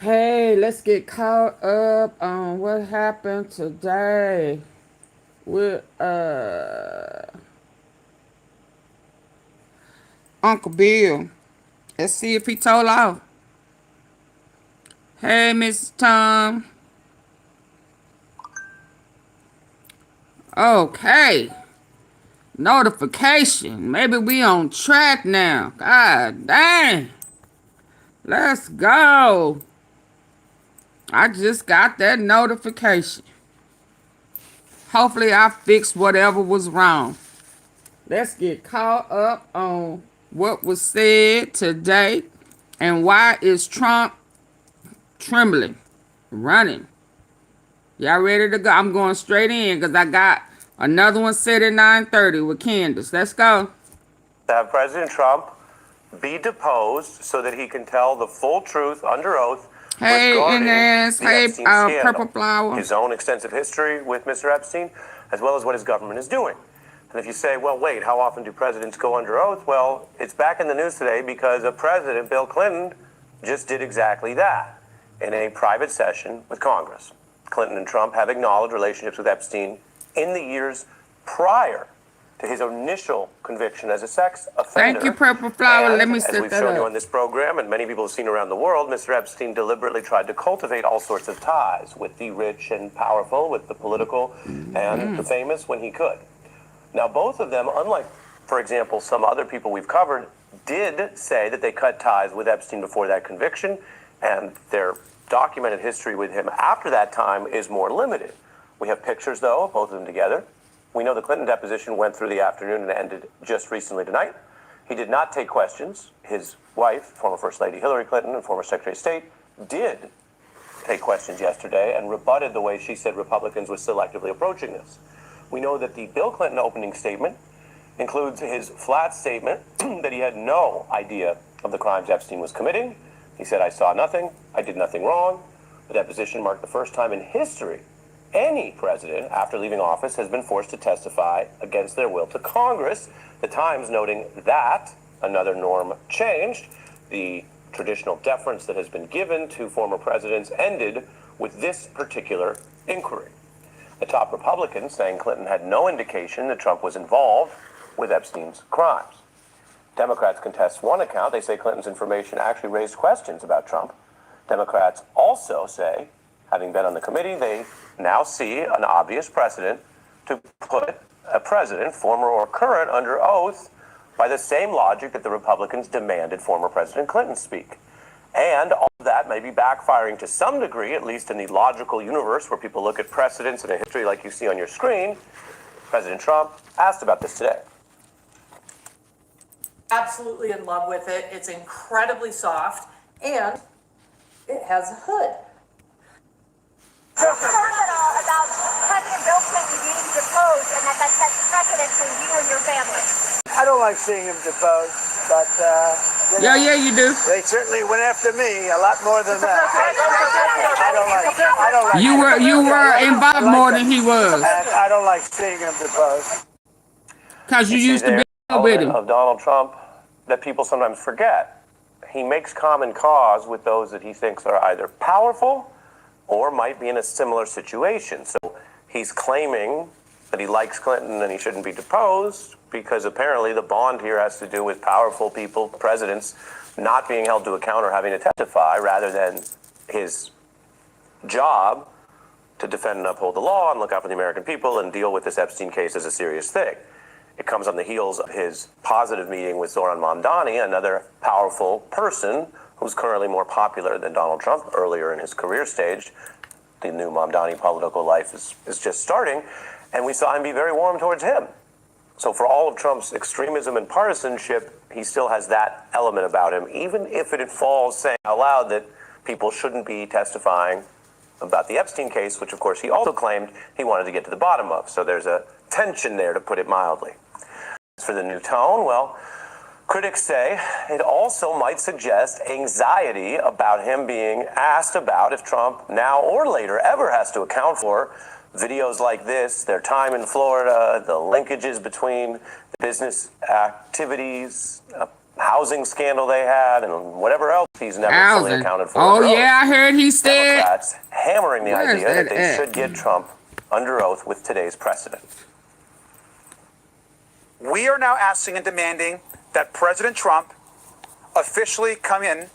Hey, let's get caught up on what happened today with Uncle Bill. Let's see if he told off. Hey, Mrs. Tom. Okay. Notification. Maybe we on track now. God dang. Let's go. I just got that notification. Hopefully I fixed whatever was wrong. Let's get caught up on what was said today and why is Trump trembling, running. Y'all ready to go? I'm going straight in because I got another one set at 9:30 with Candace. Let's go. Have President Trump be deposed so that he can tell the full truth under oath Hey, regarding Inez. the Hey, Epstein scandal, Purple Flower. his own extensive history with Mr. Epstein, as well as what his government is doing. And if you say, well, wait, how often do presidents go under oath? Well, it's back in the news today because a president, Bill Clinton, just did exactly that in a private session with Congress. Clinton and Trump have acknowledged relationships with Epstein in the years prior to his initial conviction as a sex offender. Thank you, Purple Flower. And Let me as set we've that shown you up. on this program, and many people have seen around the world, Mr. Epstein deliberately tried to cultivate all sorts of ties with the rich and powerful, with the political and the famous when he could. Now, both of them, unlike, for example, some other people we've covered, did say that they cut ties with Epstein before that conviction, and their documented history with him after that time is more limited. We have pictures, though, of both of them together. We know the Clinton deposition went through the afternoon and ended just recently tonight. He did not take questions. His wife, former First Lady Hillary Clinton and former Secretary of State, did take questions yesterday and rebutted the way she said Republicans were selectively approaching this. We know that the Bill Clinton opening statement includes his flat statement that he had no idea of the crimes Epstein was committing. He said, I saw nothing, I did nothing wrong. The deposition marked the first time in history any president, after leaving office, has been forced to testify against their will to Congress. The Times noting that another norm changed. The traditional deference that has been given to former presidents ended with this particular inquiry. The top Republicans saying Clinton had no indication that Trump was involved with Epstein's crimes. Democrats contest one account. They say Clinton's information actually raised questions about Trump. Democrats also say, having been on the committee, they now see an obvious precedent to put a president, former or current, under oath by the same logic that the Republicans demanded former President Clinton speak. And all of that may be backfiring to some degree, at least in the logical universe where people look at precedents and a history like you see on your screen. President Trump asked about this today. Absolutely in love with it. It's incredibly soft, and it has a hood. Concerned at all about President Bill Clinton being deposed and that sets precedent for you and your family? I don't like seeing him deposed, but Yeah, you do. they certainly went after me a lot more than that. I don't like. You were involved more than he was, And I don't like seeing him deposed. cause you used to be with him. Of Donald Trump that people sometimes forget. He makes common cause with those that he thinks are either powerful or might be in a similar situation. So he's claiming that he likes Clinton and he shouldn't be deposed because apparently the bond here has to do with powerful people, presidents, not being held to account or having to testify rather than his job to defend and uphold the law and look out for the American people and deal with this Epstein case as a serious thing. It comes on the heels of his positive meeting with Zoran Mamdani, another powerful person who's currently more popular than Donald Trump earlier in his career stage. The new Mamdani political life is just starting, and we saw him be very warm towards him. So for all of Trump's extremism and partisanship, he still has that element about him, even if it involves saying out loud that people shouldn't be testifying about the Epstein case, which of course he also claimed he wanted to get to the bottom of. So there's a tension there, to put it mildly. As for the new tone, well, critics say it also might suggest anxiety about him being asked about if Trump now or later ever has to account for videos like this, their time in Florida, the linkages between the business activities, housing scandal they had and whatever else he's never fully Housing. accounted for. Oh, under oath. yeah, I heard he said. Democrats hammering the Where's idea that that they at? should get Trump under oath with today's precedent. We are now asking and demanding that President Trump officially come in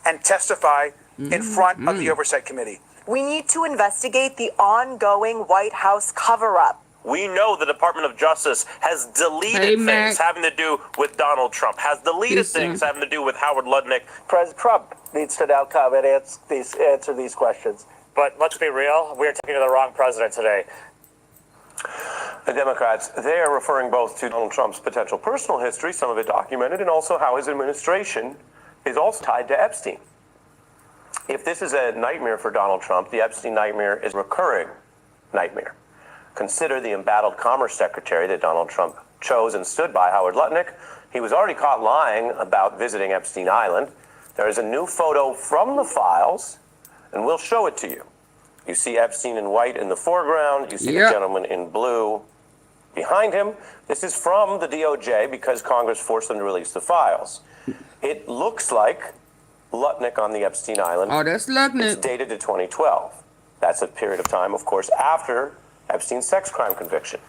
and testify in front of the Oversight Committee. We need to investigate the ongoing White House cover-up. We know the Department of Justice has deleted Hey, Mac. things having to do with Donald Trump, has deleted Listen. things having to do with Howard Lutnick. President Trump needs to now come and answer these questions. But let's be real, we're talking to the wrong president today. The Democrats, they are referring both to Donald Trump's potential personal history, some of it documented, and also how his administration is also tied to Epstein. If this is a nightmare for Donald Trump, the Epstein nightmare is a recurring nightmare. Consider the embattled Commerce Secretary that Donald Trump chose and stood by, Howard Lutnick. He was already caught lying about visiting Epstein Island. There is a new photo from the files, and we'll show it to you. You see Epstein in white in the foreground. You see the gentleman in blue behind him. This is from the DOJ because Congress forced them to release the files. It looks like Lutnick on the Epstein Island. Oh, that's It's Lutnick. dated to 2012. That's a period of time, of course, after Epstein's sex crime conviction.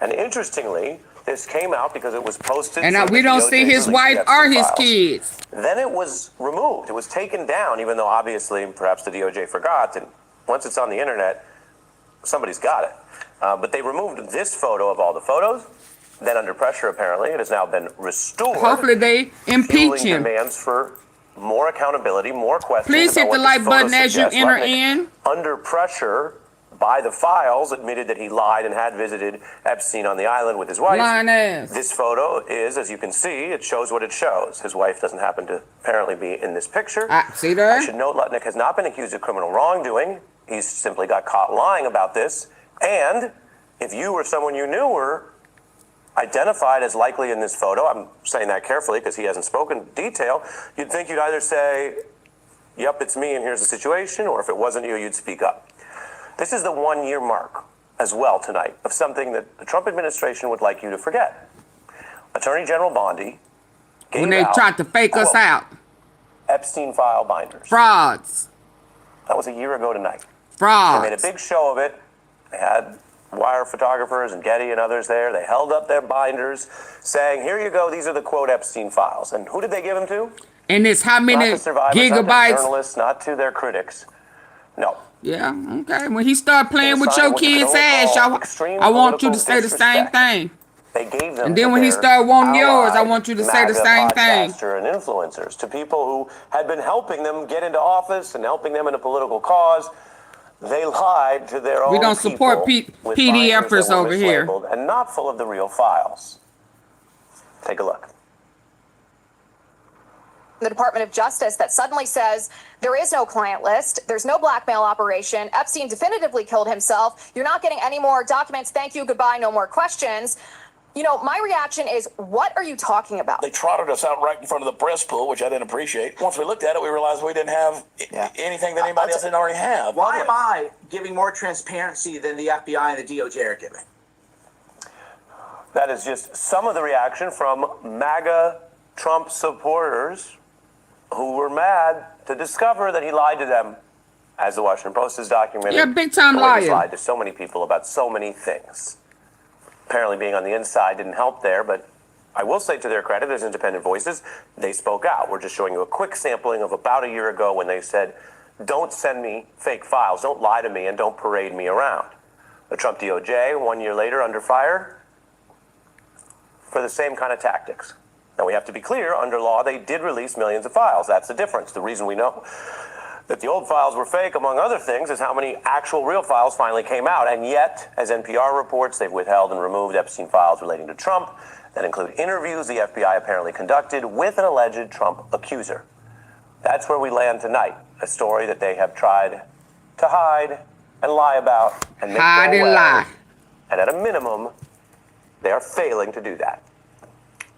And interestingly, this came out because it was posted. And so we that don't DOJ see his released the wife Epstein or his files. kids. Then it was removed. It was taken down, even though obviously perhaps the DOJ forgot. And once it's on the internet, somebody's got it. But they removed this photo of all the photos. Then under pressure, apparently, it has now been restored. Hopefully they impeach fueling him. demands for more accountability, more questions. Please hit about the what like this photo button as you suggests. enter Lutnick, in. under pressure by the files, admitted that he lied and had visited Epstein on the island with his wife. Lying ass. This photo is, as you can see, it shows what it shows. His wife doesn't happen to apparently be in this picture. See I there? should note Lutnick has not been accused of criminal wrongdoing. He's simply got caught lying about this. And if you or someone you knew were identified as likely in this photo, I'm saying that carefully because he hasn't spoken detail, you'd think you'd either say, yep, it's me and here's the situation, or if it wasn't you, you'd speak up. This is the 1 year mark as well tonight of something that the Trump administration would like you to forget. Attorney General Bondi gave When they out, tried to fake us quote, out. Epstein file binders. Frauds. That was a year ago tonight. They Frauds. made a big show of it. They had wire photographers and Getty and others there. They held up their binders saying, here you go, these are the quote Epstein files. And who did they give them to? And it's how Not many to survivors, not to gigabytes? journalists, not to their critics. No. Yeah, okay. When he start playing with Inside your what you kids' can only ass, call extreme I want you to political say the same disrespect. thing. They gave them And then to when he their started wanting yours, I allied want you to say the MAGA same thing. podcaster and influencers, to people who had been helping them get into office and helping them in a political cause. They lied to their own We don't support people with PDFers binders that were over here. mislabeled and not full of the real files. Take a look. The Department of Justice that suddenly says there is no client list, there's no blackmail operation, Epstein definitively killed himself, you're not getting any more documents, thank you, goodbye, no more questions. You know, my reaction is, what are you talking about? They trotted us out right in front of the press pool, which I didn't appreciate. Once we looked at it, we realized we didn't have anything that anybody else didn't already have. Why am I giving more transparency than the FBI and the DOJ are giving? That is just some of the reaction from MAGA Trump supporters who were mad to discover that he lied to them, as the Washington Post has documented. Yeah, big time the way he's liar. lied to so many people about so many things. Apparently being on the inside didn't help there, but I will say to their credit, there's independent voices. They spoke out. We're just showing you a quick sampling of about a year ago when they said, don't send me fake files, don't lie to me, and don't parade me around. The Trump DOJ, 1 year later, under fire for the same kind of tactics. Now, we have to be clear, under law, they did release millions of files. That's the difference. The reason we know that the old files were fake, among other things, is how many actual real files finally came out. And yet, as NPR reports, they've withheld and removed Epstein files relating to Trump that include interviews the FBI apparently conducted with an alleged Trump accuser. That's where we land tonight, a story that they have tried to hide and lie about and make Hide go and away. lie. And at a minimum, they are failing to do that.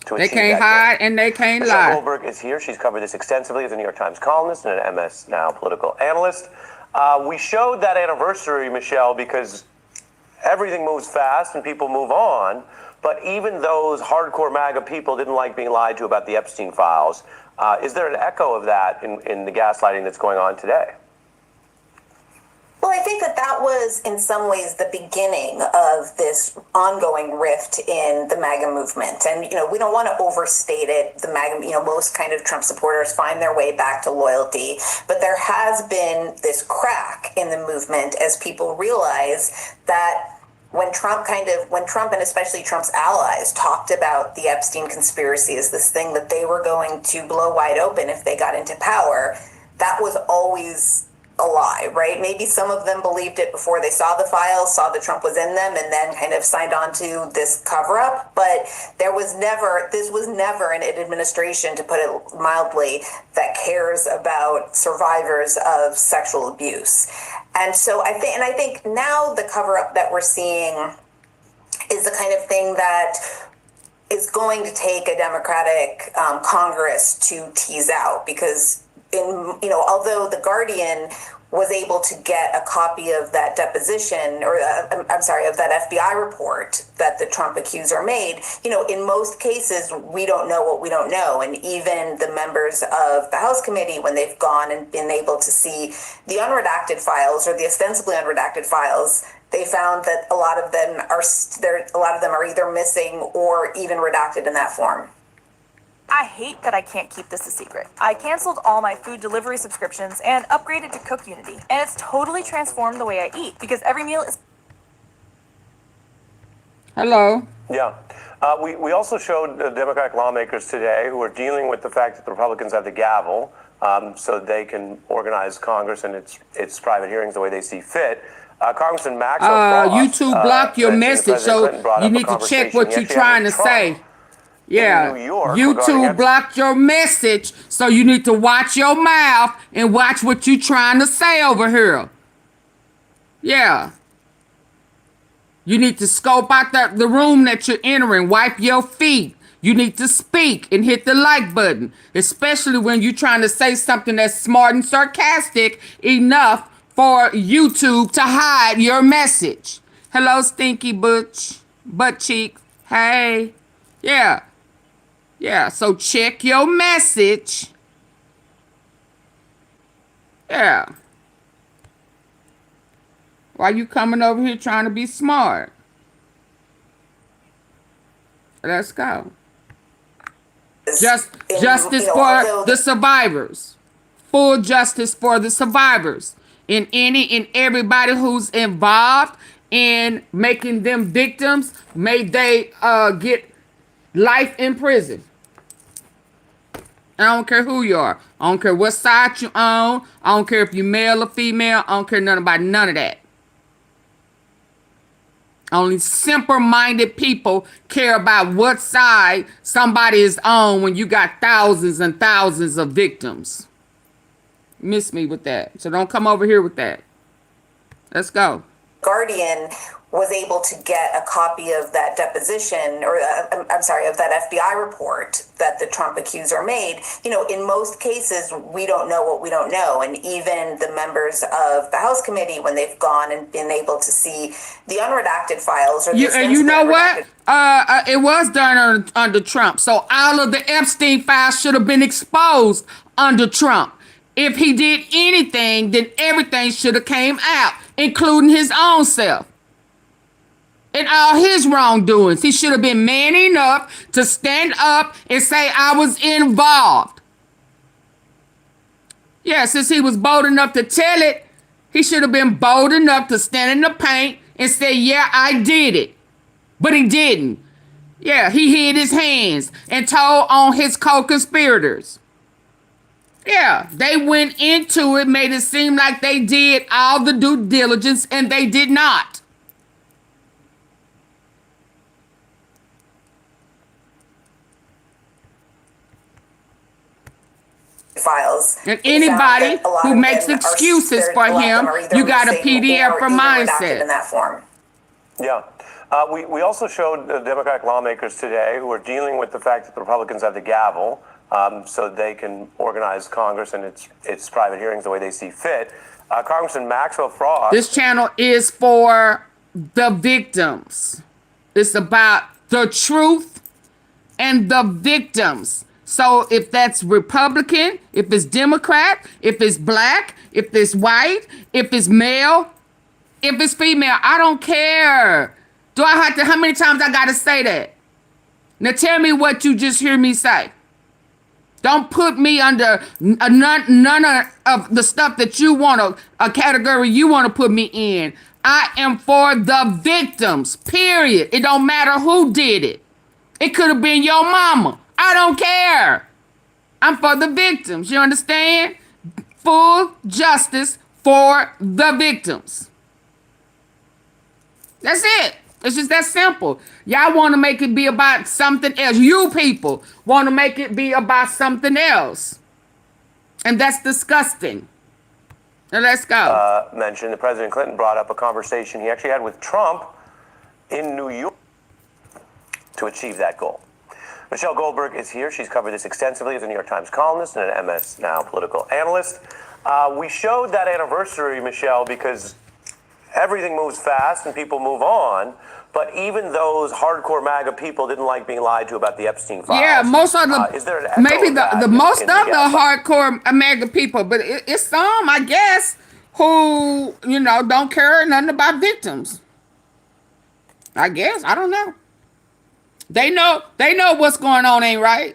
To They achieve can't that goal. hide and they can't Michelle lie. Goldberg is here. She's covered this extensively as a New York Times columnist and an MS Now political analyst. We showed that anniversary, Michelle, because everything moves fast and people move on. But even those hardcore MAGA people didn't like being lied to about the Epstein files. Is there an echo of that in the gaslighting that's going on today? Well, I think that was in some ways the beginning of this ongoing rift in the MAGA movement. And, we don't want to overstate it. The MAGA, most kind of Trump supporters find their way back to loyalty. But there has been this crack in the movement as people realize that when Trump and especially Trump's allies talked about the Epstein conspiracy as this thing that they were going to blow wide open if they got into power, that was always a lie, right? Maybe some of them believed it before they saw the files, saw that Trump was in them, and then kind of signed on to this cover-up. But this was never an administration, to put it mildly, that cares about survivors of sexual abuse. And so I think now the cover-up that we're seeing is the kind of thing that is going to take a Democratic Congress to tease out, because although the Guardian was able to get a copy of that deposition, or of that FBI report that the Trump accuser made, in most cases, we don't know what we don't know. And even the members of the House committee, when they've gone and been able to see the unredacted files, or the ostensibly unredacted files, they found that a lot of them are either missing or even redacted in that form. I hate that I can't keep this a secret. I canceled all my food delivery subscriptions and upgraded to Cook Unity. And it's totally transformed the way I eat, because every meal is... Hello. Yeah. We also showed Democratic lawmakers today who are dealing with the fact that the Republicans have the gavel, so they can organize Congress and its private hearings the way they see fit. Congressman Maxwell Frost, YouTube blocked your message, so you need to check what you're trying to say. Yeah, YouTube blocked your message, so you need to watch your mouth and watch what you're trying to say over here. Yeah. You need to scope out the room that you're entering. Wipe your feet. You need to speak and hit the like button, especially when you're trying to say something that's smart and sarcastic enough for YouTube to hide your message. Hello, Stinky Butch, Butt Cheek. Hey. Yeah. Yeah, so check your message. Yeah. Why you coming over here trying to be smart? Let's go. Justice for the survivors. Full justice for the survivors. And everybody who's involved in making them victims, may they get life in prison. I don't care who you are. I don't care what side you on. I don't care if you're male or female. I don't care nothing about none of that. Only simple-minded people care about what side somebody is on when you got thousands and thousands of victims. Miss me with that. So don't come over here with that. Let's go. Guardian was able to get a copy of that deposition, or of that FBI report that the Trump accuser made. In most cases, we don't know what we don't know. And even the members of the House committee, when they've gone and been able to see the unredacted files, or and you know what? It was done under Trump. So all of the Epstein files should have been exposed under Trump. If he did anything, then everything should have came out, including his own self. And all his wrongdoings. He should have been man enough to stand up and say, I was involved. Yeah, since he was bold enough to tell it, he should have been bold enough to stand in the paint and say, yeah, I did it. But he didn't. Yeah, he hid his hands and told on his co-conspirators. Yeah, they went into it, made it seem like they did all the due diligence, and they did not. Files. And anybody who makes excuses for him, you got a PDF for mindset. In that form. Yeah. We also showed Democratic lawmakers today who are dealing with the fact that the Republicans have the gavel, so they can organize Congress and its private hearings the way they see fit. Congressman Maxwell Frost. This channel is for the victims. It's about the truth, and the victims. So if that's Republican, if it's Democrat, if it's black, if it's white, if it's male, if it's female, I don't care. Do I have to, how many times I gotta say that? Now tell me what you just hear me say. Don't put me under none of the stuff that you want a category you want to put me in. I am for the victims, period. It don't matter who did it. It could have been your mama. I don't care. I'm for the victims. You understand? Full justice for the victims. That's it. It's just that simple. Y'all want to make it be about something else. You people want to make it be about something else. And that's disgusting. Now let's go. Mentioned that President Clinton brought up a conversation he actually had with Trump in New York to achieve that goal. Michelle Goldberg is here. She's covered this extensively as a New York Times columnist and an MS Now political analyst. We showed that anniversary, Michelle, because everything moves fast and people move on. But even those hardcore MAGA people didn't like being lied to about the Epstein files. Yeah, most of the is there an echo maybe of that the most in of the gap? hardcore MAGA people, but it's some, I guess, who don't care nothing about victims. I guess I don't know. They know what's going on ain't right.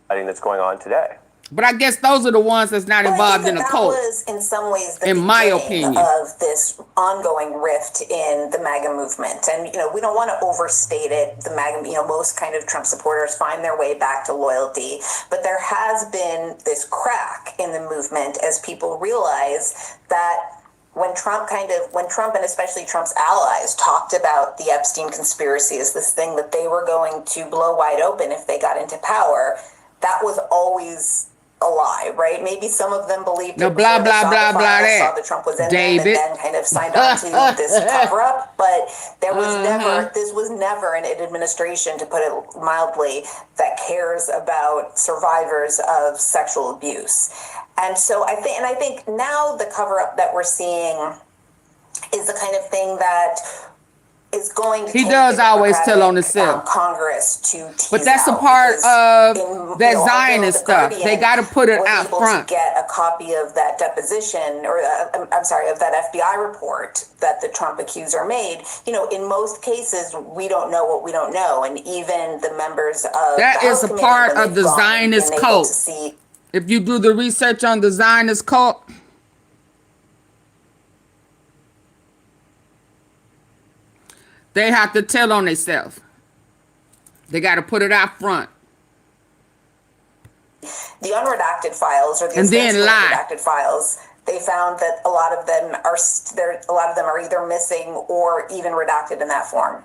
That's going on today. But I guess those are the ones that's not involved in a cult. That was, in some ways, the in my beginning opinion, of this ongoing rift in the MAGA movement. And, we don't want to overstate it. The MAGA, most kind of Trump supporters find their way back to loyalty. But there has been this crack in the movement as people realize that when Trump and especially Trump's allies talked about the Epstein conspiracy as this thing that they were going to blow wide open if they got into power, that was always a lie, right? Maybe some of them believed no, blah, blah, blah, blah, saw that Trump was in them and then kind of signed on to this cover-up, but there was this was never an administration, to put it mildly, that cares about survivors of sexual abuse. And so I think now the cover-up that we're seeing is the kind of thing that is going to he does always tell on himself. Congress to tease but that's a part of that Zionist stuff. They got to put it out front. To get a copy of that deposition, or of that FBI report that the Trump accuser made. In most cases, we don't know what we don't know, and even the members of that the is House a part committee, of the Zionist cult. If you do the research on the Zionist cult, they have to tell on themselves. They got to put it out front. The unredacted files, or the unredacted files, they found that a lot of them are either missing or even redacted in that form.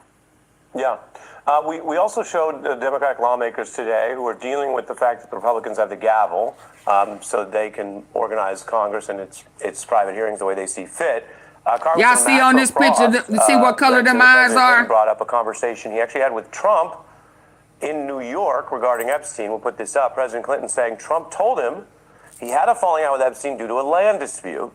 Yeah. We also showed Democratic lawmakers today who are dealing with the fact that the Republicans have the gavel, so they can organize Congress and its private hearings the way they see fit. Y'all see on this picture, see what color them eyes are? Brought up a conversation he actually had with Trump in New York regarding Epstein. We'll put this up. President Clinton saying Trump told him he had a falling out with Epstein due to a land dispute.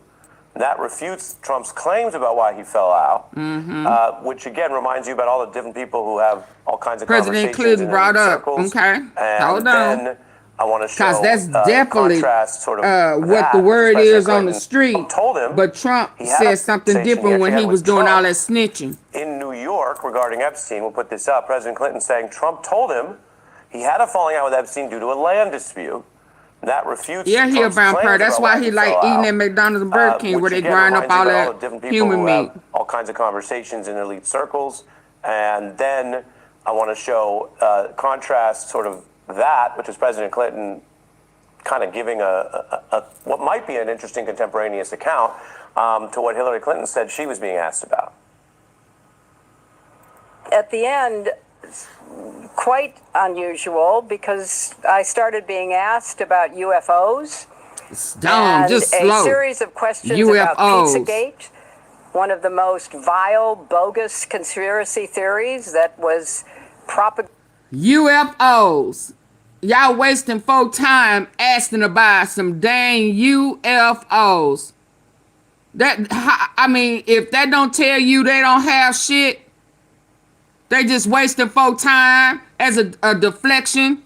That refutes Trump's claims about why he fell out, which again reminds you about all the different people who have all kinds of President Clinton brought up. Okay, hold on. I want to show because that's definitely what the word is on the street. Told him, but Trump said something different when he was doing all that snitching. In New York regarding Epstein, we'll put this up. President Clinton saying Trump told him he had a falling out with Epstein due to a land dispute. That refutes. Yeah, he a brown bird. That's why he like eating at McDonald's and Burger King, where they grind up all that human meat. All kinds of conversations in elite circles, and then I want to show contrast sort of that, which is President Clinton kind of giving a what might be an interesting contemporaneous account to what Hillary Clinton said she was being asked about. At the end, quite unusual, because I started being asked about UFOs. Dumb, just slow. A series of questions UFOs. About Pizzagate, one of the most vile, bogus conspiracy theories that was propagated. UFOs. Y'all wasting folk time asking about some dang UFOs. That, I mean, if that don't tell you they don't have shit, They just wasting folk time as a deflection,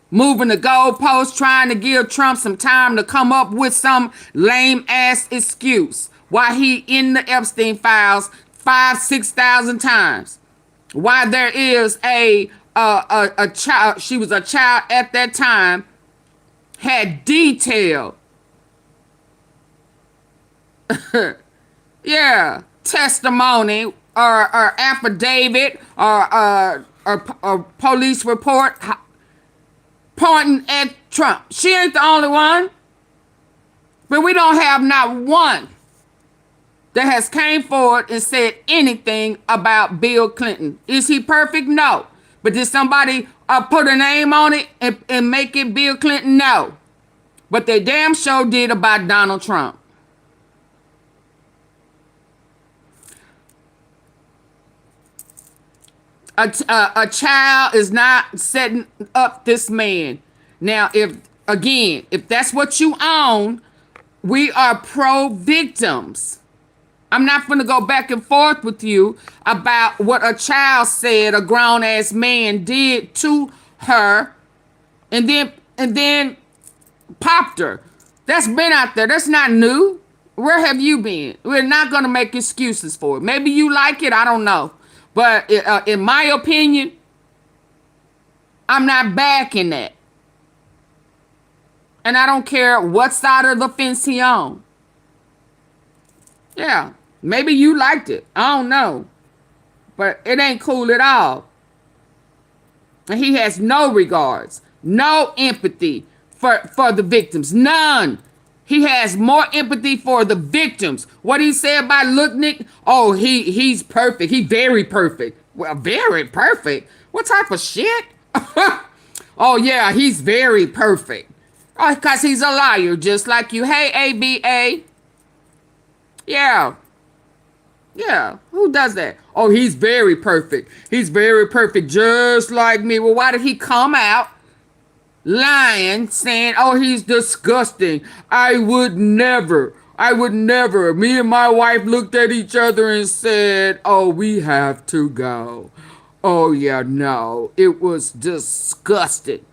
moving the goalposts, trying to give Trump some time to come up with some lame ass excuse why he in the Epstein files 5,000-6,000 times. Why there is a child, she was a child at that time, had detailed yeah, testimony or affidavit or police report pointing at Trump. She ain't the only one. But we don't have not one that has came forward and said anything about Bill Clinton. Is he perfect? No. But did somebody put a name on it and make it Bill Clinton? No. But they damn sure did about Donald Trump. A child is not setting up this man. Now, if that's what you own, we are pro-victims. I'm not going to go back and forth with you about what a child said a grown-ass man did to her and then popped her. That's been out there. That's not new. Where have you been? We're not going to make excuses for it. Maybe you like it. I don't know. But in my opinion, I'm not backing that. And I don't care what side of the fence he on. Yeah, maybe you liked it. I don't know. But it ain't cool at all. And he has no regards, no empathy for the victims. None. He has more empathy for the victims. What he said about Lutnick, oh, he's perfect. He very perfect. Well, very perfect? What type of shit? Oh, yeah, he's very perfect. Oh, because he's a liar, just like you. Hey, ABA. Yeah. Yeah, who does that? Oh, he's very perfect. He's very perfect, just like me. Well, why did he come out lying, saying, oh, he's disgusting? I would never. Me and my wife looked at each other and said, oh, we have to go. Oh, yeah, no, it was disgusting.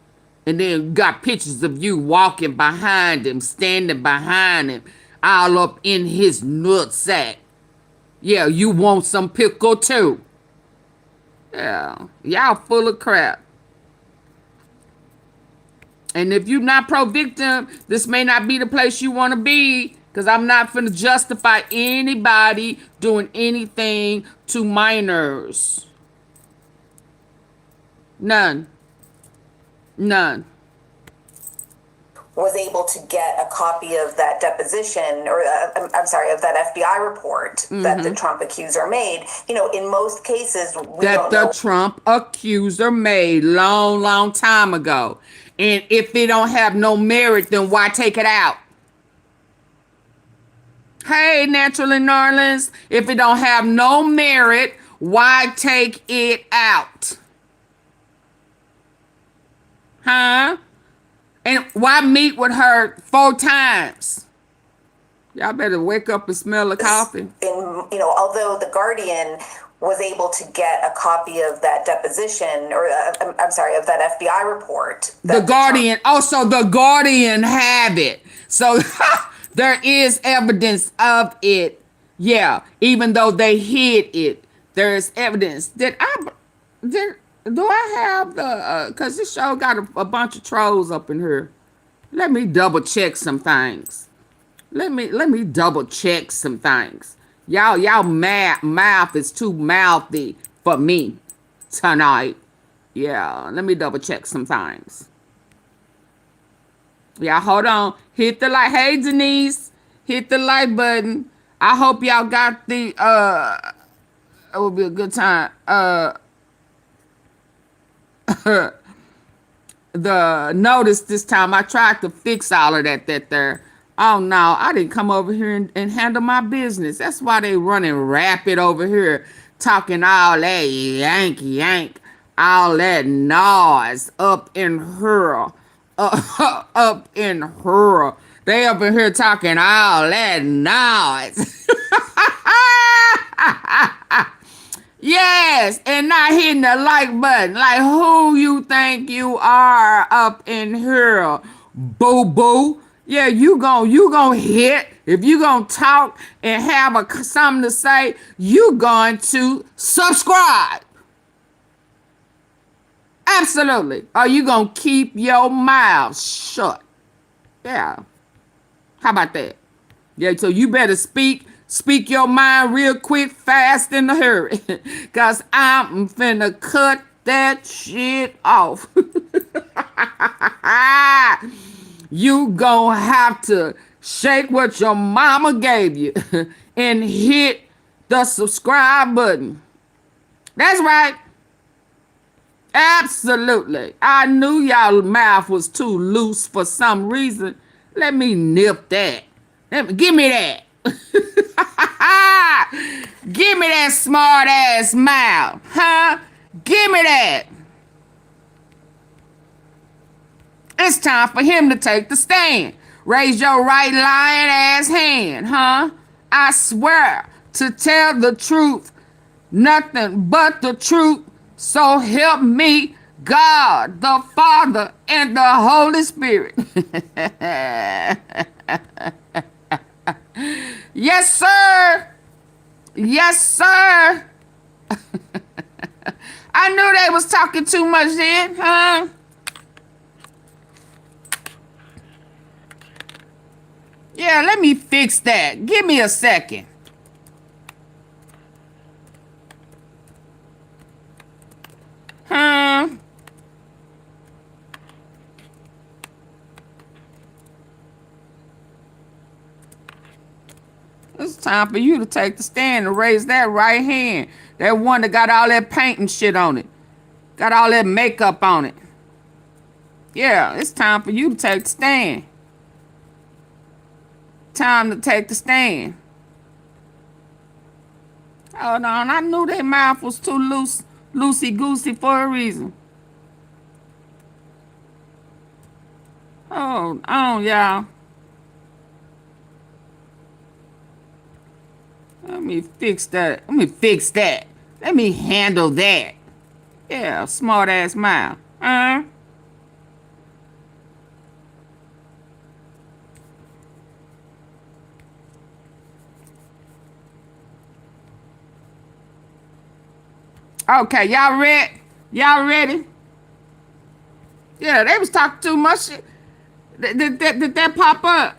And then got pictures of you walking behind him, standing behind him, all up in his nutsack. Yeah, you want some pickle too. Yeah, y'all full of crap. And if you're not pro-victim, this may not be the place you want to be, because I'm not finna justify anybody doing anything to minors. None. Was able to get a copy of that deposition, or of that FBI report that the Trump accuser made. You know, in most cases, Trump accuser made long time ago. And if it don't have no merit, then why take it out? Hey, Natural in New Orleans, if it don't have no merit, why take it out? Huh? And why meet with her 4 times? Y'all better wake up and smell the coffee. Although the Guardian was able to get a copy of that deposition, or of that FBI report. The Guardian have it. So there is evidence of it. Yeah, even though they hid it, there is evidence. Do I have the, because this show got a bunch of trolls up in here. Let me double check some things. Let me double check some things. Y'all mouth is too mouthy for me tonight. Yeah, let me double check some things. Yeah, hold on. Hit the like. Hey, Denise. Hit the like button. I hope y'all got the, it will be a good time. The notice this time. I tried to fix all of that there. Oh no, I didn't come over here and handle my business. That's why they running rapid over here, talking all that yank, all that noise up in her, up in her. They up in here talking all that noise. Yes, and not hitting the like button. Like, who you think you are up in here, boo boo? Yeah, you gon' hit. If you gon' talk and have something to say, you going to subscribe. Absolutely. Or you gonna keep your mouth shut. Yeah. How about that? Yeah, so you better speak your mind real quick, fast, in a hurry. Cause I'm finna cut that shit off. You gonna have to shake what your mama gave you and hit the subscribe button. That's right. Absolutely. I knew y'all mouth was too loose for some reason. Let me nip that. Give me that. Give me that smart ass mouth. Huh? Give me that. It's time for him to take the stand. Raise your right lying ass hand, huh? I swear to tell the truth, nothing but the truth. So help me, God, the Father, and the Holy Spirit. Yes, sir. Yes, sir. I knew they was talking too much then, huh? Yeah, let me fix that. Give me a second. Huh? It's time for you to take the stand and raise that right hand. That one that got all that paint and shit on it. Got all that makeup on it. Yeah, it's time for you to take the stand. Time to take the stand. Hold on, I knew that mouth was too loosey-goosey for a reason. Hold on, y'all. Let me fix that. Let me fix that. Let me handle that. Yeah, smart ass mouth. Okay, y'all ready? Y'all ready? Yeah, they was talking too much shit. Did that pop up?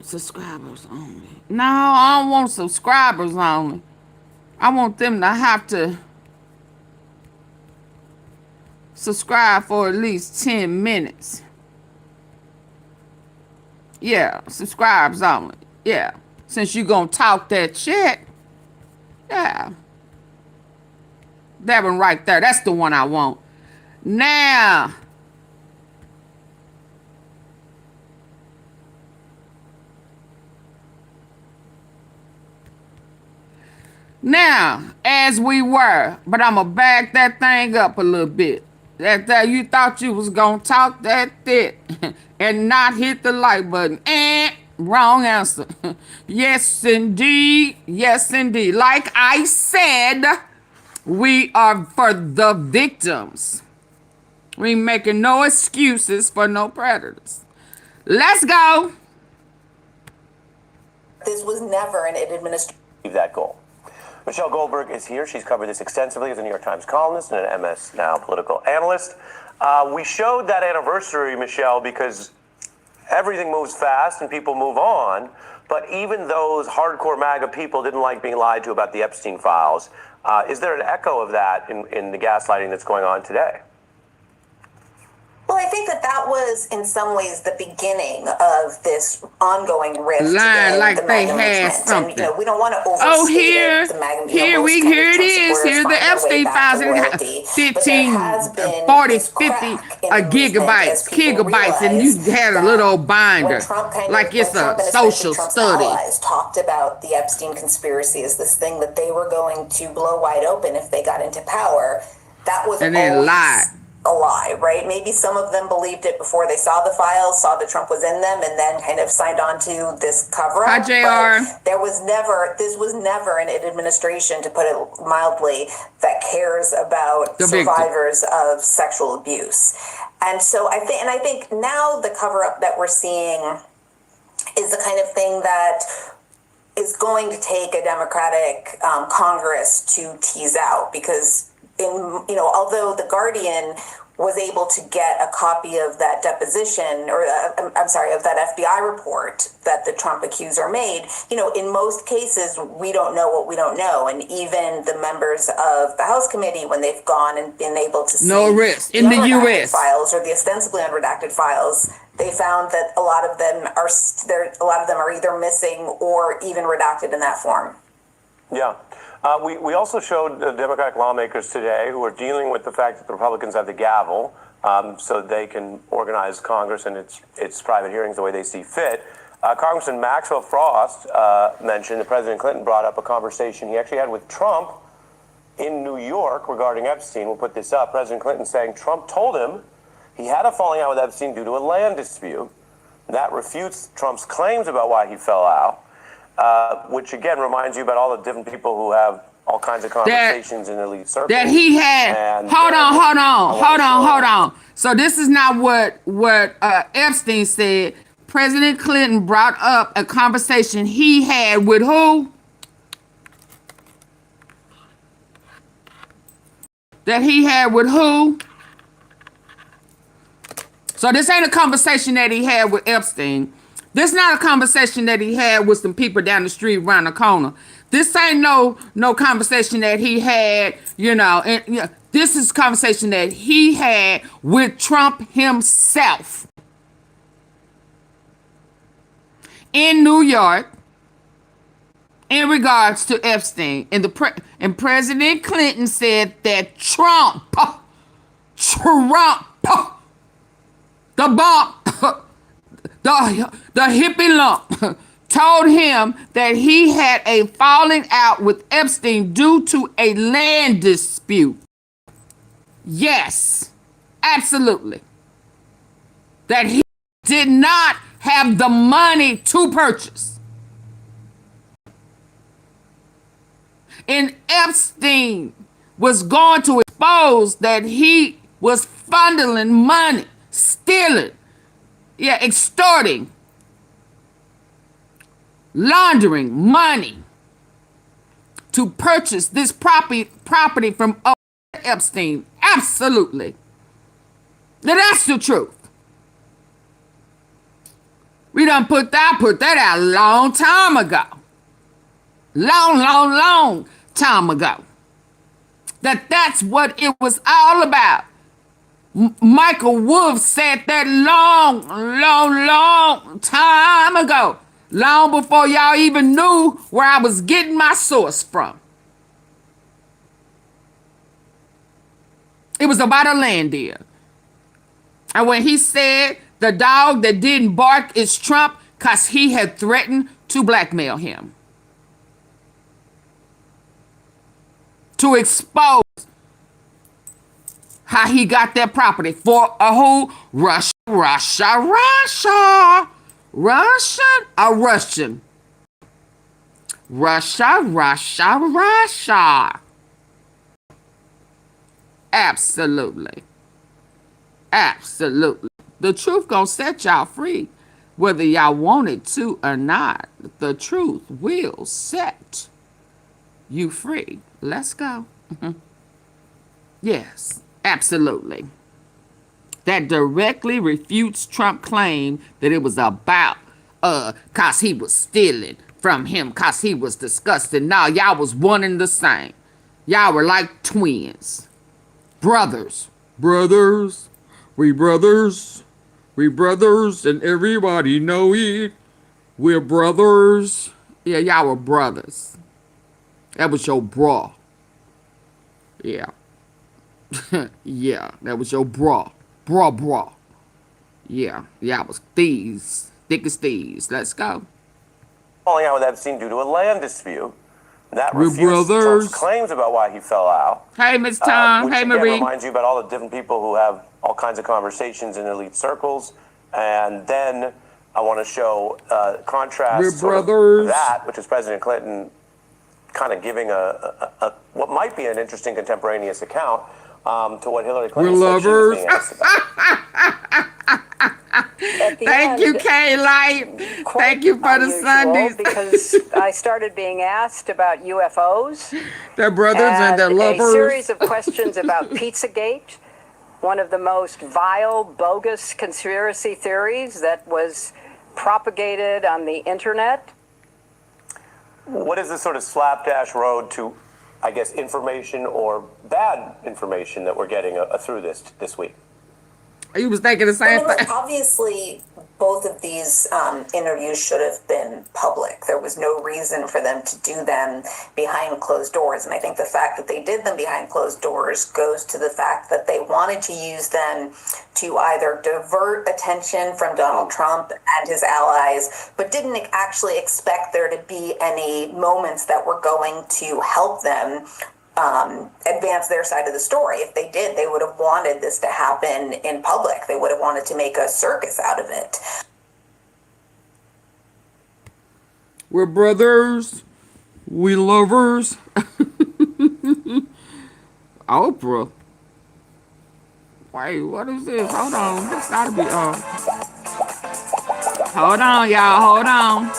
Subscribers only. No, I don't want subscribers only. I want them to have to subscribe for at least 10 minutes. Yeah, subscribes only. Yeah. Since you gonna talk that shit. Yeah. That one right there. That's the one I want. Now. Now, as we were, but I'm gonna back that thing up a little bit. That you thought you was gonna talk that thick and not hit the like button. Wrong answer. Yes, indeed. Yes, indeed. Like I said, we are for the victims. We ain't making no excuses for no predators. Let's go. This was never an administration. That goal. Michelle Goldberg is here. She's covered this extensively as a New York Times columnist and an MS Now political analyst. We showed that anniversary, Michelle, because everything moves fast and people move on. But even those hardcore MAGA people didn't like being lied to about the Epstein files. Is there an echo of that in the gaslighting that's going on today? Well, I think that was in some ways the beginning of this ongoing rift in like the they MAGA had movement. something. And, we don't want to overstate here, the MAGA. Here it is. Here's the Epstein files. 15, 40, 50 gigabytes, and you had a little binder, like it's a social study. Allies talked about the Epstein conspiracy as this thing that they were going to blow wide open if they got into power. That was and then lied. a lie, right? Maybe some of them believed it before they saw the files, saw that Trump was in them, and then kind of signed on to this cover-up. Hi, JR. But this was never an administration, to put it mildly, that cares about survivors of sexual abuse. And so I think now the cover-up that we're seeing is the kind of thing that is going to take a Democratic Congress to tease out, because although the Guardian was able to get a copy of that deposition, or of that FBI report that the Trump accuser made, in most cases, we don't know what we don't know. And even the members of the House committee, when they've gone and been able to see no arrest in the U.S. files, or the ostensibly unredacted files, they found that a lot of them are either missing or even redacted in that form. Yeah. We also showed Democratic lawmakers today who are dealing with the fact that the Republicans have the gavel, so they can organize Congress and its private hearings the way they see fit. Congressman Maxwell Frost mentioned that President Clinton brought up a conversation he actually had with Trump in New York regarding Epstein. We'll put this up. President Clinton saying Trump told him he had a falling out with Epstein due to a land dispute. That refutes Trump's claims about why he fell out. Which again reminds you about all the different people who have all kinds of conversations in elite circles. That he had. Hold on. So this is not what Epstein said. President Clinton brought up a conversation he had with who? That he had with who? So this ain't a conversation that he had with Epstein. This not a conversation that he had with some people down the street around the corner. This ain't no conversation that he had, this is a conversation that he had with Trump himself in New York in regards to Epstein. And President Clinton said that Trump, the bump, the hippie lump, told him that he had a falling out with Epstein due to a land dispute. Yes, absolutely. That he did not have the money to purchase. And Epstein was going to expose that he was funneling money, stealing, extorting, laundering money to purchase this property from Epstein. Absolutely. Now that's the truth. We done put that out a long time ago. Long time ago. That's what it was all about. Michael Wolff said that long time ago. Long before y'all even knew where I was getting my source from. It was about a land deal. And when he said the dog that didn't bark is Trump because he had threatened to blackmail him. To expose how he got that property for a whole Russian. Absolutely. The truth gonna set y'all free, whether y'all want it to or not. The truth will set you free. Let's go. Yes, absolutely. That directly refutes Trump's claim that it was about cause he was stealing from him, cause he was disgusting. Now y'all was one and the same. Y'all were like twins. Brothers. We brothers, and everybody know it. We're brothers. Yeah, y'all were brothers. That was your bra. Yeah. Yeah, that was your bra. Bra. Yeah, y'all was thieves. Thick as thieves. Let's go. Falling out with Epstein due to a land dispute. That We're refutes Trump's brothers. claims about why he fell out. Hey, Miss Tom. Which Hey, again Marie. reminds you about all the different people who have all kinds of conversations in elite circles. And then I want to show contrast We're sort of brothers. that, which is President Clinton kind of giving a what might be an interesting contemporaneous account to what Hillary Clinton We're said she was lovers. being asked about. Thank you, Kay Light. Thank you for the unusual Sundays. because I started being asked about UFOs. They're brothers and they're A lovers. series of questions about Pizzagate, one of the most vile, bogus conspiracy theories that was propagated on the internet. What is this sort of slapdash road to, I guess, information or bad information that we're getting through this week? He was thinking the same thing. Obviously, both of these interviews should have been public. There was no reason for them to do them behind closed doors. And I think the fact that they did them behind closed doors goes to the fact that they wanted to use them to either divert attention from Donald Trump and his allies, but didn't actually expect there to be any moments that were going to help them advance their side of the story. If they did, they would have wanted this to happen in public. They would have wanted to make a circus out of it. We're brothers. We lovers. Oprah. Wait, what is this? Hold on. This gotta be Hold on, y'all. Hold on.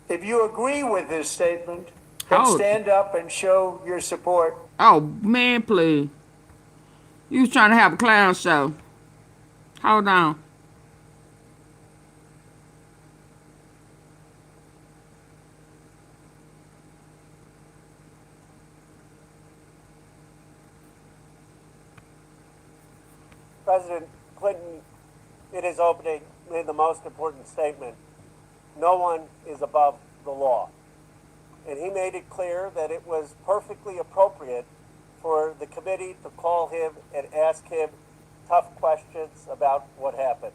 If you agree with this statement, then stand up and show your support. Oh, man, please. You was trying to have a clown show. Hold on. President Clinton, in his opening, made the most important statement. No one is above the law. And he made it clear that it was perfectly appropriate for the committee to call him and ask him tough questions about what happened.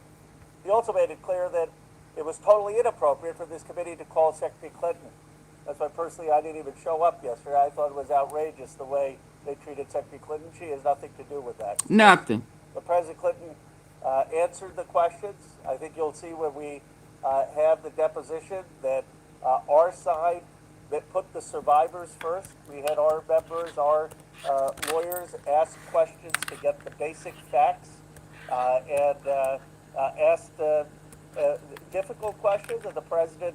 He also made it clear that it was totally inappropriate for this committee to call Secretary Clinton. That's why personally I didn't even show up yesterday. I thought it was outrageous the way they treated Secretary Clinton. She has nothing to do with that. Nothing. But President Clinton answered the questions. I think you'll see when we have the deposition that our side that put the survivors first. We had our members, our lawyers ask questions to get the basic facts and asked difficult questions, and the president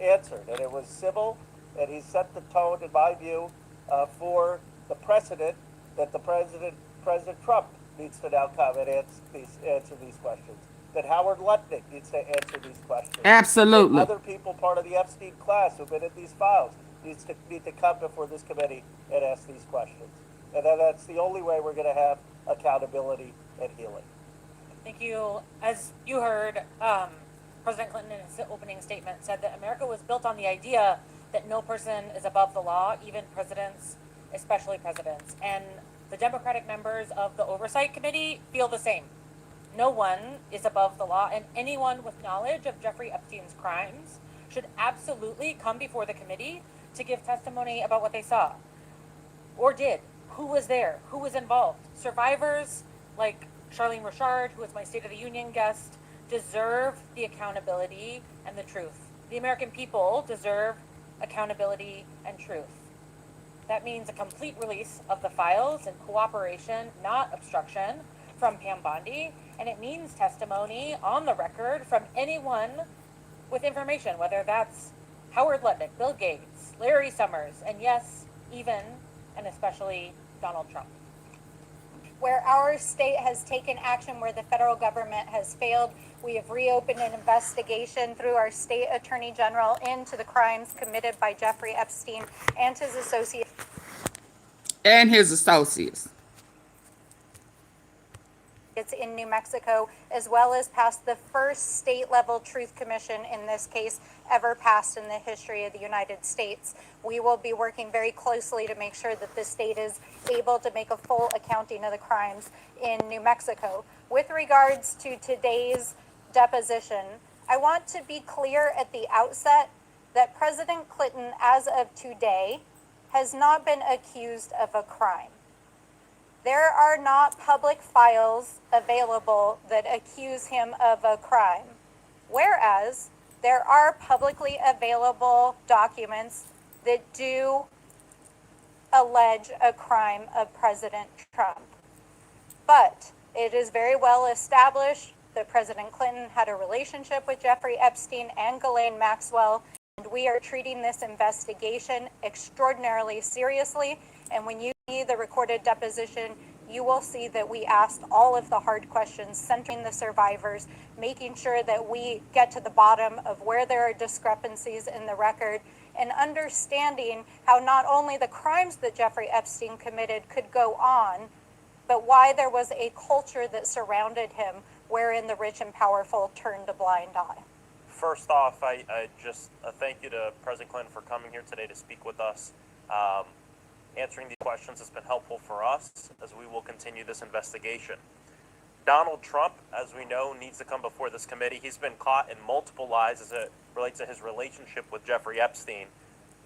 answered. And it was civil, and he set the tone, in my view, for the precedent that President Trump needs to now come and answer these questions. That Howard Lutnick needs to answer these questions. Absolutely. That other people part of the Epstein class who've been in these files need to come before this committee and ask these questions. And that's the only way we're going to have accountability and healing. Thank you. As you heard, President Clinton in his opening statement said that America was built on the idea that no person is above the law, even presidents, especially presidents. And the Democratic members of the Oversight Committee feel the same. No one is above the law, and anyone with knowledge of Jeffrey Epstein's crimes should absolutely come before the committee to give testimony about what they saw or did. Who was there? Who was involved? Survivors like Charlene Richard, who was my State of the Union guest, deserve the accountability and the truth. The American people deserve accountability and truth. That means a complete release of the files and cooperation, not obstruction, from Pam Bondi, and it means testimony on the record from anyone with information, whether that's Howard Lutnick, Bill Gates, Larry Summers, and yes, even and especially Donald Trump. Where our state has taken action where the federal government has failed, we have reopened an investigation through our state attorney general into the crimes committed by Jeffrey Epstein and his associates. And his associates. It's in New Mexico, as well as passed the first state-level truth commission in this case ever passed in the history of the United States. We will be working very closely to make sure that the state is able to make a full accounting of the crimes in New Mexico. With regards to today's deposition, I want to be clear at the outset that President Clinton, as of today, has not been accused of a crime. There are not public files available that accuse him of a crime, whereas there are publicly available documents that do allege a crime of President Trump. But it is very well established that President Clinton had a relationship with Jeffrey Epstein and Ghislaine Maxwell, and we are treating this investigation extraordinarily seriously. And when you see the recorded deposition, you will see that we asked all of the hard questions, centering the survivors, making sure that we get to the bottom of where there are discrepancies in the record, and understanding how not only the crimes that Jeffrey Epstein committed could go on, but why there was a culture that surrounded him wherein the rich and powerful turned a blind eye. First off, I just thank you to President Clinton for coming here today to speak with us. Answering these questions has been helpful for us as we will continue this investigation. Donald Trump, as we know, needs to come before this committee. He's been caught in multiple lies as it relates to his relationship with Jeffrey Epstein.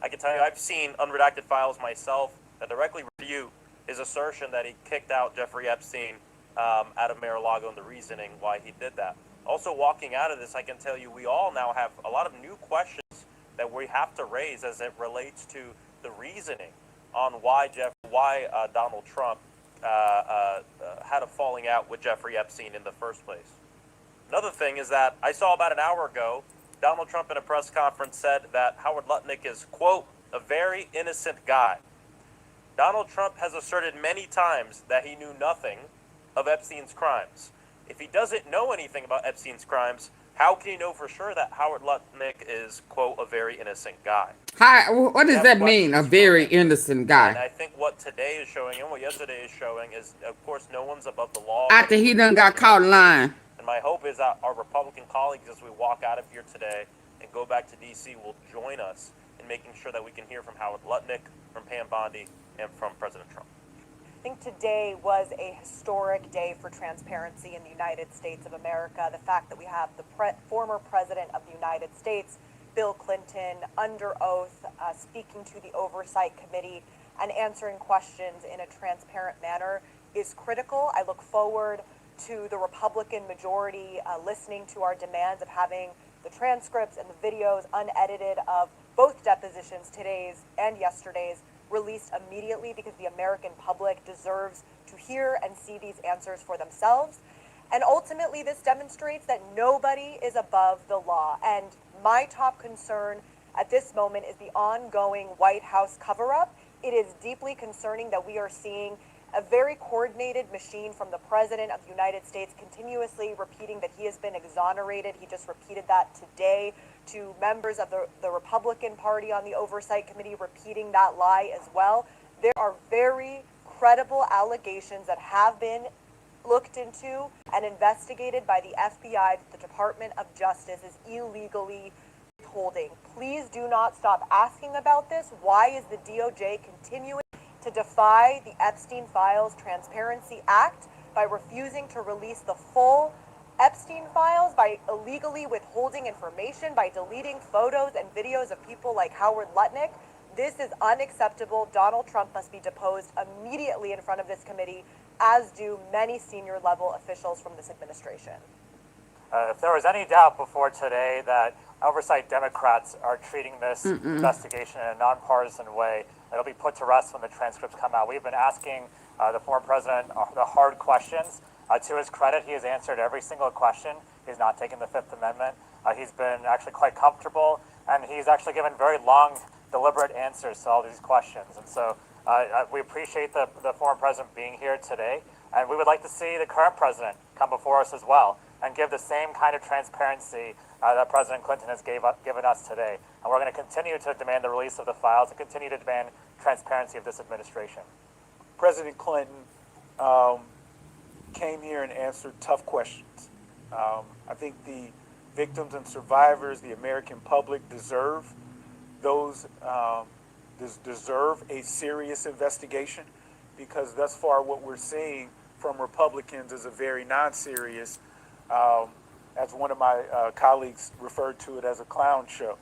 I can tell you I've seen unredacted files myself that directly refute his assertion that he kicked out Jeffrey Epstein out of Mar-a-Lago and the reasoning why he did that. Also, walking out of this, I can tell you we all now have a lot of new questions that we have to raise as it relates to the reasoning on why Donald Trump had a falling out with Jeffrey Epstein in the first place. Another thing is that I saw about an hour ago, Donald Trump in a press conference said that Howard Lutnick is, quote, a very innocent guy. Donald Trump has asserted many times that he knew nothing of Epstein's crimes. If he doesn't know anything about Epstein's crimes, how can he know for sure that Howard Lutnick is, quote, a very innocent guy? Hi, what does that mean, a very innocent guy? And I think what today is showing and what yesterday is showing is, of course, no one's above the law. After he done got caught lying. And my hope is that our Republican colleagues, as we walk out of here today and go back to D.C., will join us in making sure that we can hear from Howard Lutnick, from Pam Bondi, and from President Trump. I think today was a historic day for transparency in the United States of America. The fact that we have the former president of the United States, Bill Clinton, under oath, speaking to the Oversight Committee and answering questions in a transparent manner is critical. I look forward to the Republican majority listening to our demands of having the transcripts and the videos unedited of both depositions, today's and yesterday's, released immediately, because the American public deserves to hear and see these answers for themselves. And ultimately, this demonstrates that nobody is above the law. And my top concern at this moment is the ongoing White House cover-up. It is deeply concerning that we are seeing a very coordinated machine from the President of the United States continuously repeating that he has been exonerated. He just repeated that today, to members of the Republican Party on the Oversight Committee repeating that lie as well. There are very credible allegations that have been looked into and investigated by the FBI that the Department of Justice is illegally withholding. Please do not stop asking about this. Why is the DOJ continuing to defy the Epstein Files Transparency Act by refusing to release the full Epstein files, by illegally withholding information, by deleting photos and videos of people like Howard Lutnick? This is unacceptable. Donald Trump must be deposed immediately in front of this committee, as do many senior level officials from this administration. If there was any doubt before today that oversight Democrats are treating this investigation in a nonpartisan way, it'll be put to rest when the transcripts come out. We've been asking the former president the hard questions. To his credit, he has answered every single question. He's not taken the Fifth Amendment. He's been actually quite comfortable, and he's actually given very long, deliberate answers to all these questions. And so we appreciate the former president being here today, and we would like to see the current president come before us as well and give the same kind of transparency that President Clinton has given us today. And we're going to continue to demand the release of the files and continue to demand transparency of this administration. President Clinton came here and answered tough questions. I think the victims and survivors, the American public, deserve a serious investigation, because thus far what we're seeing from Republicans is a very non-serious, as one of my colleagues referred to it, as a clown show.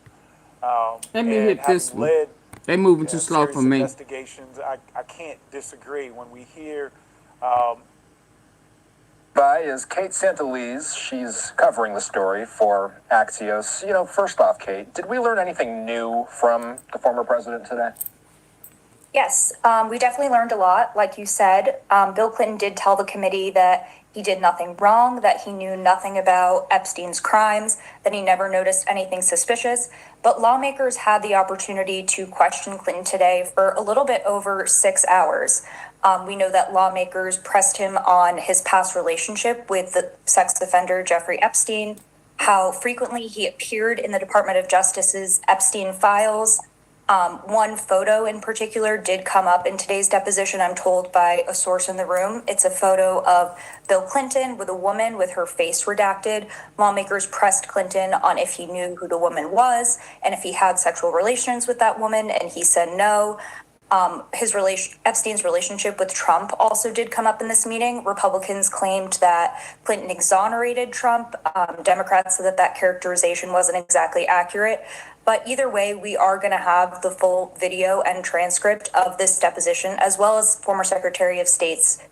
Let me and hit having this one. led They moving too slow serious for me. investigations, I can't disagree when we hear By is Kate Santalese. She's covering the story for Axios. You know, first off, Kate, did we learn anything new from the former president today? Yes, we definitely learned a lot. Like you said, Bill Clinton did tell the committee that he did nothing wrong, that he knew nothing about Epstein's crimes, that he never noticed anything suspicious. But lawmakers had the opportunity to question Clinton today for a little bit over 6 hours. We know that lawmakers pressed him on his past relationship with the sex offender Jeffrey Epstein, how frequently he appeared in the Department of Justice's Epstein files. One photo in particular did come up in today's deposition, I'm told by a source in the room. It's a photo of Bill Clinton with a woman with her face redacted. Lawmakers pressed Clinton on if he knew who the woman was and if he had sexual relations with that woman, and he said no. Epstein's relationship with Trump also did come up in this meeting. Republicans claimed that Clinton exonerated Trump. Democrats said that that characterization wasn't exactly accurate. But either way, we are going to have the full video and transcript of this deposition, as well as former Secretary of State's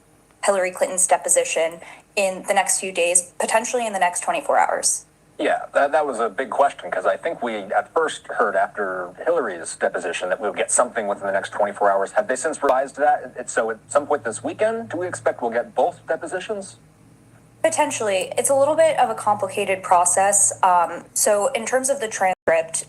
Hillary Clinton's deposition in the next few days, potentially in the next 24 hours. Yeah, that was a big question, because I think we at first heard after Hillary's deposition that we'll get something within the next 24 hours. Have they since revised that? So at some point this weekend, do we expect we'll get both depositions? Potentially. It's a little bit of a complicated process. So in terms of the transcript,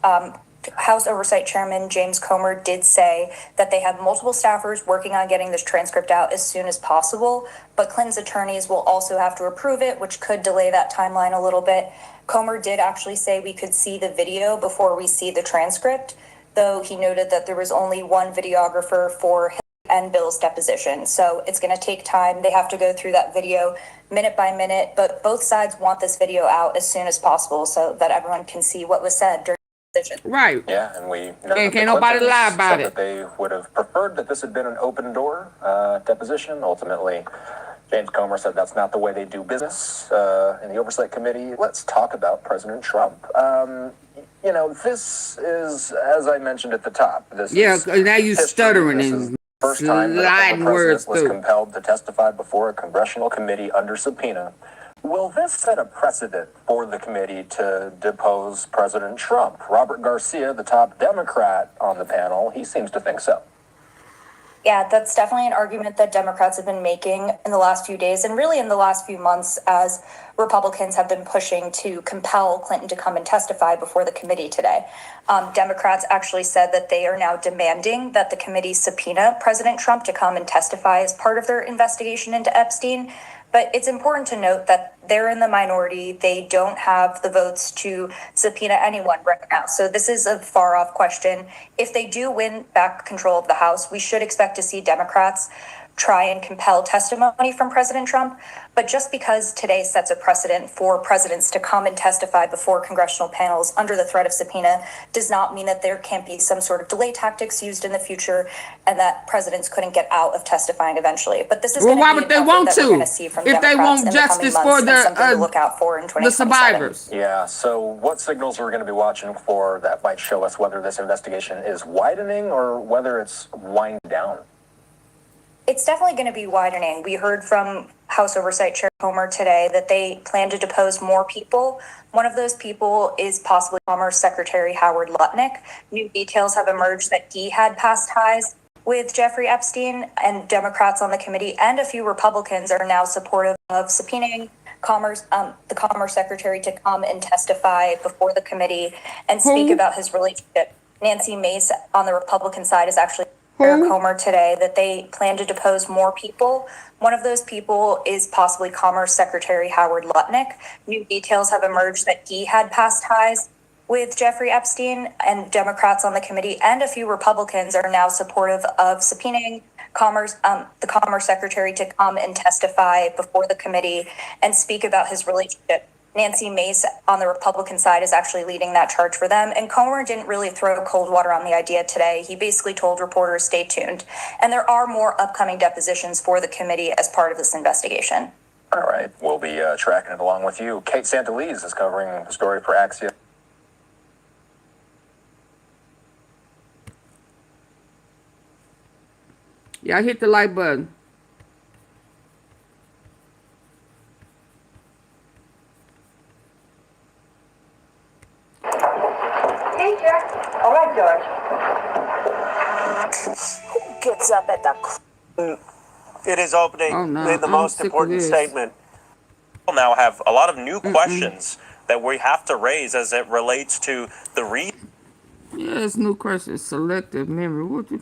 House Oversight Chairman James Comer did say that they have multiple staffers working on getting this transcript out as soon as possible, but Clinton's attorneys will also have to approve it, which could delay that timeline a little bit. Comer did actually say we could see the video before we see the transcript, though he noted that there was only one videographer for Hillary and Bill's deposition. So it's going to take time. They have to go through that video minute by minute, but both sides want this video out as soon as possible so that everyone can see what was said during the deposition. Right. Yeah, and we know And can't nobody lie about it. That they would have preferred that this had been an open door deposition. Ultimately, James Comer said that's not the way they do business in the Oversight Committee. Let's talk about President Trump. You know, this is, as I mentioned at the top, this is now you stuttering this and is the first time that a sliding former words president was through. compelled to testify before a congressional committee under subpoena. Will this set a precedent for the committee to depose President Trump? Robert Garcia, the top Democrat on the panel, he seems to think so. Yeah, that's definitely an argument that Democrats have been making in the last few days and really in the last few months as Republicans have been pushing to compel Clinton to come and testify before the committee today. Democrats actually said that they are now demanding that the committee subpoena President Trump to come and testify as part of their investigation into Epstein. But it's important to note that they're in the minority. They don't have the votes to subpoena anyone right now. So this is a far off question. If they do win back control of the House, we should expect to see Democrats try and compel testimony from President Trump. But just because today sets a precedent for presidents to come and testify before congressional panels under the threat of subpoena does not mean that there can't be some sort of delay tactics used in the future and that presidents couldn't get out of testifying eventually. But this is Well, going why to would be they an want effort that we're to? going to see from If they Democrats want in the coming justice months for and something to look out for in 2027. the survivors. Yeah, so what signals are we going to be watching for that might show us whether this investigation is widening or whether it's winding down? It's definitely going to be widening. We heard from House Oversight Chair Comer today that they plan to depose more people. One of those people is possibly Commerce Secretary Howard Lutnick. New details have emerged that he had past ties with Jeffrey Epstein, and Democrats on the committee and a few Republicans are now supportive of subpoenaing the Commerce Secretary to come and testify before the committee and speak about his relationship. Nancy Mace on the Republican side is actually Comer today that they plan to depose more people. One of those people is possibly Commerce Secretary Howard Lutnick. New details have emerged that he had past ties with Jeffrey Epstein, and Democrats on the committee and a few Republicans are now supportive of subpoenaing the Commerce Secretary to come and testify before the committee and speak about his relationship. Nancy Mace on the Republican side is actually leading that charge for them. And Comer didn't really throw cold water on the idea today. He basically told reporters, stay tuned. And there are more upcoming depositions for the committee as part of this investigation. All right, we'll be tracking it along with you. Kate Santalese is covering the story for Axios. Y'all hit the like button. Hey, Jack. All right, George. Who gets up at the... In his opening, Oh, no, made the I'm most sick of important this. statement. We'll now have a lot of new questions that we have to raise as it relates to the Yes, new question. Selective memory. What you...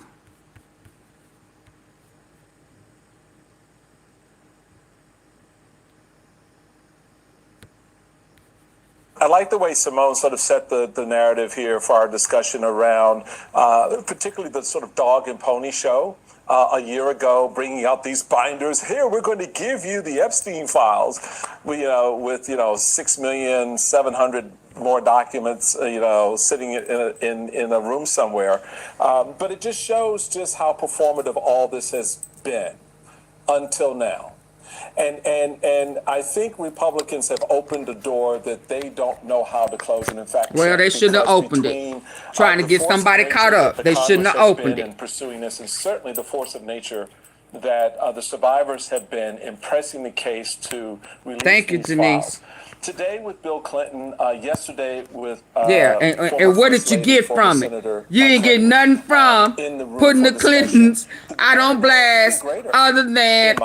I like the way Simone sort of set the narrative here for our discussion around particularly the sort of dog and pony show. A year ago, bringing out these binders. Here, we're going to give you the Epstein files, with 6,700,000 more documents, sitting in a room somewhere. But it just shows just how performative all this has been until now. And I think Republicans have opened a door that they don't know how to close. And in fact, Well, they shouldn't have opened it. Trying to get somebody caught up. They shouldn't have opened it. In pursuing this, and certainly the force of nature that the survivors have been in pressing the case to release Thank you, these Denise. files. Today with Bill Clinton, yesterday with and what did you get from it? You didn't get nothing from putting the Clintons out on blast, other than,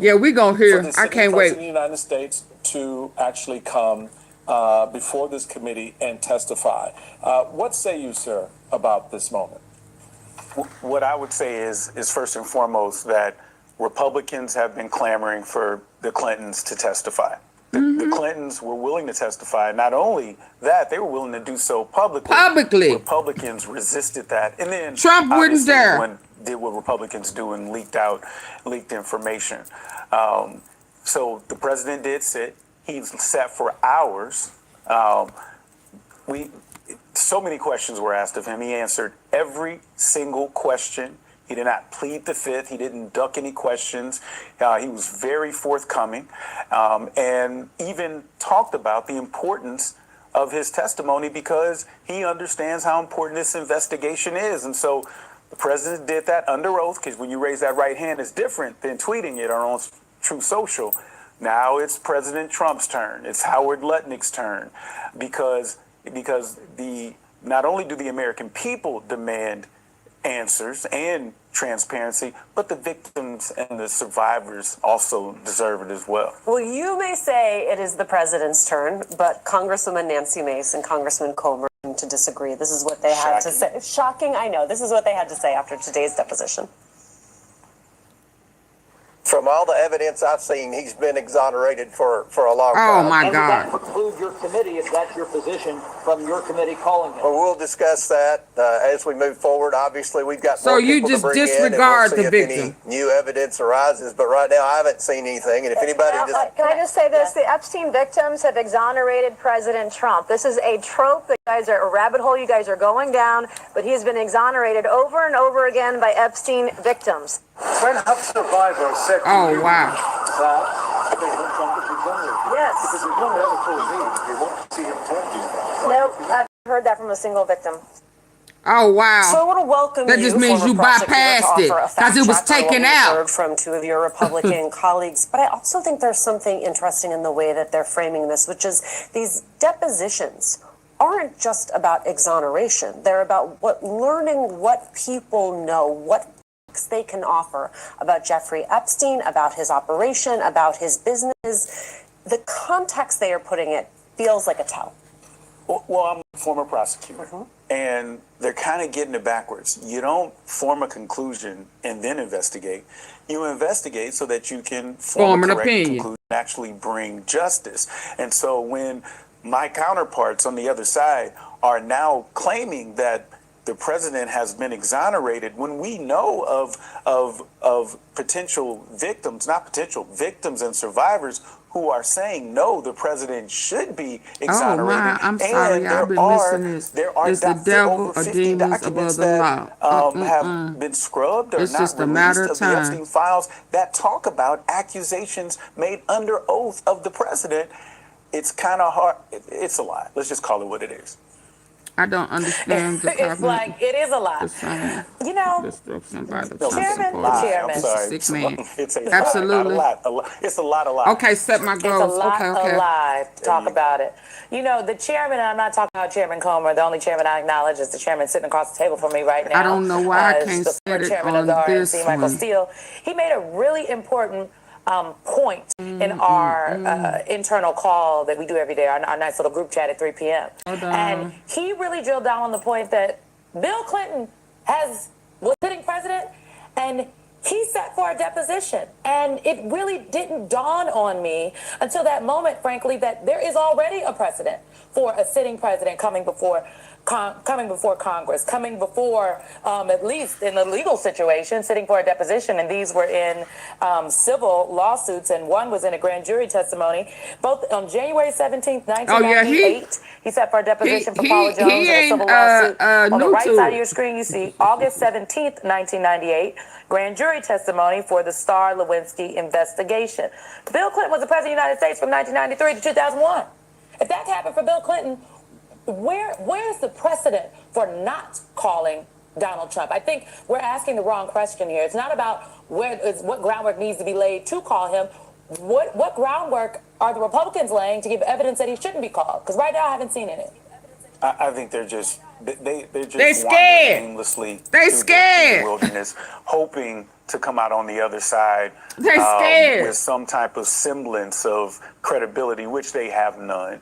yeah, we gonna hear. I can't wait. For the United States to actually come before this committee and testify. What say you, sir, about this moment? What I would say is first and foremost that Republicans have been clamoring for the Clintons to testify. The Clintons were willing to testify. Not only that, they were willing to do so publicly. Republicans resisted that. And then Trump wouldn't dare. Did what Republicans do and leaked information. So the president did sit. He sat for hours. So many questions were asked of him. He answered every single question. He did not plead the fifth. He didn't duck any questions. He was very forthcoming, and even talked about the importance of his testimony because he understands how important this investigation is. And so the president did that under oath, because when you raise that right hand, it's different than tweeting it on Truth Social. Now it's President Trump's turn. It's Howard Lutnick's turn, because not only do the American people demand answers and transparency, but the victims and the survivors also deserve it as well. Well, you may say it is the president's turn, but Congresswoman Nancy Mace and Congressman Comer seem to disagree. This is what they had to say. Shocking, I know. This is what they had to say after today's deposition. From all the evidence I've seen, he's been exonerated for a long time. Oh, my God. Would that preclude your committee, if that's your position, from your committee calling it? Well, we'll discuss that as we move forward. Obviously, we've got So more you people just to bring disregard in, and we'll the see if victim. any new evidence arises. But right now, I haven't seen anything. And if anybody just... Can I just say this? The Epstein victims have exonerated President Trump. This is a trope that you guys are, a rabbit hole you guys are going down, but he's been exonerated over and over again by Epstein victims. When have survivors said to Oh, you wow. that President Trump is exonerated? Yes. Because you've never ever told me you want to see him talk to you. No, I've heard that from a single victim. Oh, wow. So I want to welcome That you, just means former you prosecutor, bypassed to it, offer a 'cause it was fact check on what taken we out. heard from two of your Republican colleagues, but I also think there's something interesting in the way that they're framing this, which is these depositions aren't just about exoneration. They're about learning what people know, what they can offer about Jeffrey Epstein, about his operation, about his business. The context they are putting it feels like a tell. Well, I'm a former prosecutor, and they're kind of getting it backwards. You don't form a conclusion and then investigate. You investigate so that you can form an a correct opinion. conclusion and actually bring justice. And so when my counterparts on the other side are now claiming that the president has been exonerated, when we know of potential victims, not potential victims and survivors who are saying no, the president should be exonerated. Oh, my, I'm sorry, I've been missing this. There are It's the devil over or 50 demons documents above the that law. have been scrubbed or It's not just a released matter of of the time. Epstein files that talk about accusations made under oath of the president. It's kind of hard. It's a lie. Let's just call it what it is. I don't understand the It's like, it is a lot. the same You know, destruction by the No, Trump it's a Chairman, supporters. lie. I'm Chairman. It's a sorry. sick man. It's a lie, Absolutely. not a lot. It's a lot of lies. Okay, set my It's a goals. lot Okay. alive to talk about it. You know, the chairman, and I'm not talking about Chairman Comer, the only chairman I acknowledge is the chairman sitting across the table from me right now. I don't know why I is can't the set former it chairman of on the this RNC, Michael one. Steele. He made a really important point in our internal call that we do every day, our nice little group chat at 3 p.m. Hold And on. he really drilled down on the point that Bill Clinton was sitting president, and he sat for a deposition. And it really didn't dawn on me until that moment, frankly, that there is already a precedent for a sitting president coming before Congress, coming before, at least in a legal situation, sitting for a deposition. And these were in civil lawsuits, and one was in a grand jury testimony. Both on January 17th, 1998, he sat for a deposition for Paula Jones in a civil lawsuit. On the right side of your screen, you see August 17th, 1998, grand jury testimony for the Starr Lewinsky investigation. Bill Clinton was the president of the United States from 1993 to 2001. If that happened for Bill Clinton, where's the precedent for not calling Donald Trump? I think we're asking the wrong question here. It's not about what groundwork needs to be laid to call him. What groundwork are the Republicans laying to give evidence that he shouldn't be called? Because right now I haven't seen any. I think they're just they're scared. wandering aimlessly They through scared. the wilderness, hoping to come out on the other side They scared. with some type of semblance of credibility, which they have none.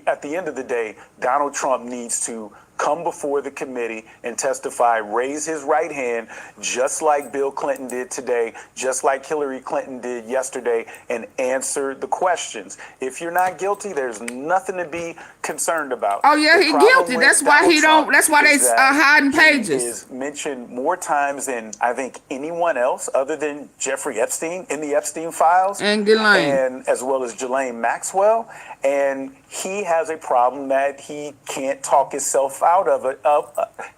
At the end of the day, Donald Trump needs to come before the committee and testify, raise his right hand, just like Bill Clinton did today, just like Hillary Clinton did yesterday, and answer the questions. If you're not guilty, there's nothing to be concerned about. Oh yeah, The he problem guilty. with That's why Donald he Trump don't. That's why they is that hiding he pages. is mentioned more times than I think anyone else other than Jeffrey Epstein in the Epstein files, And Ghislaine. and as well as Ghislaine Maxwell. And he has a problem that he can't talk himself out of it.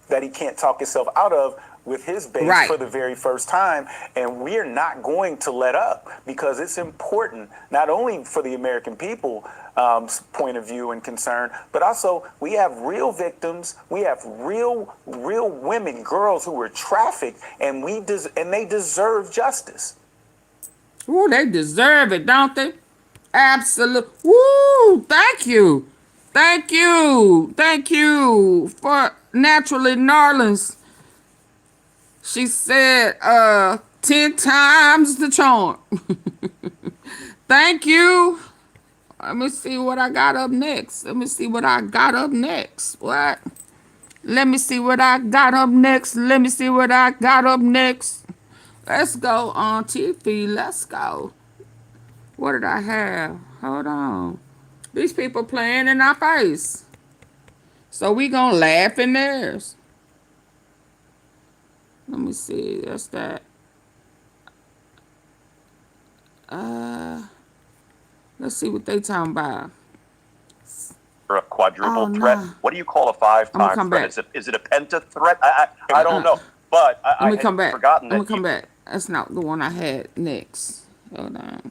That he can't talk himself out of with his base Right. for the very first time. And we're not going to let up, because it's important not only for the American people point of view and concern, but also we have real victims. We have real women, girls who were trafficked, and they deserve justice. Ooh, they deserve it, don't they? Absolutely. Woo! Thank you. Thank you. Thank you for Naturally Narlins. She said 10 times the charm. Thank you. Let me see what I got up next. What? Let me see what I got up next. Let's go on TV. Let's go. What did I have? Hold on. These people playing in our face. So we gonna laugh in theirs. Let me see. That's that. Let's see what they talking about. For a quadruple Oh, threat. no. What do you call a I'ma five-time come threat? back. Is it a penta threat? I don't know. But I Let me had come back. forgotten Let that me come back. That's not the one I had next. Hold on.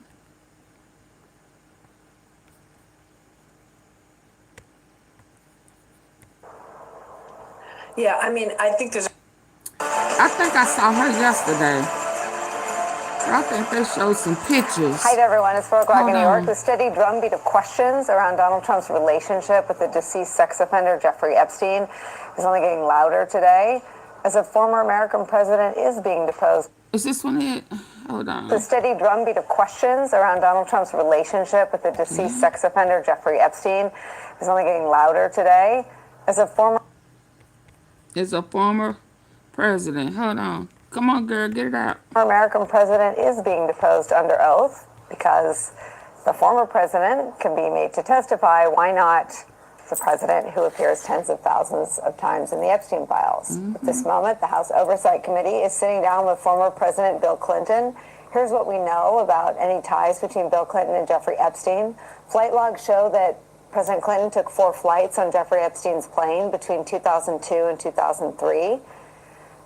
Yeah, I mean, I think there's. I think I saw her yesterday. I think they showed some pictures. Hi everyone, it's 4 o'clock Hold in New York. on. The steady drumbeat of questions around Donald Trump's relationship with the deceased sex offender Jeffrey Epstein is only getting louder today as a former American president is being deposed. Is this one it? Hold on. The steady drumbeat of questions around Donald Trump's relationship with the deceased sex offender Jeffrey Epstein is only getting louder today as a former president. Hold on. Come on, girl, get it out. American president is being deposed under oath because the former president can be made to testify. Why not the president who appears tens of thousands of times in the Epstein files? At this moment, the House Oversight Committee is sitting down with former President Bill Clinton. Here's what we know about any ties between Bill Clinton and Jeffrey Epstein. Flight logs show that President Clinton took 4 flights on Jeffrey Epstein's plane between 2002 and 2003.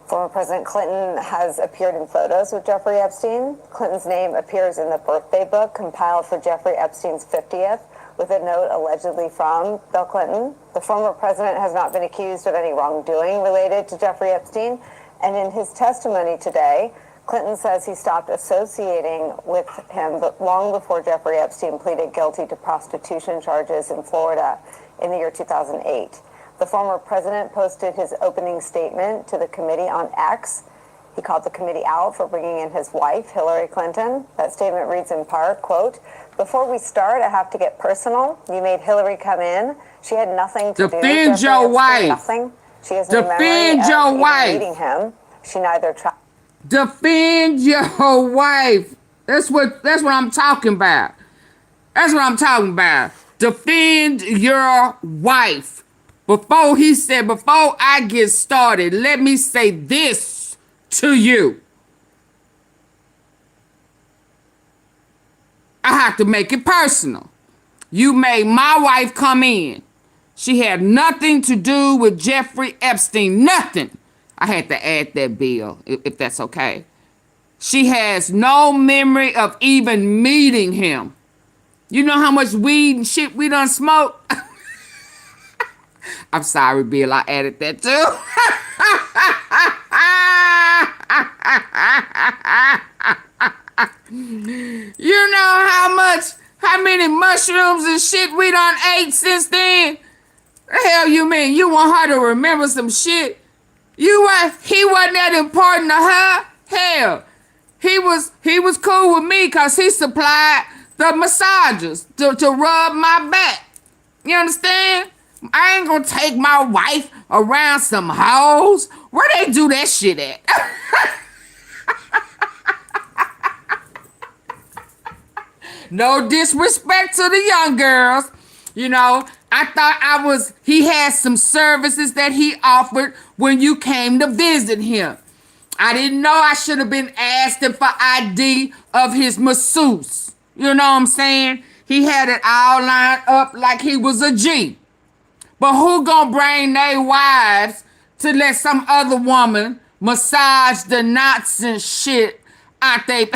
Former President Clinton has appeared in photos with Jeffrey Epstein. Clinton's name appears in the birthday book compiled for Jeffrey Epstein's 50th, with a note allegedly from Bill Clinton. The former president has not been accused of any wrongdoing related to Jeffrey Epstein. And in his testimony today, Clinton says he stopped associating with him but long before Jeffrey Epstein pleaded guilty to prostitution charges in Florida in the year 2008. The former president posted his opening statement to the committee on X. He called the committee out for bringing in his wife, Hillary Clinton. That statement reads in part, quote, "Before we start, I have to get personal. You made Hillary come in. She had nothing to do. Defend your wife. Nothing. She has no memory Defend of your even wife. meeting him. She neither tried." Defend your wife. That's what I'm talking about. That's what I'm talking about. Defend your wife. Before I get started, let me say this to you. I have to make it personal. You made my wife come in. She had nothing to do with Jeffrey Epstein. Nothing. I had to add that, Bill, if that's okay. She has no memory of even meeting him. You know how much weed and shit we done smoked? I'm sorry, Bill, I added that too. You know how many mushrooms and shit we done ate since then? The hell you mean? You want her to remember some shit? He wasn't that important to her? Hell, he was cool with me because he supplied the massagers to rub my back. You understand? I ain't gonna take my wife around some hoes. Where they do that shit at? No disrespect to the young girls. You know, I thought he had some services that he offered when you came to visit him. I didn't know I should have been asking for ID of his masseuse. You know what I'm saying? He had it all lined up like he was a G. But who gonna bring their wives to let some other woman massage the knots and shit out they...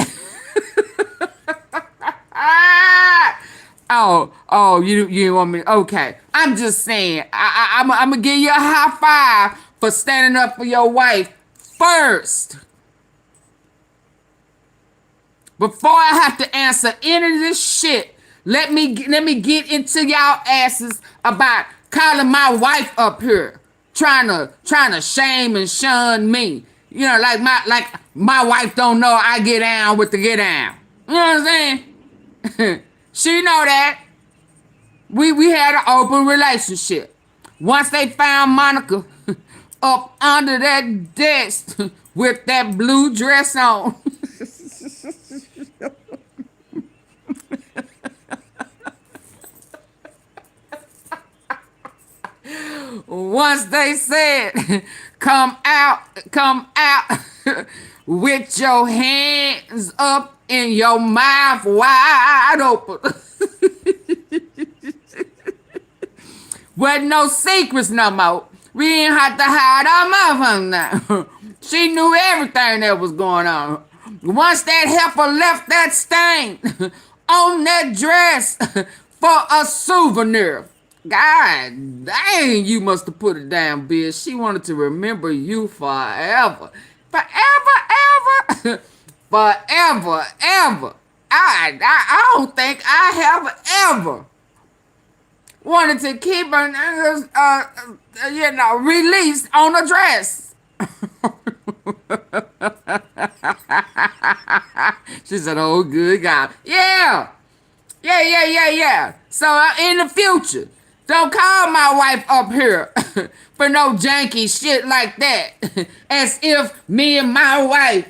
Oh, you want me? Okay. I'm just saying, I'm gonna give you a high five for standing up for your wife first. Before I have to answer any of this shit, let me get into y'all asses about calling my wife up here, trying to shame and shun me. You know, like my wife don't know I get down with the get down. You know what I'm saying? She know that. We had an open relationship. Once they found Monica up under that desk with that blue dress on. Once they said, come out with your hands up and your mouth wide open. Wasn't no secrets no more. We didn't have to hide our mouth now. She knew everything that was going on. Once that heifer left that stain on that dress for a souvenir. God dang, you must have put it down, bitch. She wanted to remember you forever. Forever, ever. Forever, ever. I don't think I have ever wanted to keep her, released on a dress. She said, oh, good God. Yeah. So in the future, don't call my wife up here for no janky shit like that. As if me and my wife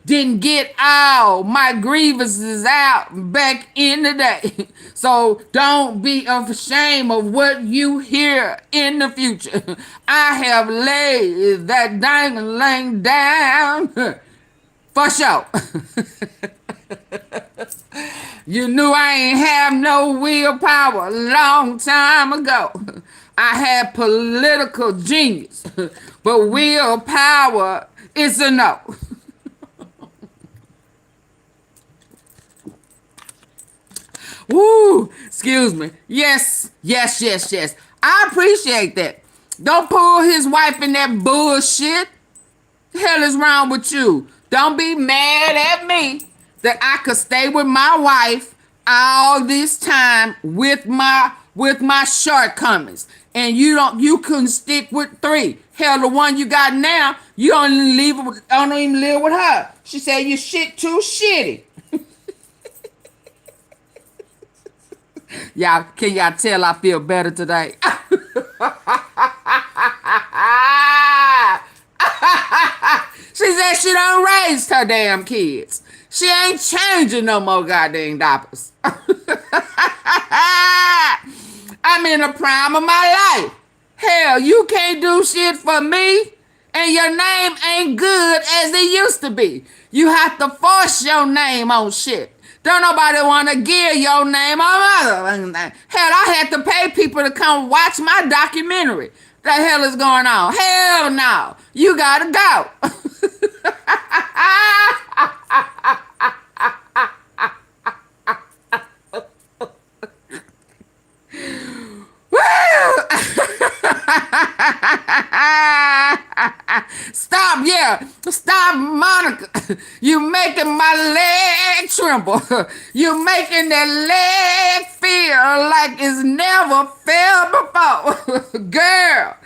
didn't get all my grievances out back in the day. So don't be ashamed of what you hear in the future. I have laid that dang down for sure. You knew I ain't have no willpower a long time ago. I had political genius, but willpower is a no. Woo, excuse me. Yes, yes, yes, yes. I appreciate that. Don't pull his wife in that bullshit. The hell is wrong with you? Don't be mad at me that I could stay with my wife all this time with my shortcomings. And you couldn't stick with 3. Hell, the one you got now, you don't even live with her. She said you shit too shitty. Can y'all tell I feel better today? She said she done raised her damn kids. She ain't changing no more goddamn diapers. I'm in the prime of my life. Hell, you can't do shit for me, and your name ain't good as it used to be. You have to force your name on shit. Don't nobody want to give your name on other. Hell, I had to pay people to come watch my documentary. The hell is going on? Hell no. You gotta go. Stop, Monica. You making my leg tremble. You making that leg feel like it's never felt before. Girl,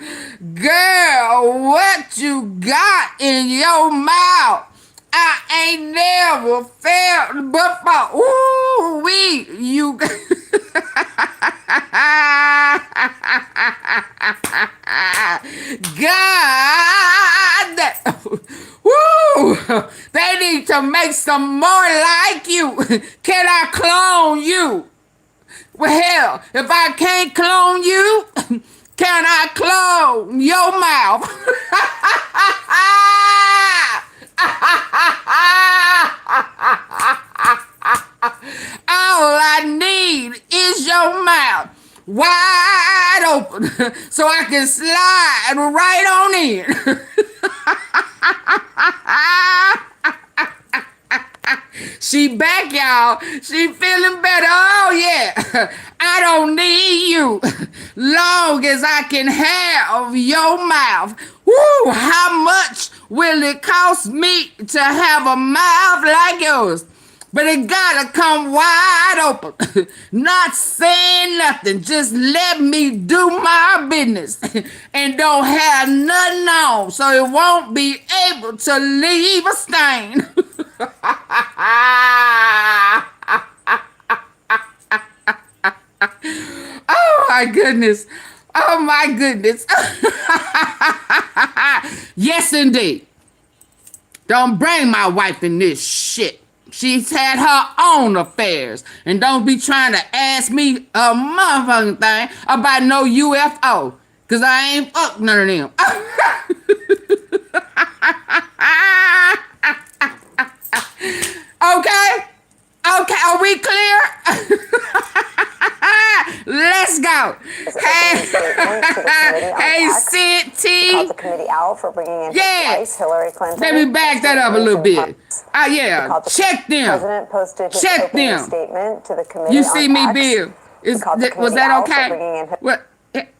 what you got in your mouth? I ain't never felt before. Ooh, you. God, woo! They need to make some more like you. Can I clone you? Well, hell, if I can't clone you, can I clone your mouth? All I need is your mouth wide open so I can slide right on in. She back, y'all. She feeling better. Oh, yeah. I don't need you. Long as I can have your mouth. Woo, how much will it cost me to have a mouth like yours? But it gotta come wide open. Not saying nothing. Just let me do my business. And don't have nothing on so it won't be able to leave a stain. Oh my goodness. Oh my goodness. Yes, indeed. Don't bring my wife in this shit. She's had her own affairs. And don't be trying to ask me a motherfucking thing about no UFO. Because I ain't fuck none of them. Okay? Okay, are we clear? Let's go. Hey, Sid T. Called the committee out for bringing in his wife, Hillary Clinton. Let me back that up a little bit. Yeah, check them. President posted his check opening them. Statement to the committee. You see me, X. Bill? Was that okay? What?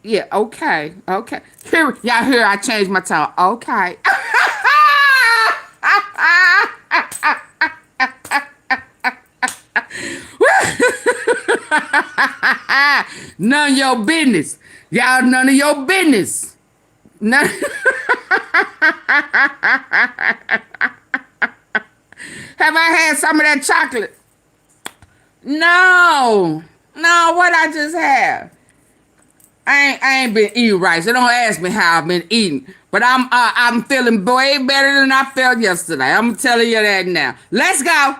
Yeah, okay, okay. Here, y'all hear I changed my tone. Okay. None of your business. Y'all, none of your business. None. Have I had some of that chocolate? No, what I just have. I ain't been eating right, so don't ask me how I've been eating. But I'm feeling way better than I felt yesterday. I'm telling you that now. Let's go.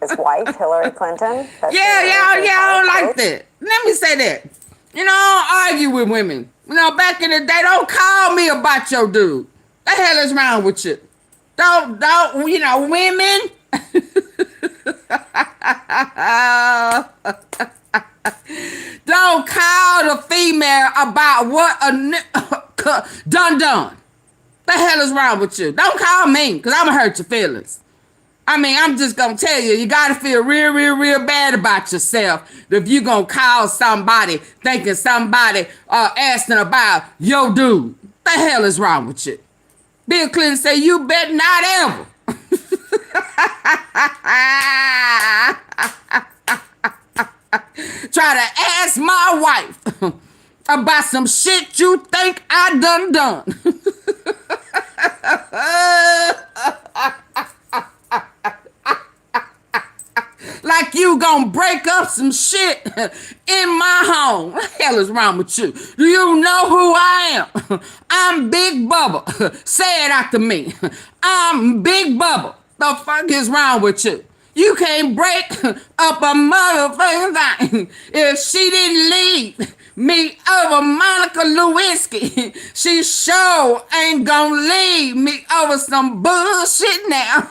His wife, Hillary Clinton. Yeah, I don't like that. Let me say that. You know, I don't argue with women. You know, back in the day, don't call me about your dude. The hell is wrong with you? Don't, you know, women. Don't call the female about what a done. The hell is wrong with you? Don't call me, because I'm going to hurt your feelings. I mean, I'm just gonna tell you, you gotta feel real bad about yourself if you gonna call somebody thinking somebody asking about your dude. The hell is wrong with you? Bill Clinton said, you bet not ever. Try to ask my wife about some shit you think I done. Like you gonna break up some shit in my home. What the hell is wrong with you? Do you know who I am? I'm Big Bubba. Say it after me. I'm Big Bubba. The fuck is wrong with you? You can't break up a motherfucking thing. If she didn't leave me over Monica Lewinsky, she sure ain't gonna leave me over some bullshit now.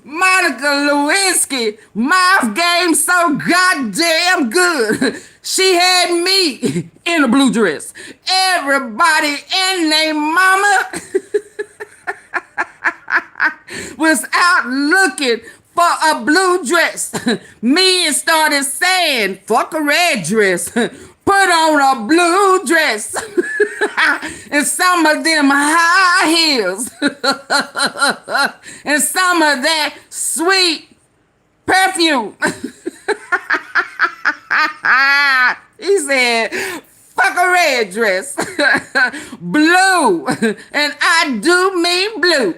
Monica Lewinsky, mouth game so goddamn good. She had me in a blue dress. Everybody and their mama was out looking for a blue dress. Me started saying, fuck a red dress. Put on a blue dress. And some of them high heels. And some of that sweet perfume. He said, fuck a red dress. Blue. And I do mean blue.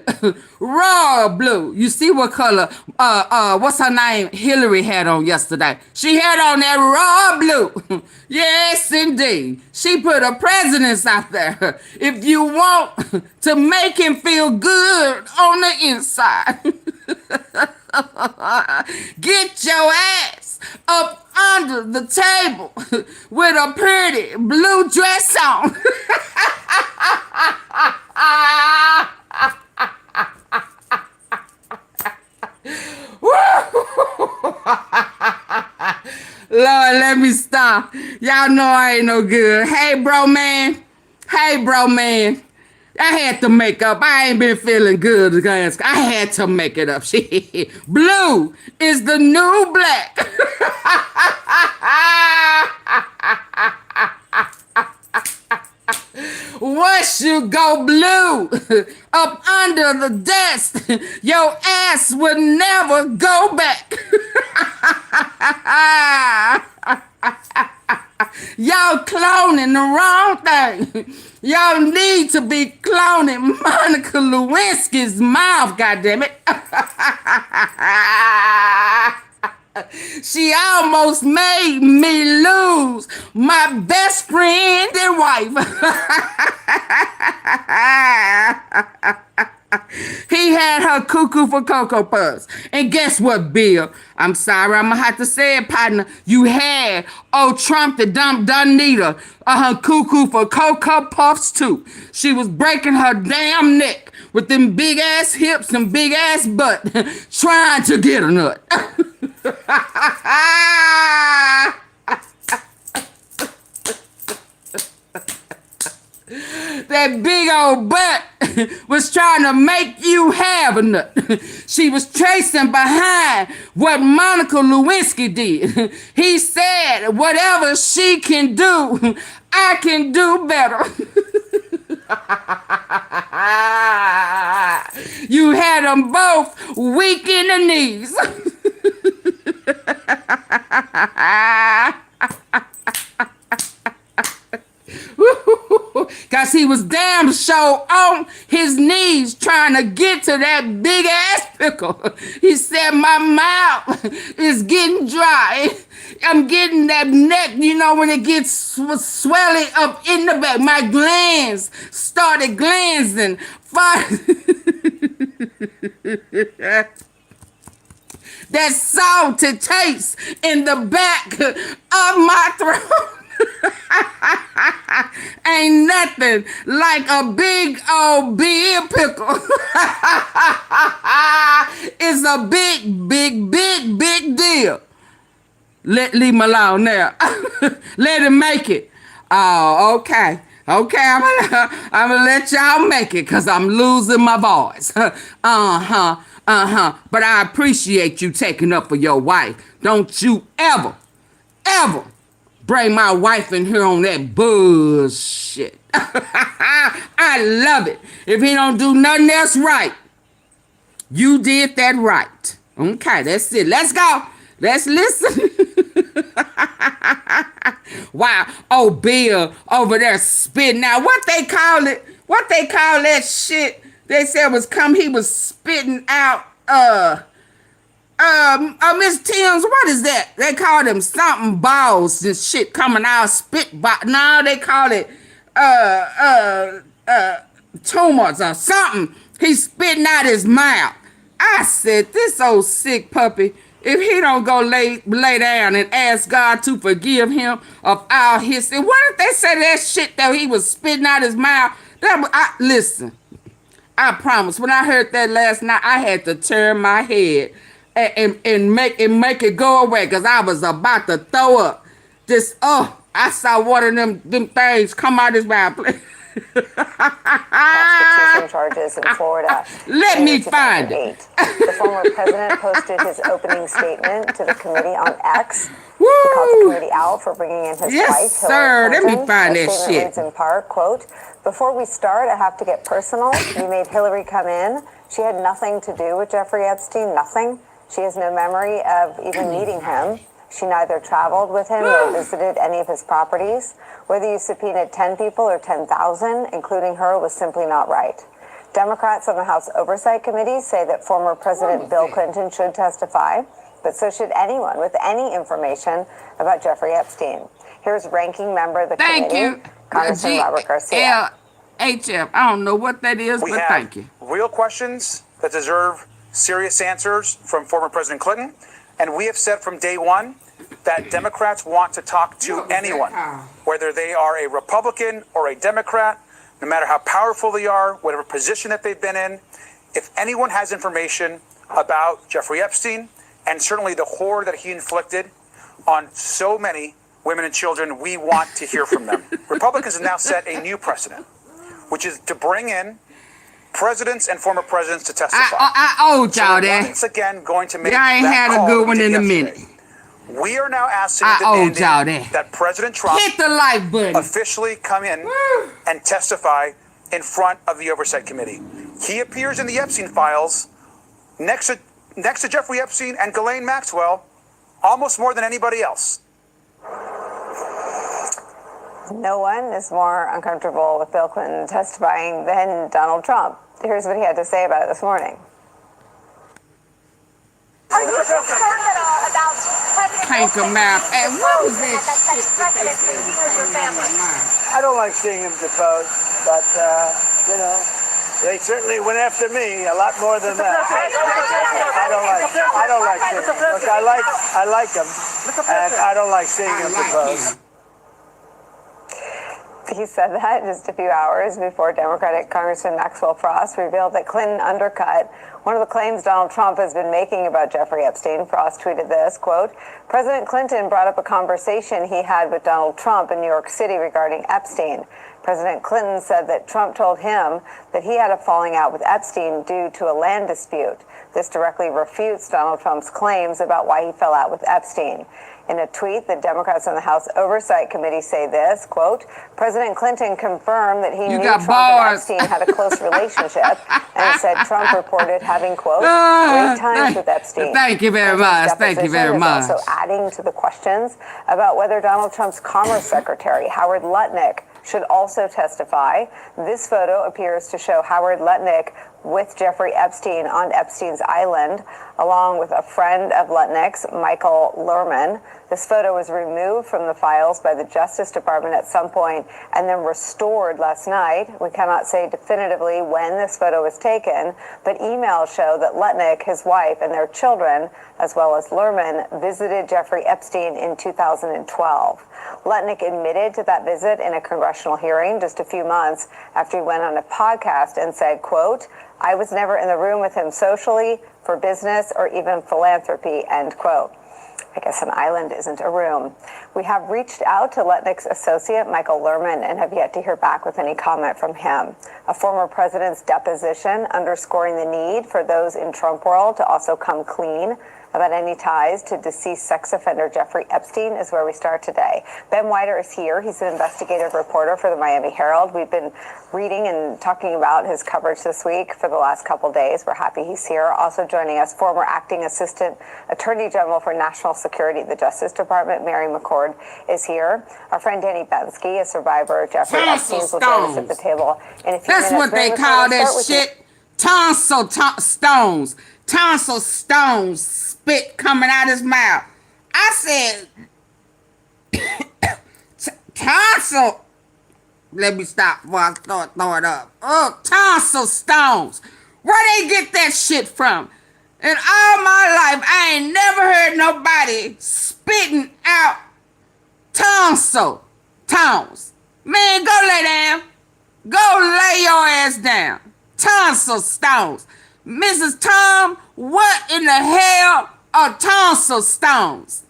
Royal blue. You see what color, what's her name? Hillary had on yesterday. She had on that royal blue. Yes, indeed. She put her presidents out there. If you want to make him feel good on the inside, get your ass up under the table with a pretty blue dress on. Lord, let me stop. Y'all know I ain't no good. Hey, bro, man. Hey, bro, man. I had to make up. I ain't been feeling good, guys. I had to make it up. Blue is the new black. Once you go blue up under the desk, your ass would never go back. Y'all cloning the wrong thing. Y'all need to be cloning Monica Lewinsky's mouth, goddammit. She almost made me lose my best friend and wife. He had her cuckoo for Cocoa Puffs. And guess what, Bill? I'm sorry, I'm gonna have to say it, partner. You had old Trump the dump Donita her cuckoo for Cocoa Puffs too. She was breaking her damn neck with them big ass hips and big ass butt trying to get a nut. That big old butt was trying to make you have a nut. She was tracing behind what Monica Lewinsky did. He said, whatever she can do, I can do better. You had them both weak in the knees. Cause he was damn sure on his knees trying to get to that big ass pickle. He said, my mouth is getting dry. I'm getting that neck, you know, when it gets swelling up in the back. My glands started glancing. That salty taste in the back of my throat. Ain't nothing like a big old beer pickle. It's a big deal. Leave him alone now. Let him make it. Oh, okay. Okay, I'm gonna let y'all make it because I'm losing my voice. But I appreciate you taking up for your wife. Don't you ever bring my wife in here on that bullshit. I love it. If he don't do nothing else right, you did that right. Okay, that's it. Let's go. Let's listen. Wow. Oh, Bill over there spitting out. What they call it? What they call that shit? They said he was spitting out, Miss Timms, what is that? They call them something balls and shit coming out, spit ball. No, they call it, tumors or something. He's spitting out his mouth. I said, this old sick puppy, if he don't go lay down and ask God to forgive him of all his sin. What if they say that shit that he was spitting out his mouth? Listen, I promise, when I heard that last night, I had to turn my head and make it go away because I was about to throw up. I saw one of them things come out his mouth. Prostitution charges in Florida. Let me find it. The former president posted his opening statement to the committee on X. He called the committee out for bringing in his wife, Yes, sir. Let me find that statement shit. reads in part, quote, "Before we start, I have to get personal. You made Hillary come in. She had nothing to do with Jeffrey Epstein, nothing. She has no memory of even meeting him. She neither traveled with him nor visited any of his properties. Whether you subpoenaed 10 people or 10,000, including her, was simply not right." Democrats on the House Oversight Committee say that former President Bill Clinton should testify, but so should anyone with any information about Jeffrey Epstein. Here's ranking member of the committee, Congressman Robert Garcia. HF, I don't know what that is, but thank you. Real questions that deserve serious answers from former President Clinton. And we have said from day one that Democrats want to talk to anyone, whether they are a Republican or a Democrat, no matter how powerful they are, whatever position that they've been in. If anyone has information about Jeffrey Epstein, and certainly the horror that he inflicted on so many women and children, we want to hear from them. Republicans have now set a new precedent, which is to bring in presidents and former presidents to testify. I owed y'all that. Once again, going to make y'all ain't had a good one in a minute. We are now asking that President Trump hit the like button, officially come in and testify in front of the Oversight Committee. He appears in the Epstein files next to Jeffrey Epstein and Ghislaine Maxwell almost more than anybody else. No one is more uncomfortable with Bill Clinton testifying than Donald Trump. Here's what he had to say about it this morning. Are you concerned at all about President map? And what was that shit that they said for you and your family? I don't like seeing him deposed, but, they certainly went after me a lot more than that. I don't like seeing him. Look, I like him, and I don't like seeing him deposed. He said that just a few hours before Democratic Congressman Maxwell Frost revealed that Clinton undercut one of the claims Donald Trump has been making about Jeffrey Epstein. Frost tweeted this, quote, "President Clinton brought up a conversation he had with Donald Trump in New York City regarding Epstein. President Clinton said that Trump told him that he had a falling out with Epstein due to a land dispute. This directly refutes Donald Trump's claims about why he fell out with Epstein. In a tweet, the Democrats on the House Oversight Committee say this, quote, "President Clinton confirmed that he knew Trump and Epstein had a close relationship and said Trump reported having, quote, great times with Epstein." Thank you very much. Thank you very much. Also adding to the questions about whether Donald Trump's Commerce Secretary, Howard Lutnick, should also testify. This photo appears to show Howard Lutnick with Jeffrey Epstein on Epstein's Island, along with a friend of Lutnick's, Michael Lerman. This photo was removed from the files by the Justice Department at some point and then restored last night. We cannot say definitively when this photo was taken, but emails show that Lutnick, his wife, and their children, as well as Lerman, visited Jeffrey Epstein in 2012. Lutnick admitted to that visit in a congressional hearing just a few months after he went on a podcast and said, quote, "I was never in the room with him socially. for business or even philanthropy, end quote. I guess an island isn't a room. We have reached out to Lutnick's associate, Michael Lerman, and have yet to hear back with any comment from him. A former president's deposition underscoring the need for those in Trump world to also come clean about any ties to deceased sex offender Jeffrey Epstein is where we start today. Ben Wider is here. He's an investigative reporter for the Miami Herald. We've been reading and talking about his coverage this week for the last couple days. We're happy he's here. Also joining us, former acting assistant attorney general for national security at the Justice Department, Mary McCord, is here. Our friend Danny Bensky, a survivor of Jeffrey Epstein's, will join us at the table in a few minutes. That's what they call that shit. Tonsil stones. Tonsil stones, spit coming out his mouth. I said, tonsil. Let me stop before I start throwing up. Oh, tonsil stones. Where they get that shit from? In all my life, I ain't never heard nobody spitting out tonsil tones. Man, go lay down. Go lay your ass down. Tonsil stones. Mrs. Tom, what in the hell are tonsil stones?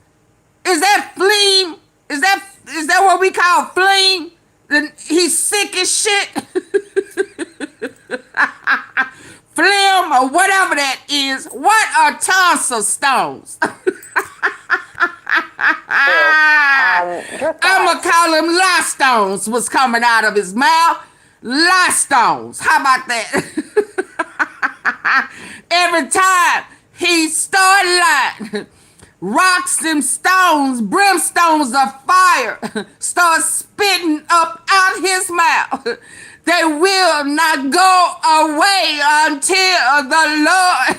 Is that phlegm? Is that what we call phlegm? He's sick as shit. Phlegm or whatever that is. What are tonsil stones? I'm gonna call them lie stones was coming out of his mouth. Lie stones. How about that? Every time he started lying, rocks and stones, brimstones of fire start spitting up out his mouth. They will not go away until the Lord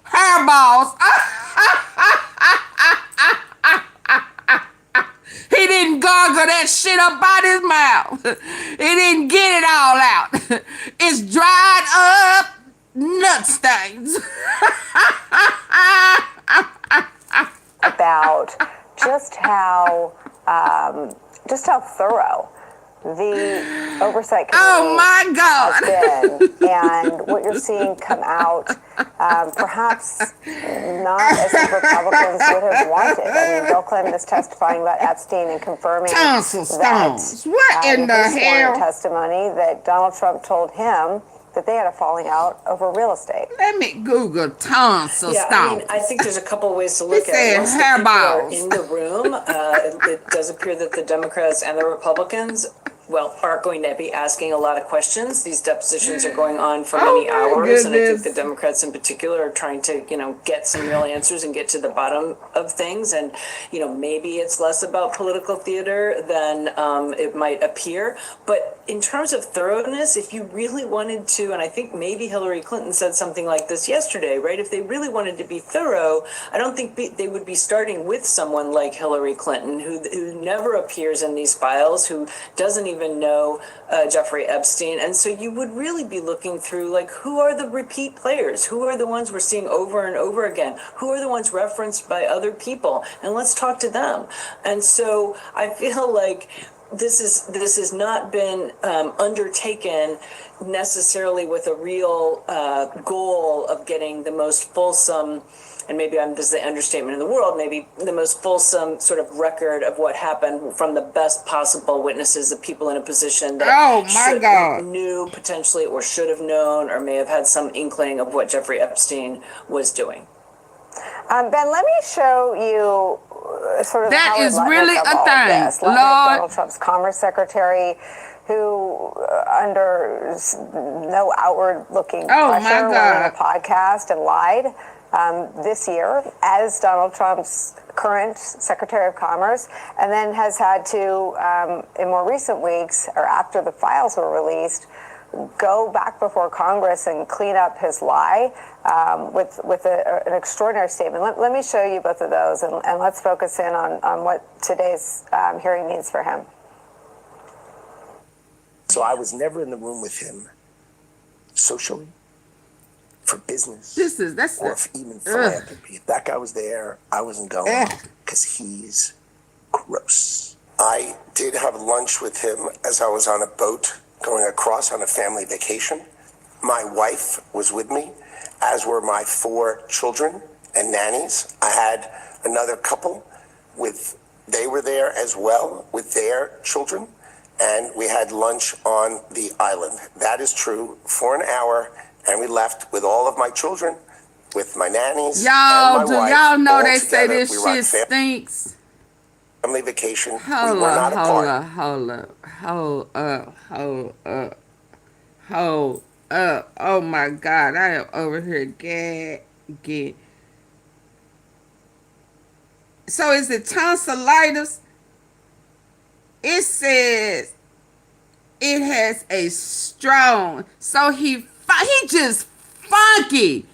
hairballs. He didn't gargle that shit up out his mouth. He didn't get it all out. It's dried up nut stains. About just how thorough the oversight committee has been, and what you're seeing come out, perhaps not as the Republicans would have wanted. I mean, Bill Clinton is testifying about Epstein and confirming that what in the hell? Testimony that Donald Trump told him that they had a falling out over real estate. Let me Google tonsil stones. I mean, I think there's a couple of ways to look at it. Once the people are in the room, it does appear that the Democrats and the Republicans, are going to be asking a lot of questions. These depositions are going on for many hours, and I think the Democrats in particular are trying to, get some real answers and get to the bottom of things. And, maybe it's less about political theater than it might appear. But in terms of thoroughness, if you really wanted to, and I think maybe Hillary Clinton said something like this yesterday, right? If they really wanted to be thorough, I don't think they would be starting with someone like Hillary Clinton, who never appears in these files, who doesn't even know Jeffrey Epstein. And so you would really be looking through, who are the repeat players? Who are the ones we're seeing over and over again? Who are the ones referenced by other people? And let's talk to them. And so I feel like this has not been undertaken necessarily with a real goal of getting the most fulsome, and maybe this is the understatement in the world, maybe the most fulsome sort of record of what happened from the best possible witnesses, the people in a position that knew potentially or should have known or may have had some inkling of what Jeffrey Epstein was doing. Ben, let me show you sort of that is really a thing. Lord, Donald Trump's Commerce Secretary, who under no outward-looking pressure went on a podcast and lied this year as Donald Trump's current Secretary of Commerce, and then has had to, in more recent weeks, or after the files were released, go back before Congress and clean up his lie with an extraordinary statement. Let me show you both of those, and let's focus in on what today's hearing means for him. So I was never in the room with him socially, for business, or even philanthropy. If that guy was there, I wasn't going because he's gross. I did have lunch with him as I was on a boat going across on a family vacation. My wife was with me, as were my 4 children and nannies. I had another couple they were there as well with their children, and we had lunch on the island. That is true, for an hour, and we left with all of my children, with my nannies Y'all, and my wife. y'all know all they say together. this We were on shit stinks. family vacation. We Hold were not up, hold apart. up, hold up, hold up, hold up, hold up. Oh my God, I am over here gagging. So is it tonsillitis? It says it has a strong. So he just funky.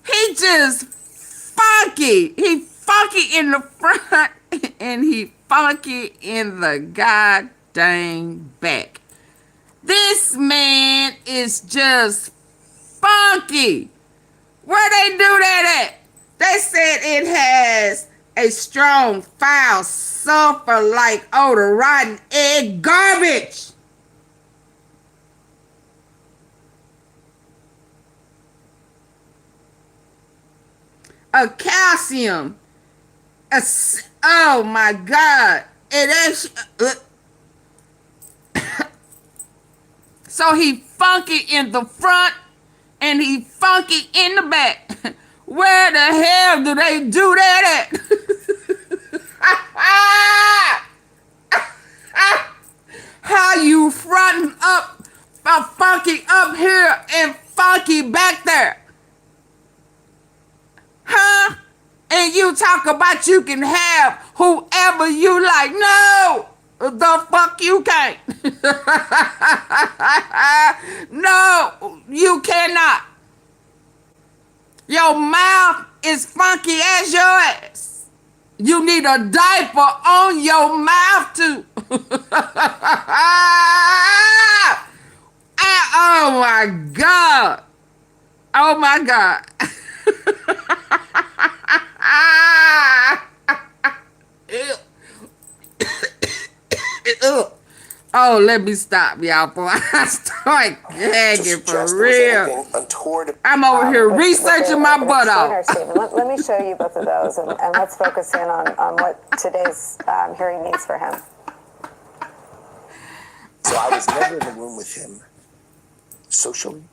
He just funky. He funky in the front and he funky in the goddamn back. This man is just funky. Where they do that at? They said it has a strong, foul, sulfur-like odor, rotten egg garbage. A calcium. Oh my God. It so he funky in the front and he funky in the back. Where the hell do they do that at? How you fronting up, funky up here and funky back there? Huh? And you talk about you can have whoever you like. No, the fuck you can't. No, you cannot. Your mouth is funky as your ass. You need a diaper on your mouth too. Oh my God. Oh my God. Oh, let me stop, y'all, before I start gagging for real. I'm over here researching my butt off. Let me show you both of those, and let's focus in on what today's hearing means for him. So I was never in the room with him socially,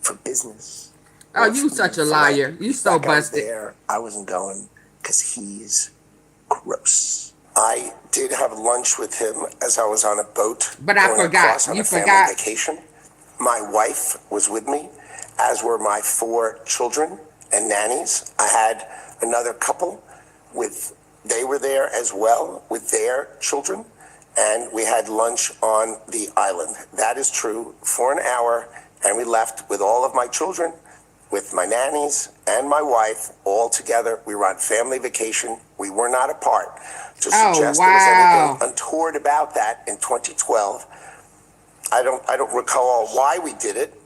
for business. Oh, you such a liar. You so busted. I wasn't going because he's gross. I did have lunch with him as I was on a boat. But I forgot. You forgot. Vacation. My wife was with me, as were my 4 children and nannies. I had another couple they were there as well with their children, and we had lunch on the island. That is true, for an hour, and we left with all of my children, with my nannies and my wife, all together. We were on family vacation. We were not apart. To suggest there was anything untoward about that in 2012, I don't recall why we did it.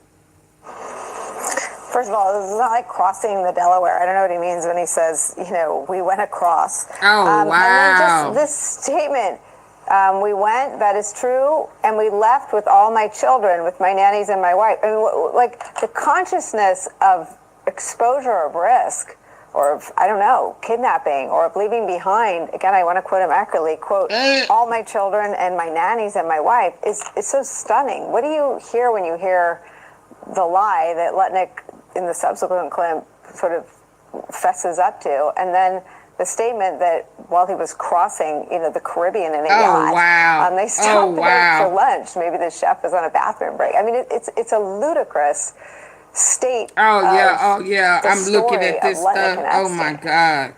First of all, this is not like crossing the Delaware. I don't know what he means when he says, we went across. Oh, wow. And then just this statement, we went, that is true, and we left with all my children, with my nannies and my wife. I mean, like the consciousness of exposure of risk, or of, I don't know, kidnapping, or of leaving behind, again, I want to quote him accurately, quote, all my children and my nannies and my wife, is so stunning. What do you hear when you hear the lie that Lutnick in the subsequent clip sort of fesses up to, and then the statement that while he was crossing, the Caribbean in a yacht, they stopped for lunch. Maybe the chef was on a bathroom break. I mean, it's a ludicrous state. I'm looking at this stuff. Oh my God.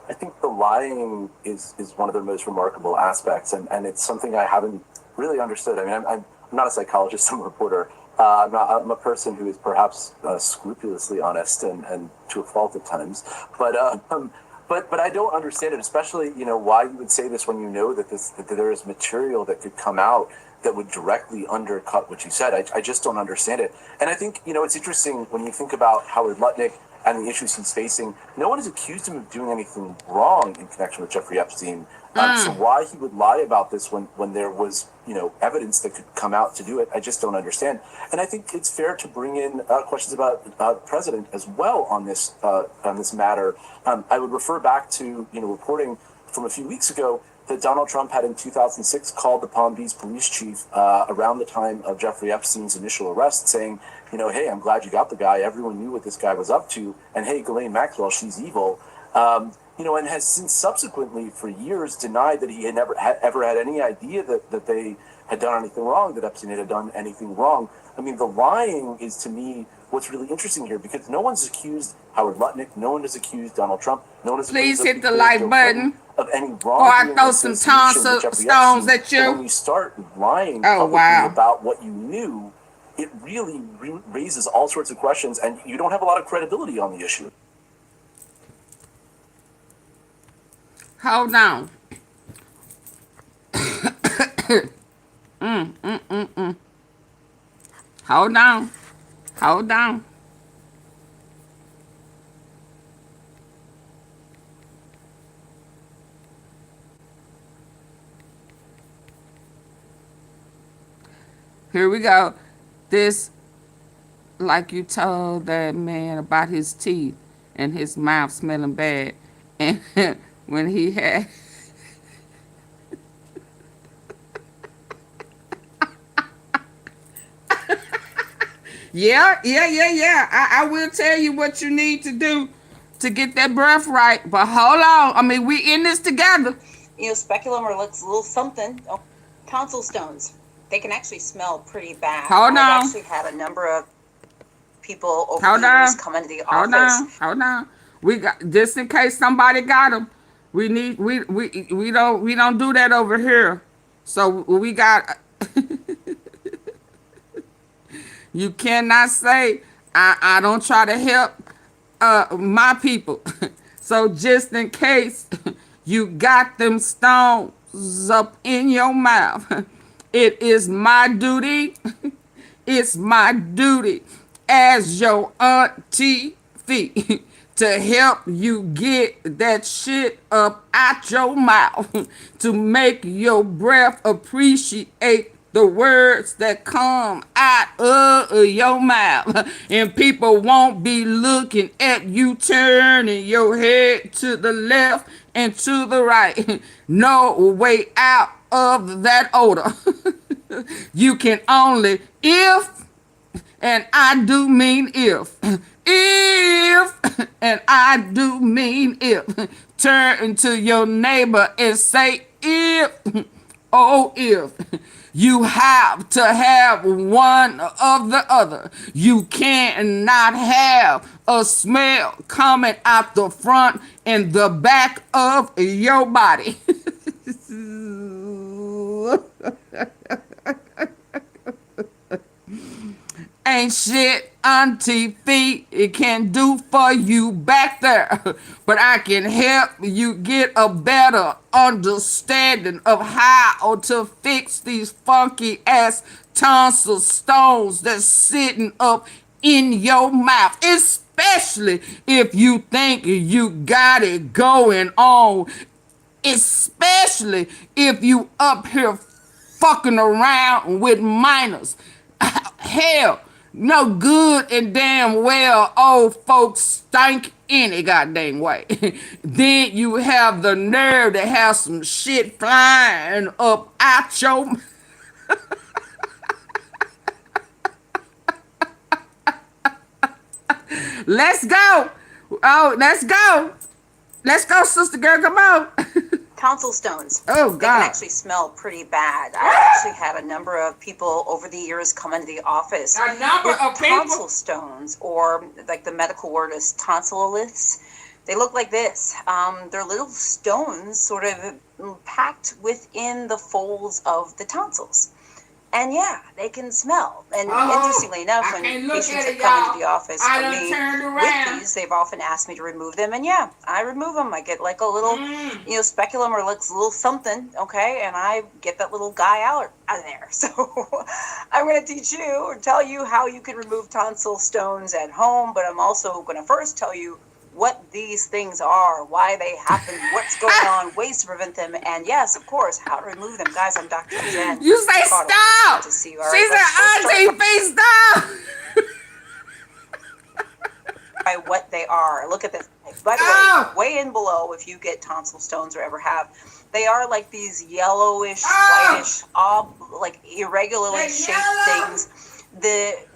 I think the lying is one of the most remarkable aspects, and it's something I haven't really understood. I mean, I'm not a psychologist, I'm a reporter. I'm a person who is perhaps scrupulously honest and to a fault at times, but I don't understand it, especially why you would say this when you know that there is material that could come out that would directly undercut what you said. I just don't understand it. And I think it's interesting when you think about Howard Lutnick and the issues he's facing, no one has accused him of doing anything wrong in connection with Jeffrey Epstein. So why he would lie about this when there was, evidence that could come out to do it, I just don't understand. And I think it's fair to bring in questions about the president as well on this matter. I would refer back to, reporting from a few weeks ago that Donald Trump had in 2006 called the Palm Beach police chief around the time of Jeffrey Epstein's initial arrest, saying, hey, I'm glad you got the guy. Everyone knew what this guy was up to. And hey, Ghislaine Maxwell, she's evil. And has since subsequently for years denied that he had ever had any idea that they had done anything wrong, that Epstein had done anything wrong. I mean, the lying is, to me, what's really interesting here, because no one's accused Howard Lutnick, no one has accused Donald Trump, no one has Please accused hit the like button of any or I throw some tonsil stones at you. When you start lying publicly about what you knew, it really raises all sorts of questions, and you don't have a lot of credibility on the issue. Hold on. Hold on. Hold on. Here we go. This, like you told that man about his teeth and his mouth smelling bad. And when he had... Yeah. I will tell you what you need to do to get that breath right. But hold on. I mean, we in this together. Speculum or little something. Oh, tonsil stones. They can actually smell pretty bad. Hold on. I've actually had a number of people over the years come into the office. Hold on. We got, just in case somebody got them. We don't do that over here. So we got... You cannot say, I don't try to help my people. So just in case you got them stones up in your mouth, it is my duty. It's my duty as your auntie fee to help you get that shit up out your mouth to make your breath appreciate the words that come out of your mouth. And people won't be looking at you turning your head to the left and to the right. No way out of that odor. You can only, if, and I do mean if, and I do mean if, turn to your neighbor and say if, oh if. You have to have one of the other. You cannot have a smell coming out the front and the back of your body. Ain't shit Auntie Fee it can do for you back there, but I can help you get a better understanding of how to fix these funky ass tonsil stones that's sitting up in your mouth, especially if you think you got it going on, especially if you up here fucking around with minors. Hell, no good and damn well old folks stink any goddamn way. Then you have the nerve to have some shit flying up out your... Let's go. Oh, let's go. Let's go, sister girl. Come on. Tonsil stones. Oh, God. They can actually smell pretty bad. I actually had a number of people over the years come into the office A number with of people? tonsil stones, or like the medical word is tonsilloliths. They look like this. They're little stones sort of packed within the folds of the tonsils. And yeah, they can smell. And Oh, interestingly enough, I when can't look patients at have it, come y'all. into the office I for done me turned with around. these, they've often asked me to remove them. And yeah, I remove them. I get like a little, speculum or like a little something, okay? And I get that little guy out of there. So I'm going to teach you or tell you how you can remove tonsil stones at home. But I'm also going to first tell you what these things are, why they happen, what's going on, ways to prevent them, and yes, of course, how to remove them. Guys, I'm Dr. Jen. You say Cottle. stop. Good to see you. She All right, let's said, start Auntie, please stop. by what they are. Look at this. By the Oh. way, weigh in below if you get tonsil stones or ever have. They are like these yellowish, Oh. whitish, like irregularly They're shaped yellow. things.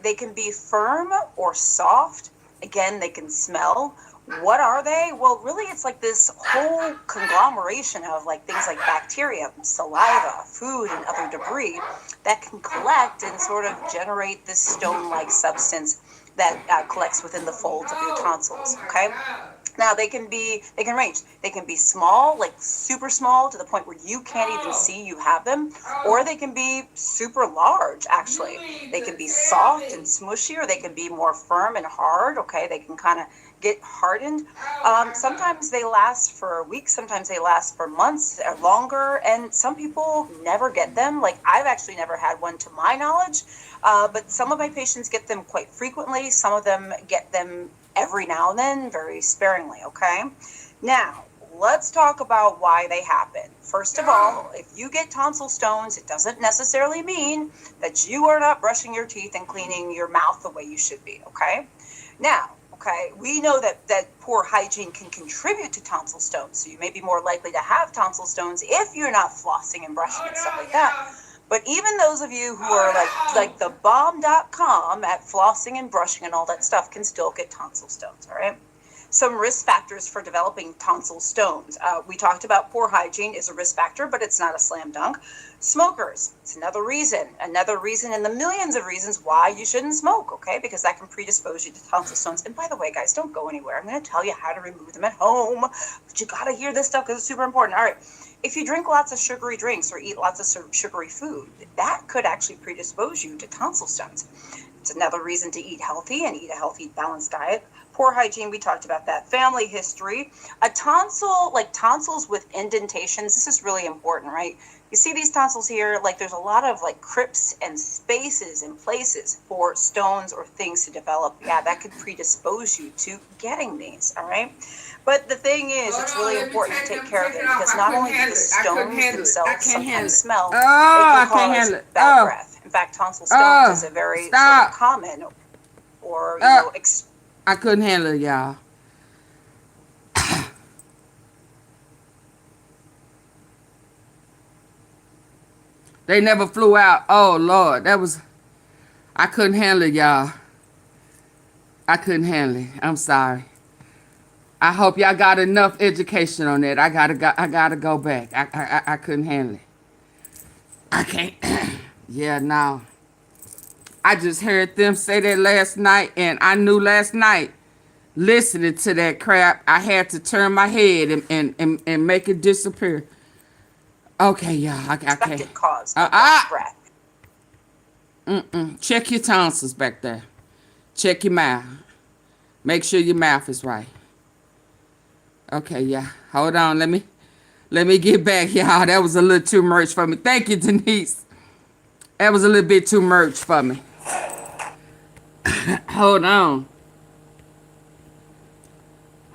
They can be firm or soft. Again, they can smell. What are they? Well, really, it's like this whole conglomeration of like things like bacteria, saliva, food, and other debris that can collect and sort of generate this stone-like substance that collects within the folds of your tonsils. Okay. Now they can range. They can be small, like super small to the point where you can't even see you have them, or they can be super large, actually. They can be soft and smushy, or they can be more firm and hard, okay? They can kind of get hardened. Sometimes they last for weeks, sometimes they last for months or longer, and some people never get them. Like I've actually never had one to my knowledge, but some of my patients get them quite frequently. Some of them get them every now and then, very sparingly, okay? Now, let's talk about why they happen. First of all, if you get tonsil stones, it doesn't necessarily mean that you are not brushing your teeth and cleaning your mouth the way you should be, okay? Now, okay, we know that poor hygiene can contribute to tonsil stones, so you may be more likely to have tonsil stones if you're not flossing and brushing and stuff like that. But even those of you who are like the bomb.com at flossing and brushing and all that stuff can still get tonsil stones, all right? Some risk factors for developing tonsil stones. We talked about poor hygiene is a risk factor, but it's not a slam dunk. Smokers, it's another reason in the millions of reasons why you shouldn't smoke, okay? Because that can predispose you to tonsil stones. And by the way, guys, don't go anywhere. I'm going to tell you how to remove them at home, but you got to hear this stuff because it's super important. All right. If you drink lots of sugary drinks or eat lots of sugary food, that could actually predispose you to tonsil stones. It's another reason to eat healthy and eat a healthy, balanced diet. Poor hygiene, we talked about that. Family history. A tonsil, like tonsils with indentations, this is really important, right? You see these tonsils here, like there's a lot of like crypts and spaces and places for stones or things to develop. Yeah, that could predispose you to getting these, all right? But the thing is, it's really important to take care of them because not only do the stones themselves sometimes smell, it can cause bad breath. In fact, tonsil stones is a very sort of common or, I couldn't handle it, y'all. They never flew out. Oh, Lord. I couldn't handle it, y'all. I couldn't handle it. I'm sorry. I hope y'all got enough education on that. I gotta go back. I couldn't handle it. I can't. Yeah, no. I just heard them say that last night, and I knew last night, listening to that crap, I had to turn my head and make it disappear. Okay, y'all. I can't. Expected cause of bad breath. Check your tonsils back there. Check your mouth. Make sure your mouth is right. Okay, yeah. Hold on. Let me get back, y'all. That was a little too much for me. Thank you, Denise. That was a little bit too much for me. Hold on.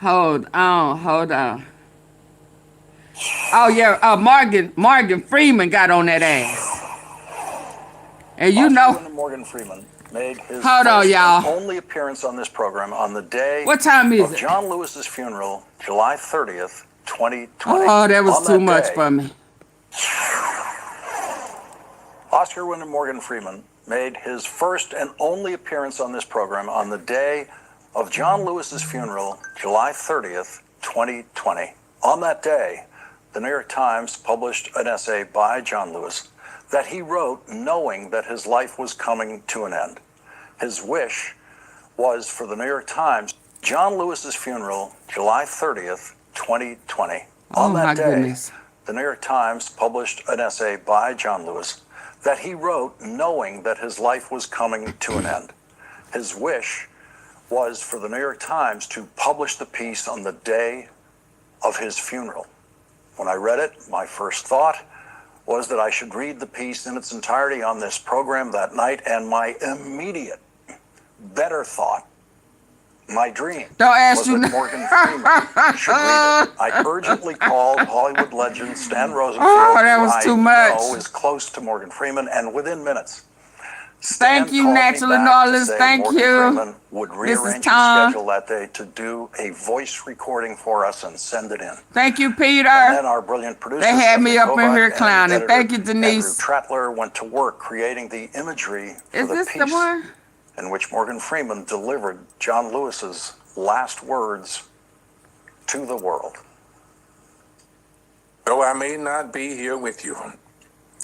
Hold on. Oh yeah, Morgan Freeman got on that ass. And you know Morgan Freeman made his Hold on, first y'all. and only appearance on this program on the day What time is of it? John Lewis's funeral, July 30th, 2020. Oh, that was On too much day, for me. Oscar winner Morgan Freeman made his first and only appearance on this program on the day of John Lewis's funeral, July 30th, 2020. On that day, the New York Times published an essay by John Lewis that he wrote knowing that his life was coming to an end. His wish was for the New York Times, John Lewis's funeral, July 30th, 2020. On that day, the New York Times published an essay by John Lewis that he wrote knowing that his life was coming to an end. His wish was for the New York Times to publish the piece on the day of his funeral. When I read it, my first thought was that I should read the piece in its entirety on this program that night, and my immediate better thought, my dream, Don't ask was you that Morgan Freeman should read it. I urgently called Hollywood legend Stan Rosenfeld, that was who too I much. know is close to Morgan Freeman, and within minutes, Thank you, called me Natural back and to Orleans. say Thank Morgan you. Freeman would This is rearrange his Tom. schedule that day to do a voice recording for us and send it in. Thank you, Peter. And then our brilliant producer, They had me Stephanie up in Kovac, here and clowning. editor Thank you, Andrew Denise. Trattler went to work creating the imagery for Is the this piece the one? in which Morgan Freeman delivered John Lewis's last words to the world. Though I may not be here with you,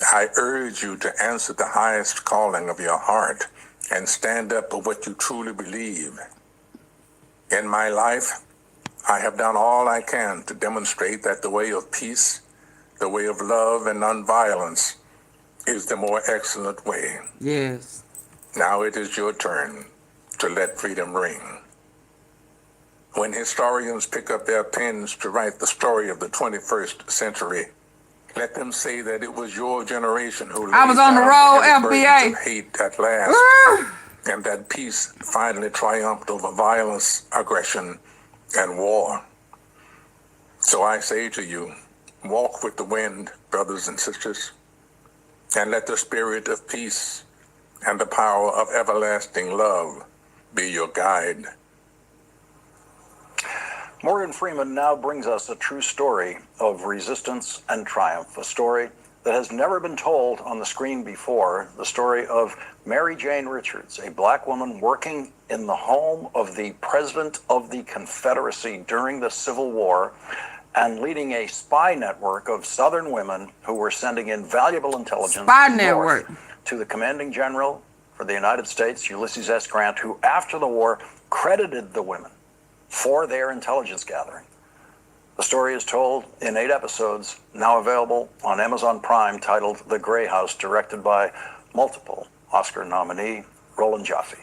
I urge you to answer the highest calling of your heart and stand up for what you truly believe. In my life, I have done all I can to demonstrate that the way of peace, the way of love and nonviolence is the more excellent way. Yes. Now it is your turn to let freedom ring. When historians pick up their pens to write the story of the 21st century, let them say that it was your generation who I was laid on the down road, heavy burdens FBI. of hate at last, and that peace finally triumphed over violence, aggression, and war. So I say to you, walk with the wind, brothers and sisters, and let the spirit of peace and the power of everlasting love be your guide. Morgan Freeman now brings us a true story of resistance and triumph, a story that has never been told on the screen before, the story of Mary Jane Richards, a black woman working in the home of the President of the Confederacy during the Civil War and leading a spy network of Southern women who were sending in valuable intelligence north to the commanding general for the United States, Ulysses S. Grant, who after the war credited the women for their intelligence gathering. The story is told in 8 episodes, now available on Amazon Prime, titled The Grey House, directed by multiple Oscar nominee Roland Joffe.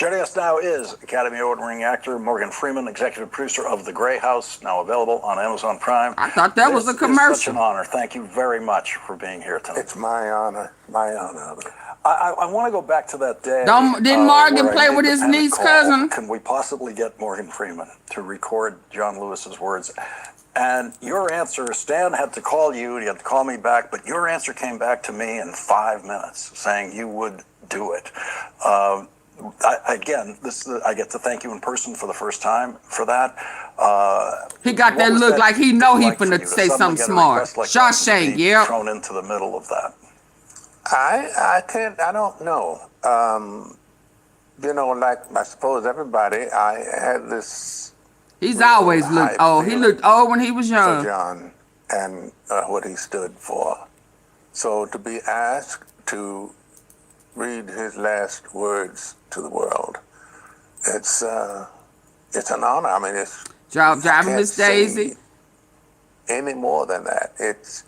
Joining us now is Academy Award-winning actor Morgan Freeman, executive producer of The Grey House, now available on Amazon Prime. I thought that was a This commercial. is such an honor. Thank you very much for being here tonight. It's my honor, my honor. I want to go back to that day. Didn't Morgan where I play made with the his panic niece call. cousin? Can we possibly get Morgan Freeman to record John Lewis's words? And your answer, Stan had to call you, he had to call me back, but your answer came back to me in 5 minutes, saying you would do it. I get to thank you in person for the first time for that. He got that look like he know he finna say something smart. Shawshank, yeah. Thrown into the middle of that. I don't know. Like I suppose everybody, I had this. He's always looked old. He looked old when he was For young. John and what he stood for. So to be asked to read his last words to the world, it's an honor. I mean, it's driving Miss Daisy. Any more than that, it's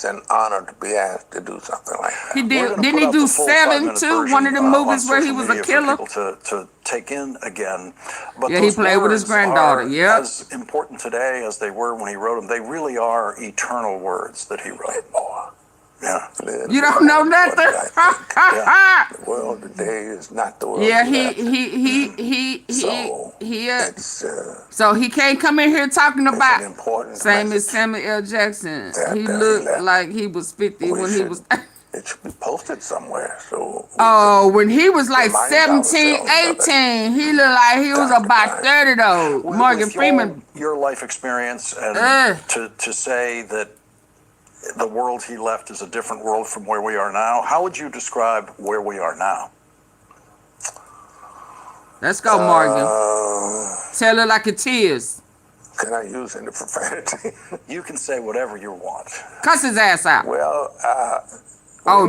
an honor to be asked to do something like that. He did. Didn't he do 7 too? One of the movies where he was a killer. To take in again. But yeah, he played with his granddaughter. Yeah. As important today as they were when he wrote them, they really are eternal words that he wrote. Yeah. You don't know nothing. The world today is not the world. Yeah, so he can't come in here talking about same as Samuel L. Jackson. He looked like he was 50 when he was. It should be posted somewhere. So when he was like 17, 18, he looked like he was about 30 though. Morgan Freeman. Your life experience and to say that the world he left is a different world from where we are now. How would you describe where we are now? Let's go, Morgan. Tell it like it is. Can I use any profanity? You can say whatever you want. Cuss his ass out. Well,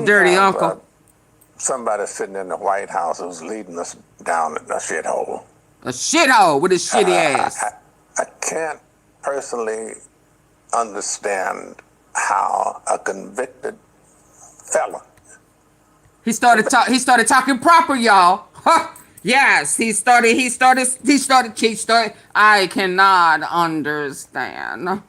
dirty uncle. Somebody sitting in the White House who's leading us down a shithole. A shithole with his shitty ass. I can't personally understand how a convicted felon. He started talking proper, y'all. Huh. Yes, he started. I cannot understand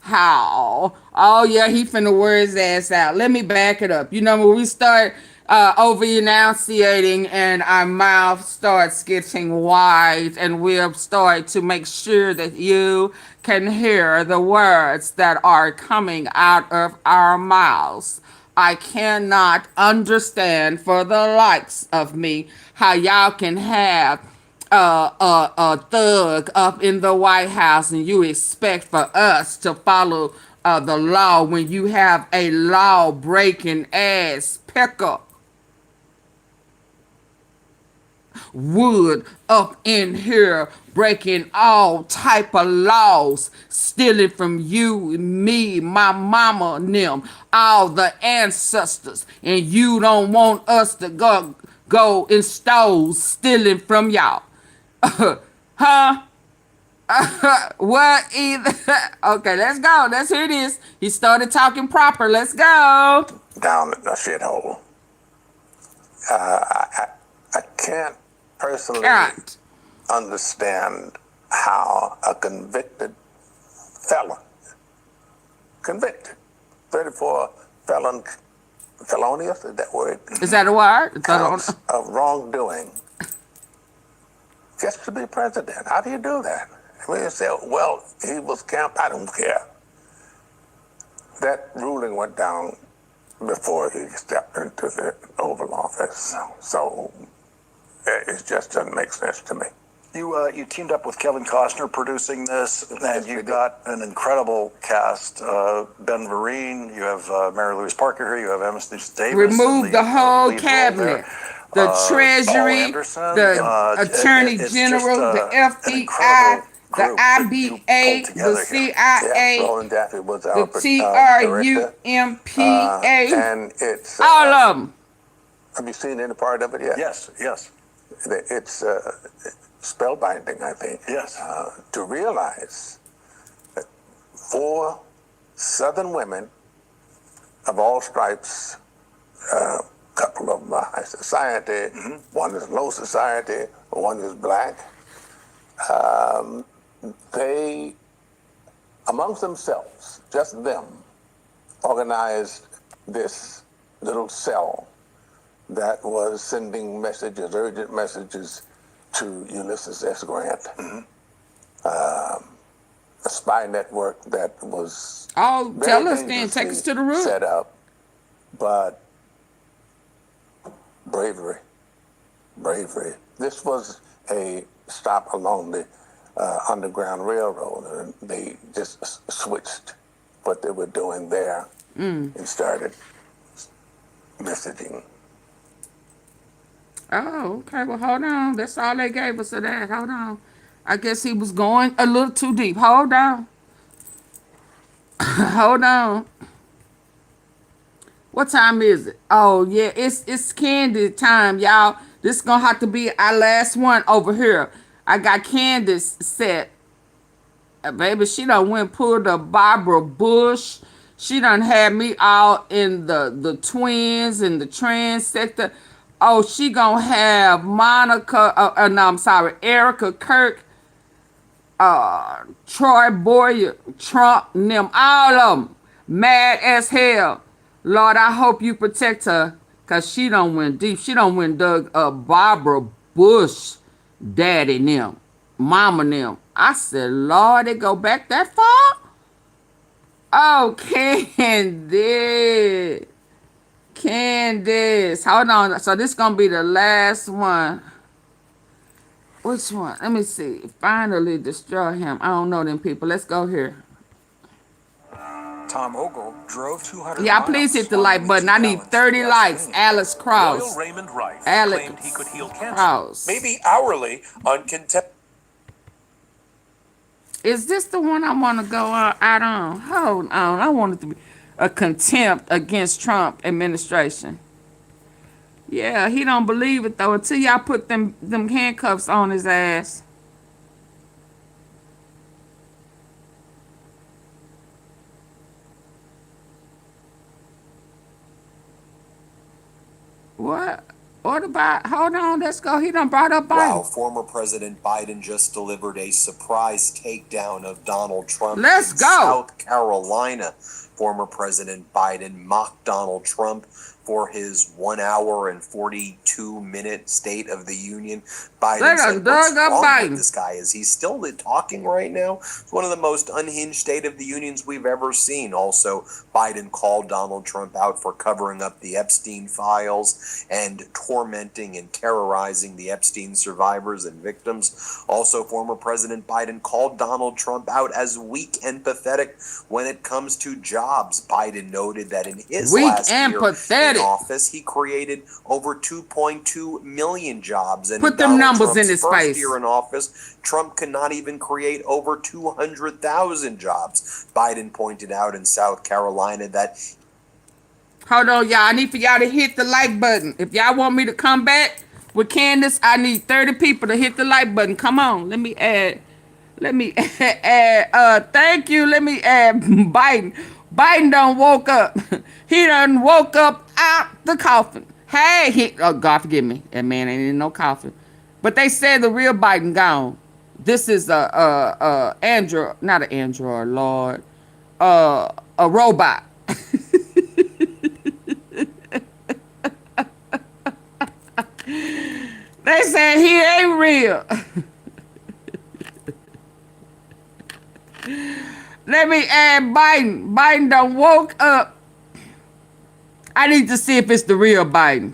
how. Oh yeah, he finna wear his ass out. Let me back it up. You know, when we start over enunciating and our mouth starts getting wide, and we'll start to make sure that you can hear the words that are coming out of our mouths. I cannot understand for the likes of me how y'all can have a thug up in the White House and you expect for us to follow the law when you have a law-breaking ass picker Wood up in here breaking all type of laws, stealing from you, me, my mama, and them, all the ancestors, and you don't want us to go in stores stealing from y'all. Huh? What either? Okay, let's go. Let's hear this. He started talking proper. Let's go. Down in the shithole. I can't personally understand how a convicted felon, 34 felonious, is that word? Is that a word? Counts of wrongdoing gets to be president. How do you do that? I mean, you say, well, he was camped. I don't care. That ruling went down before he stepped into the Oval Office. So it just doesn't make sense to me. You teamed up with Kevin Costner producing this, and you've got an incredible cast. Ben Vereen, you have Mary Louise Parker here, you have Emma Davis. Remove the whole cabinet. The Treasury, the Attorney General, the FBI, the IBA, the CIA, the TRUMPA, and it's all of them. Have you seen any part of it yet? Yes, yes. It's spellbinding, I think. Yes. To realize that 4 Southern women of all stripes, couple of them are high society, one is low society, one is black. They, amongst themselves, just them, organized this little cell that was sending messages, urgent messages, to Ulysses S. Grant. A spy network that was tell us then, take us to the room. Set up, but bravery. This was a stop along the Underground Railroad, and they just switched what they were doing there and started messaging. Oh, okay. Well, hold on. That's all they gave us of that. Hold on. I guess he was going a little too deep. Hold on. Hold on. What time is it? Oh, yeah. It's candy time, y'all. This is going to have to be our last one over here. I got Candace set. Baby, she done went pulled a Barbara Bush. She done had me all in the twins and the trans sector. Oh, she gonna have Monica, no, I'm sorry, Erica Kirk, Troy Boyer, Trump, and them, all of them, mad as hell. Lord, I hope you protect her, because she done went deep. She done went dug Barbara Bush, daddy and them, mama and them. I said, Lord, it go back that far? Oh, Candace, hold on. So this gonna be the last one. Which one? Let me see. Finally destroy him. I don't know them people. Let's go here. Tom Ogle drove 200 Y'all please hit the like button. I need 30 likes. Alex Krauss. Royal Raymond Rife Alex claimed he could heal cancer, Krauss. maybe hourly on contempt. Is this the one I want to go out on? Hold on. I want it to be a contempt against Trump administration. Yeah, he don't believe it though until y'all put them handcuffs on his ass. What? What about? Hold on, let's go. He done brought up Biden. Wow, former President Biden just delivered a surprise takedown of Donald Trump Let's in go. South Carolina. Former President Biden mocked Donald Trump for his 1 hour and 42-minute State of the Union. Biden said, "What's wrong with this guy? Is he still talking right now?" It's one of the most unhinged State of the Unions we've ever seen. Also, Biden called Donald Trump out for covering up the Epstein files and tormenting and terrorizing the Epstein survivors and victims. Also, former President Biden called Donald Trump out as weak and pathetic when it comes to jobs. Biden noted that in his last year in office, he created over 2.2 million jobs. And put them Donald numbers Trump's in his first face. year in office, Trump could not even create over 200,000 jobs. Biden pointed out in South Carolina that. Hold on, y'all. I need for y'all to hit the like button. If y'all want me to come back with Candace, I need 30 people to hit the like button. Come on. Let me add. Thank you. Let me add Biden. Biden done woke up. He done woke up out the coffin. Hey, oh, God forgive me. That man ain't in no coffin. But they said the real Biden gone. This is Android, not an Android, Lord. A robot. They said he ain't real. Let me add Biden. Biden done woke up. I need to see if it's the real Biden.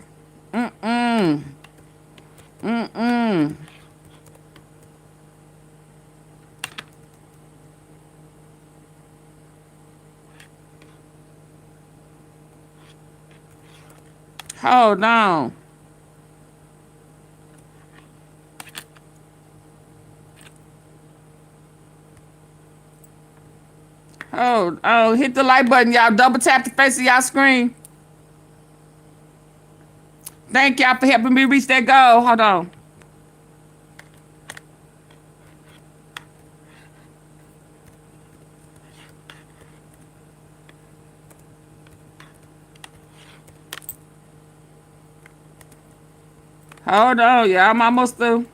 Hold on. Oh, hit the like button, y'all. Double tap the face of y'all screen. Thank y'all for helping me reach that goal. Hold on. Hold on, y'all. I'm almost through.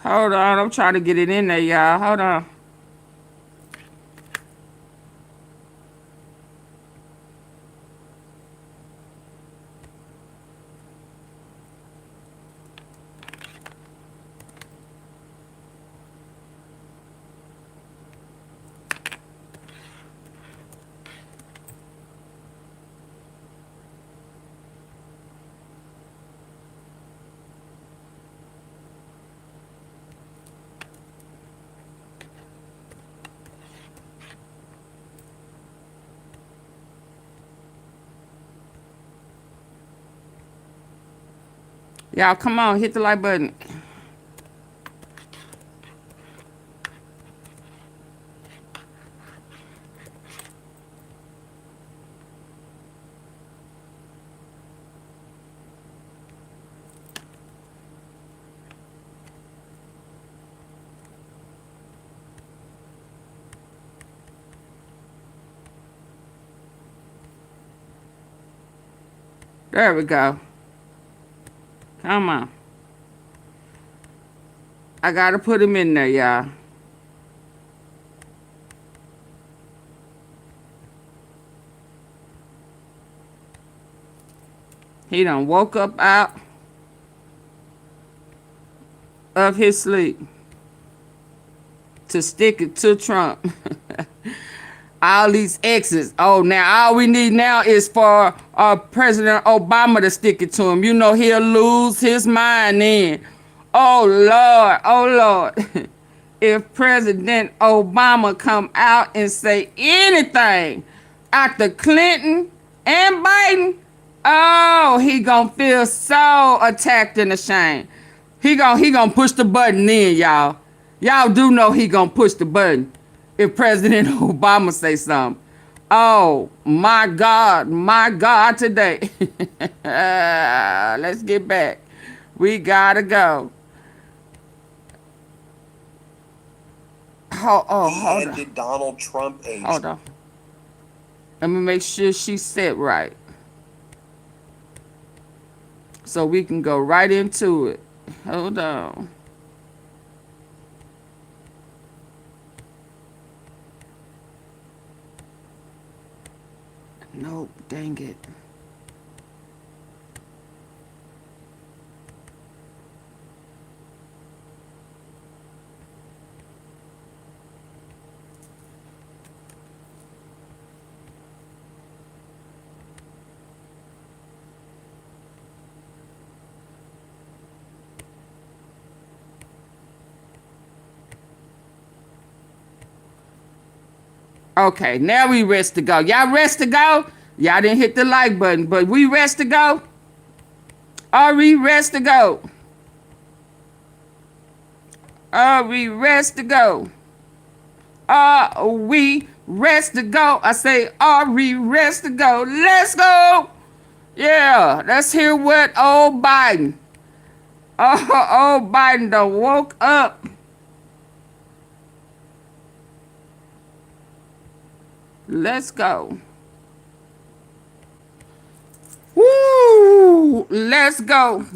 Hold on, I'm trying to get it in there, y'all. Hold on. Y'all, come on, hit the like button. There we go. Come on. I gotta put him in there, y'all. He done woke up out of his sleep to stick it to Trump. All these exes. Oh, now all we need now is for President Obama to stick it to him. You know he'll lose his mind then. Oh, Lord. Oh, Lord. If President Obama come out and say anything after Clinton and Biden, Oh, he gonna feel so attacked and ashamed. He gonna push the button in, y'all. Y'all do know he gonna push the button if President Obama say something. Oh my God, today. Let's get back. We gotta go. Hold handed on. Donald Trump a Hold on. Let me make sure she's set right, so we can go right into it. Hold on. Nope, dang it. Okay, now we rest to go. Y'all rest to go? Y'all didn't hit the like button, but we rest to go? Are we rest to go? Are we rest to go? Are we rest to go? I say, are we rest to go? Let's go! Yeah, let's hear what old Biden. Old Biden done woke up. Let's go. Woo! Let's go.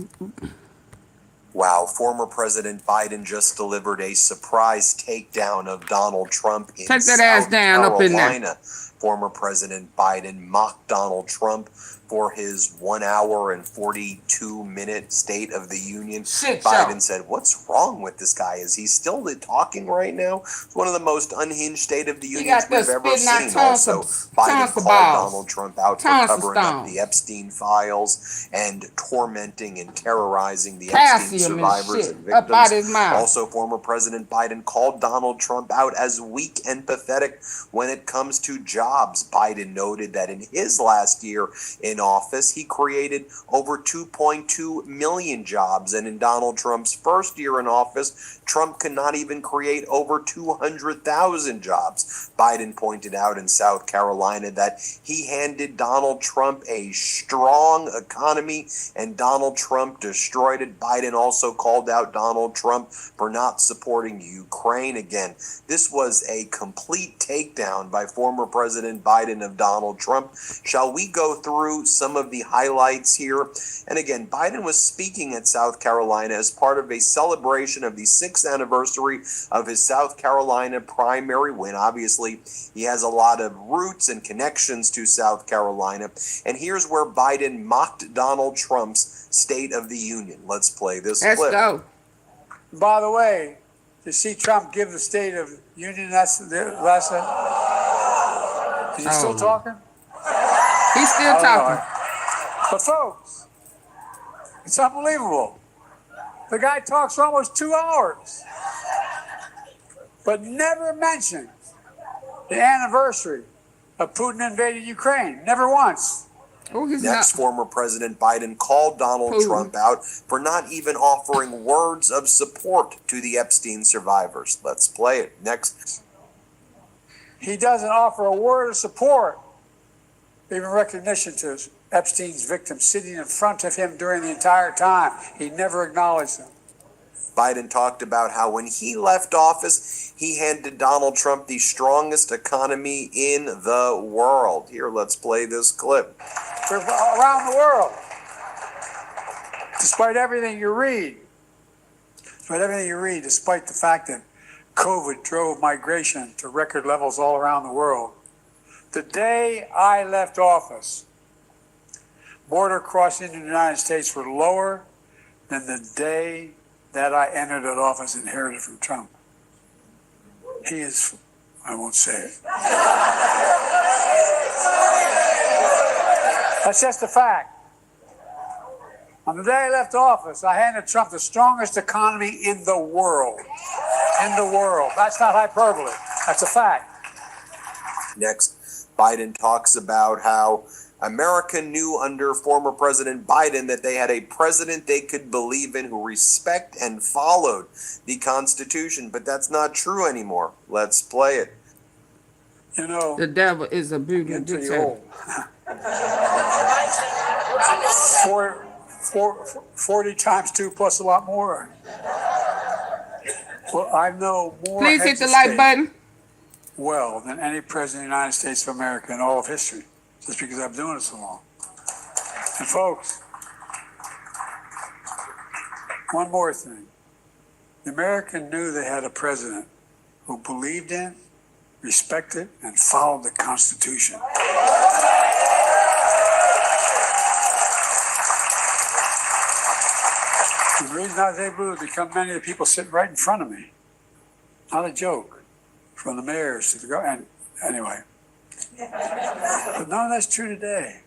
Wow, former President Biden just delivered a surprise takedown of Donald Trump in Take that ass South down Carolina. up in there. Former President Biden mocked Donald Trump for his 1 hour and 42-minute State of the Union. Biden said, "What's wrong with this guy? Is he still talking right now?" It's one of the most unhinged State of the Unions we've ever seen. Also, Biden called Donald Trump out for covering up the Epstein files and tormenting and terrorizing the Epstein survivors and victims. Also, former President Biden called Donald Trump out as weak and pathetic when it comes to jobs. Biden noted that in his last year in office, he created over 2.2 million jobs. And in Donald Trump's first year in office, Trump could not even create over 200,000 jobs. Biden pointed out in South Carolina that he handed Donald Trump a strong economy and Donald Trump destroyed it. Biden also called out Donald Trump for not supporting Ukraine. Again, this was a complete takedown by former President Biden of Donald Trump. Shall we go through some of the highlights here? And again, Biden was speaking at South Carolina as part of a celebration of the 6th anniversary of his South Carolina primary win. Obviously, he has a lot of roots and connections to South Carolina. And here's where Biden mocked Donald Trump's State of the Union. Let's play this clip. Let's go. By the way, to see Trump give the State of the Union, that's the last night. Is he still talking? He's still talking. But folks, it's unbelievable. The guy talks for almost 2 hours, but never mentions the anniversary of Putin invading Ukraine. Never once. Next, former President Biden called Donald Trump out for not even offering words of support to the Epstein survivors. Let's play it. Next. He doesn't offer a word of support, even recognition to Epstein's victims sitting in front of him during the entire time. He never acknowledged them. Biden talked about how when he left office, he handed Donald Trump the strongest economy in the world. Here, let's play this clip. Around the world, despite everything you read, despite the fact that COVID drove migration to record levels all around the world, the day I left office, border crossing into the United States were lower than the day that I entered that office inherited from Trump. He is, I won't say it. That's just a fact. On the day I left office, I handed Trump the strongest economy in the world. In the world. That's not hyperbole. That's a fact. Next, Biden talks about how America knew under former President Biden that they had a president they could believe in who respect and followed the Constitution, but that's not true anymore. Let's play it. You know, the devil is a brutal dictator. 40 times 2 plus a lot more. Well, I know more. Please hit the like button. Well, than any president of the United States of America in all of history, just because I've been doing it so long. And folks, one more thing. The American knew they had a president who believed in, respected, and followed the Constitution. The reason I was able to become many of the people sitting right in front of me, not a joke, from the mayors to the and anyway. But none of that's true today.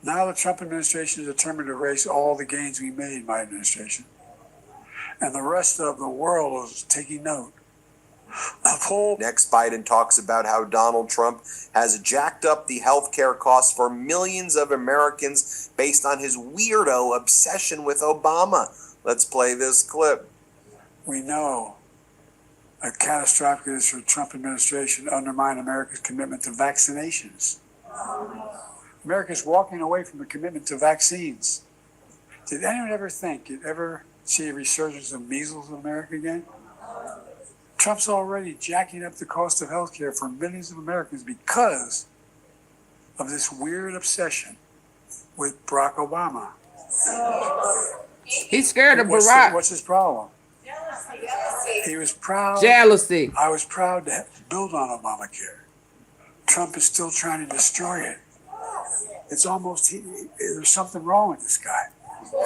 Now the Trump administration is determined to erase all the gains we made in my administration. And the rest of the world is taking note. Next, Biden talks about how Donald Trump has jacked up the healthcare costs for millions of Americans based on his weirdo obsession with Obama. Let's play this clip. We know a catastrophic is for the Trump administration undermine America's commitment to vaccinations. America's walking away from the commitment to vaccines. Did anyone ever think you'd ever see a resurgence of measles in America again? Trump's already jacking up the cost of health care for millions of Americans because of this weird obsession with Barack Obama. He's scared of Barack. What's his problem? He was proud. Jealousy. I was proud to build on Obamacare. Trump is still trying to destroy it. It's almost, there's something wrong with this guy.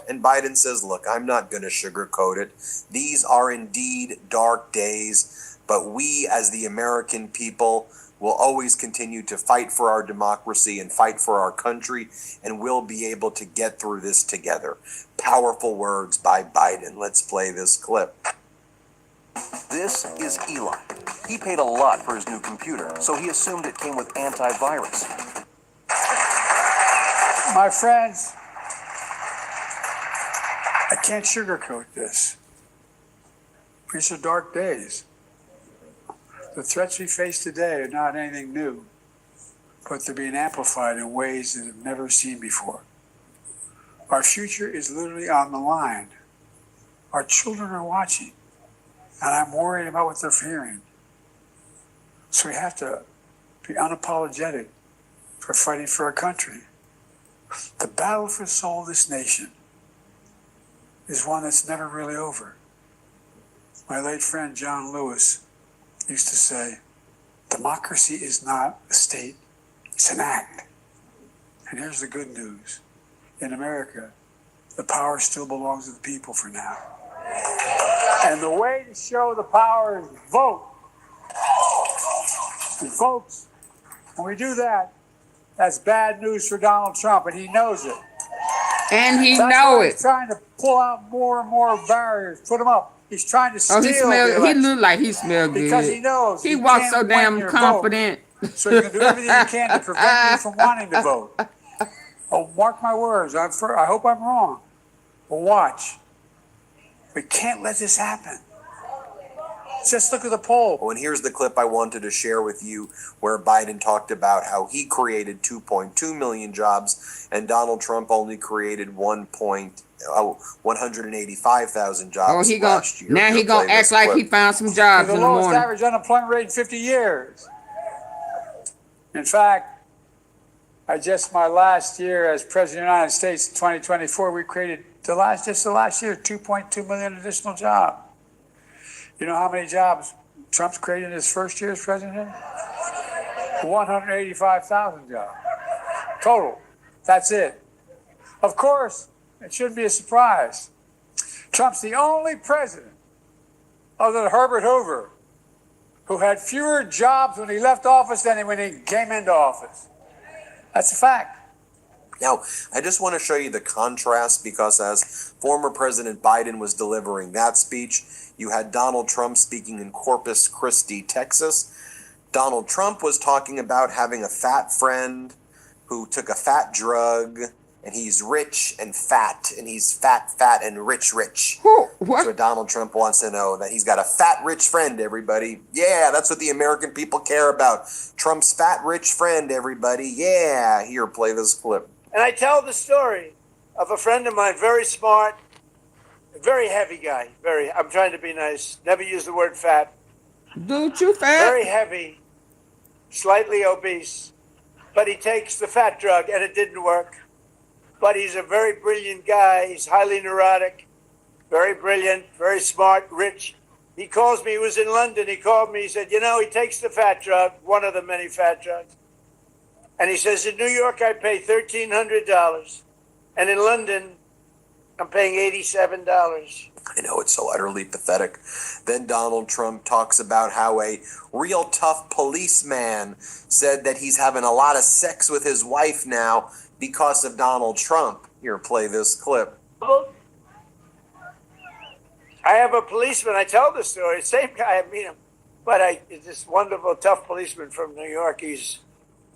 And Biden says, look, I'm not going to sugarcoat it. These are indeed dark days, but we as the American people will always continue to fight for our democracy and fight for our country, and we'll be able to get through this together. Powerful words by Biden. Let's play this clip. This is Eli. He paid a lot for his new computer, so he assumed it came with antivirus. My friends, I can't sugarcoat this. These are dark days. The threats we face today are not anything new, but they're being amplified in ways that have never seen before. Our future is literally on the line. Our children are watching, and I'm worried about what they're hearing. So we have to be unapologetic for fighting for our country. The battle for the soul of this nation is one that's never really over. My late friend John Lewis used to say, democracy is not a state, it's an act. And here's the good news. In America, the power still belongs to the people for now. And the way to show the power is vote. And folks, when we do that, that's bad news for Donald Trump, and he knows it. And he That's know why it. He's trying to pull out more and more barriers, put them up. He's trying to steal Oh, he the smell. He election look like he smell good. because he knows he walks can't so win damn your confident. vote. So he's gonna do everything he can to prevent you from wanting to vote. Oh, mark my words. I hope I'm wrong. But watch. We can't let this happen. Just look at the poll. Oh, and here's the clip I wanted to share with you where Biden talked about how he created 2.2 million jobs and Donald Trump only created 185,000 jobs last year. Now he gonna act like he found some jobs The in the lowest morning. average unemployment rate in 50 years. In fact, my last year as President of the United States in 2024, we created just the last year, 2.2 million additional jobs. You know how many jobs Trump's created in his first year as president? 185,000 jobs total. That's it. Of course, it shouldn't be a surprise. Trump's the only president other than Herbert Hoover who had fewer jobs when he left office than when he came into office. That's a fact. Now, I just want to show you the contrast because as former President Biden was delivering that speech, you had Donald Trump speaking in Corpus Christi, Texas. Donald Trump was talking about having a fat friend who took a fat drug, and he's rich and fat, and he's fat and rich. What? That's what Donald Trump wants to know, that he's got a fat rich friend, everybody. Yeah, that's what the American people care about. Trump's fat rich friend, everybody. Yeah, here, play this clip. And I tell the story of a friend of mine, very smart, very heavy guy. I'm trying to be nice. Never use the word fat. Dude, you fat? Very heavy, slightly obese, but he takes the fat drug and it didn't work. But he's a very brilliant guy. He's highly neurotic, very brilliant, very smart, rich. He calls me, he was in London. He called me, he said, he takes the fat drug, one of the many fat drugs. And he says, in New York, I pay $1,300. And in London, I'm paying $87. I know, it's so utterly pathetic. Then Donald Trump talks about how a real tough policeman said that he's having a lot of sex with his wife now because of Donald Trump. Here, play this clip. I have a policeman, I tell the story, same guy, I meet him. But this wonderful, tough policeman from New York, he's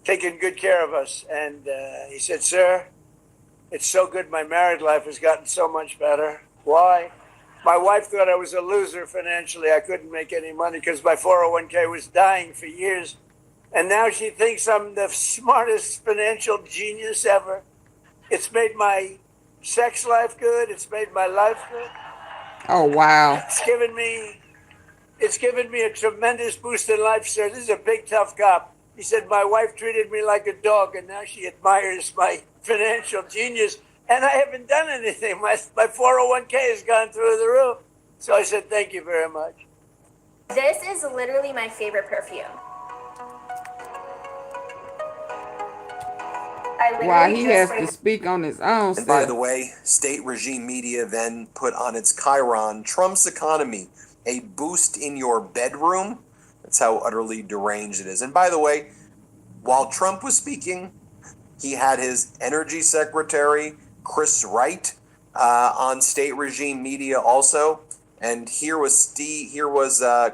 taking good care of us. And he said, sir, it's so good my married life has gotten so much better. Why? My wife thought I was a loser financially. I couldn't make any money because my 401k was dying for years. And now she thinks I'm the smartest financial genius ever. It's made my sex life good. It's made my life good. Oh, wow. It's given me a tremendous boost in life, sir. This is a big, tough cop. He said, my wife treated me like a dog, and now she admires my financial genius. And I haven't done anything. My 401k has gone through the roof. So I said, thank you very much. This is literally my favorite perfume. Wow, he has to speak on his own. And by the way, state regime media then put on its chyron, Trump's economy, a boost in your bedroom. That's how utterly deranged it is. And by the way, while Trump was speaking, he had his energy secretary, Chris Wright, on state regime media also. And here was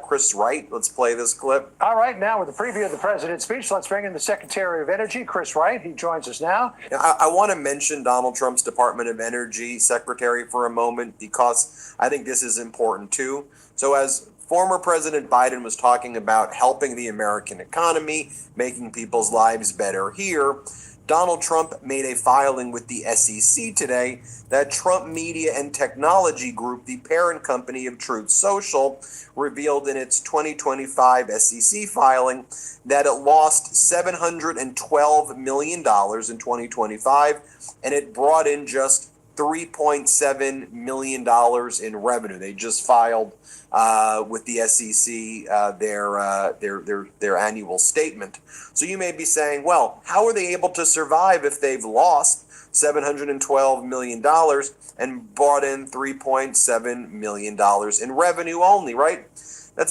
Chris Wright. Let's play this clip. All right, now with the preview of the president's speech, let's bring in the Secretary of Energy, Chris Wright. He joins us now. I want to mention Donald Trump's Department of Energy secretary for a moment because I think this is important too. So as former President Biden was talking about helping the American economy, making people's lives better here, Donald Trump made a filing with the SEC today that Trump Media and Technology Group, the parent company of Truth Social, revealed in its 2025 SEC filing that it lost $712 million in 2025, and it brought in just $3.7 million in revenue. They just filed with the SEC their annual statement. So you may be saying, well, how are they able to survive if they've lost $712 million and brought in $3.7 million in revenue only, right?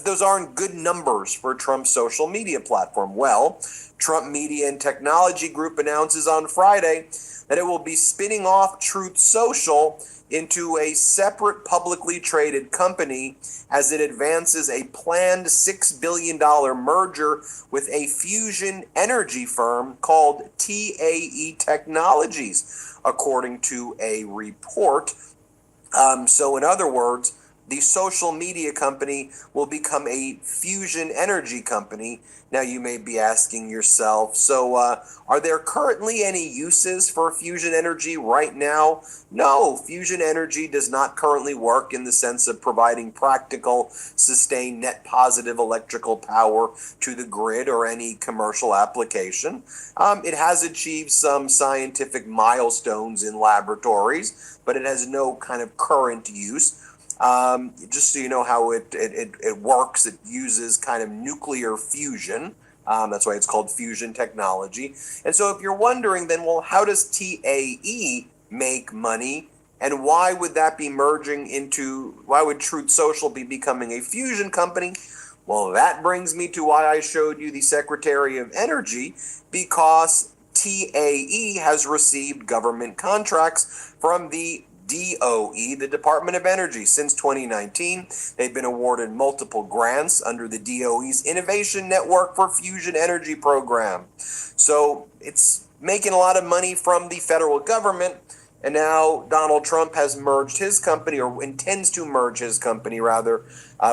Those aren't good numbers for Trump's social media platform. Well, Trump Media and Technology Group announces on Friday that it will be spinning off Truth Social into a separate publicly traded company as it advances a planned $6 billion merger with a fusion energy firm called TAE Technologies, according to a report. So in other words, the social media company will become a fusion energy company. Now you may be asking yourself, so are there currently any uses for fusion energy right now? No, fusion energy does not currently work in the sense of providing practical, sustained net positive electrical power to the grid or any commercial application. It has achieved some scientific milestones in laboratories, but it has no kind of current use. Just so you know how it works, it uses kind of nuclear fusion. That's why it's called fusion technology. And so if you're wondering then, well, how does TAE make money? And why would that be why would Truth Social be becoming a fusion company? Well, that brings me to why I showed you the Secretary of Energy, because TAE has received government contracts from the DOE, the Department of Energy. Since 2019, they've been awarded multiple grants under the DOE's Innovation Network for Fusion Energy program. So it's making a lot of money from the federal government. And now Donald Trump has merged his company, or intends to merge his company rather,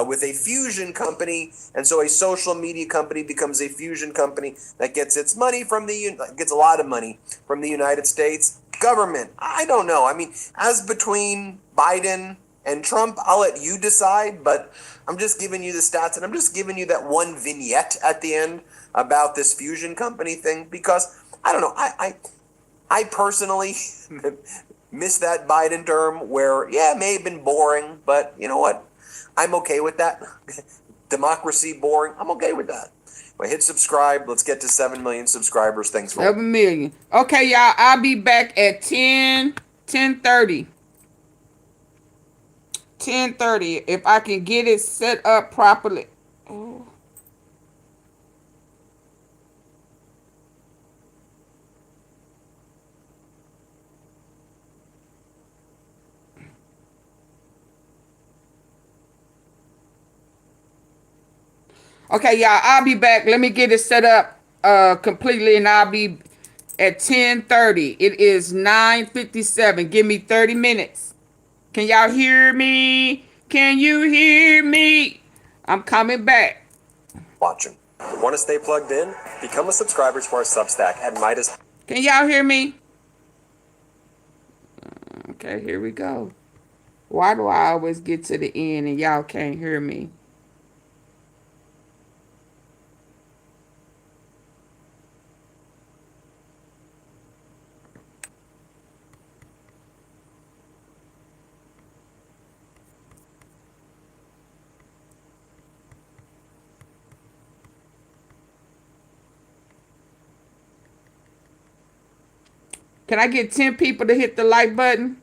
with a fusion company. And so a social media company becomes a fusion company that gets its money from gets a lot of money from the United States government. I don't know. I mean, as between Biden and Trump, I'll let you decide, but I'm just giving you the stats, and I'm just giving you that one vignette at the end about this fusion company thing, because I don't know. I personally miss that Biden term where, yeah, it may have been boring, but you know what? I'm okay with that. Democracy boring. I'm okay with that. Well, hit subscribe. Let's get to 7 million subscribers. Thanks for 7 million. Okay, y'all. I'll be back at 10:30. 10:30. If I can get it set up properly. Oh. Okay, y'all, I'll be back. Let me get it set up completely, and I'll be at 10:30. It is 9:57. Give me 30 minutes. Can y'all hear me? Can you hear me? I'm coming back. watching. Want to stay plugged in? Become a subscriber to our Substack at Midas. Can y'all hear me? Okay, here we go. Why do I always get to the end and y'all can't hear me? Can I get 10 people to hit the like button?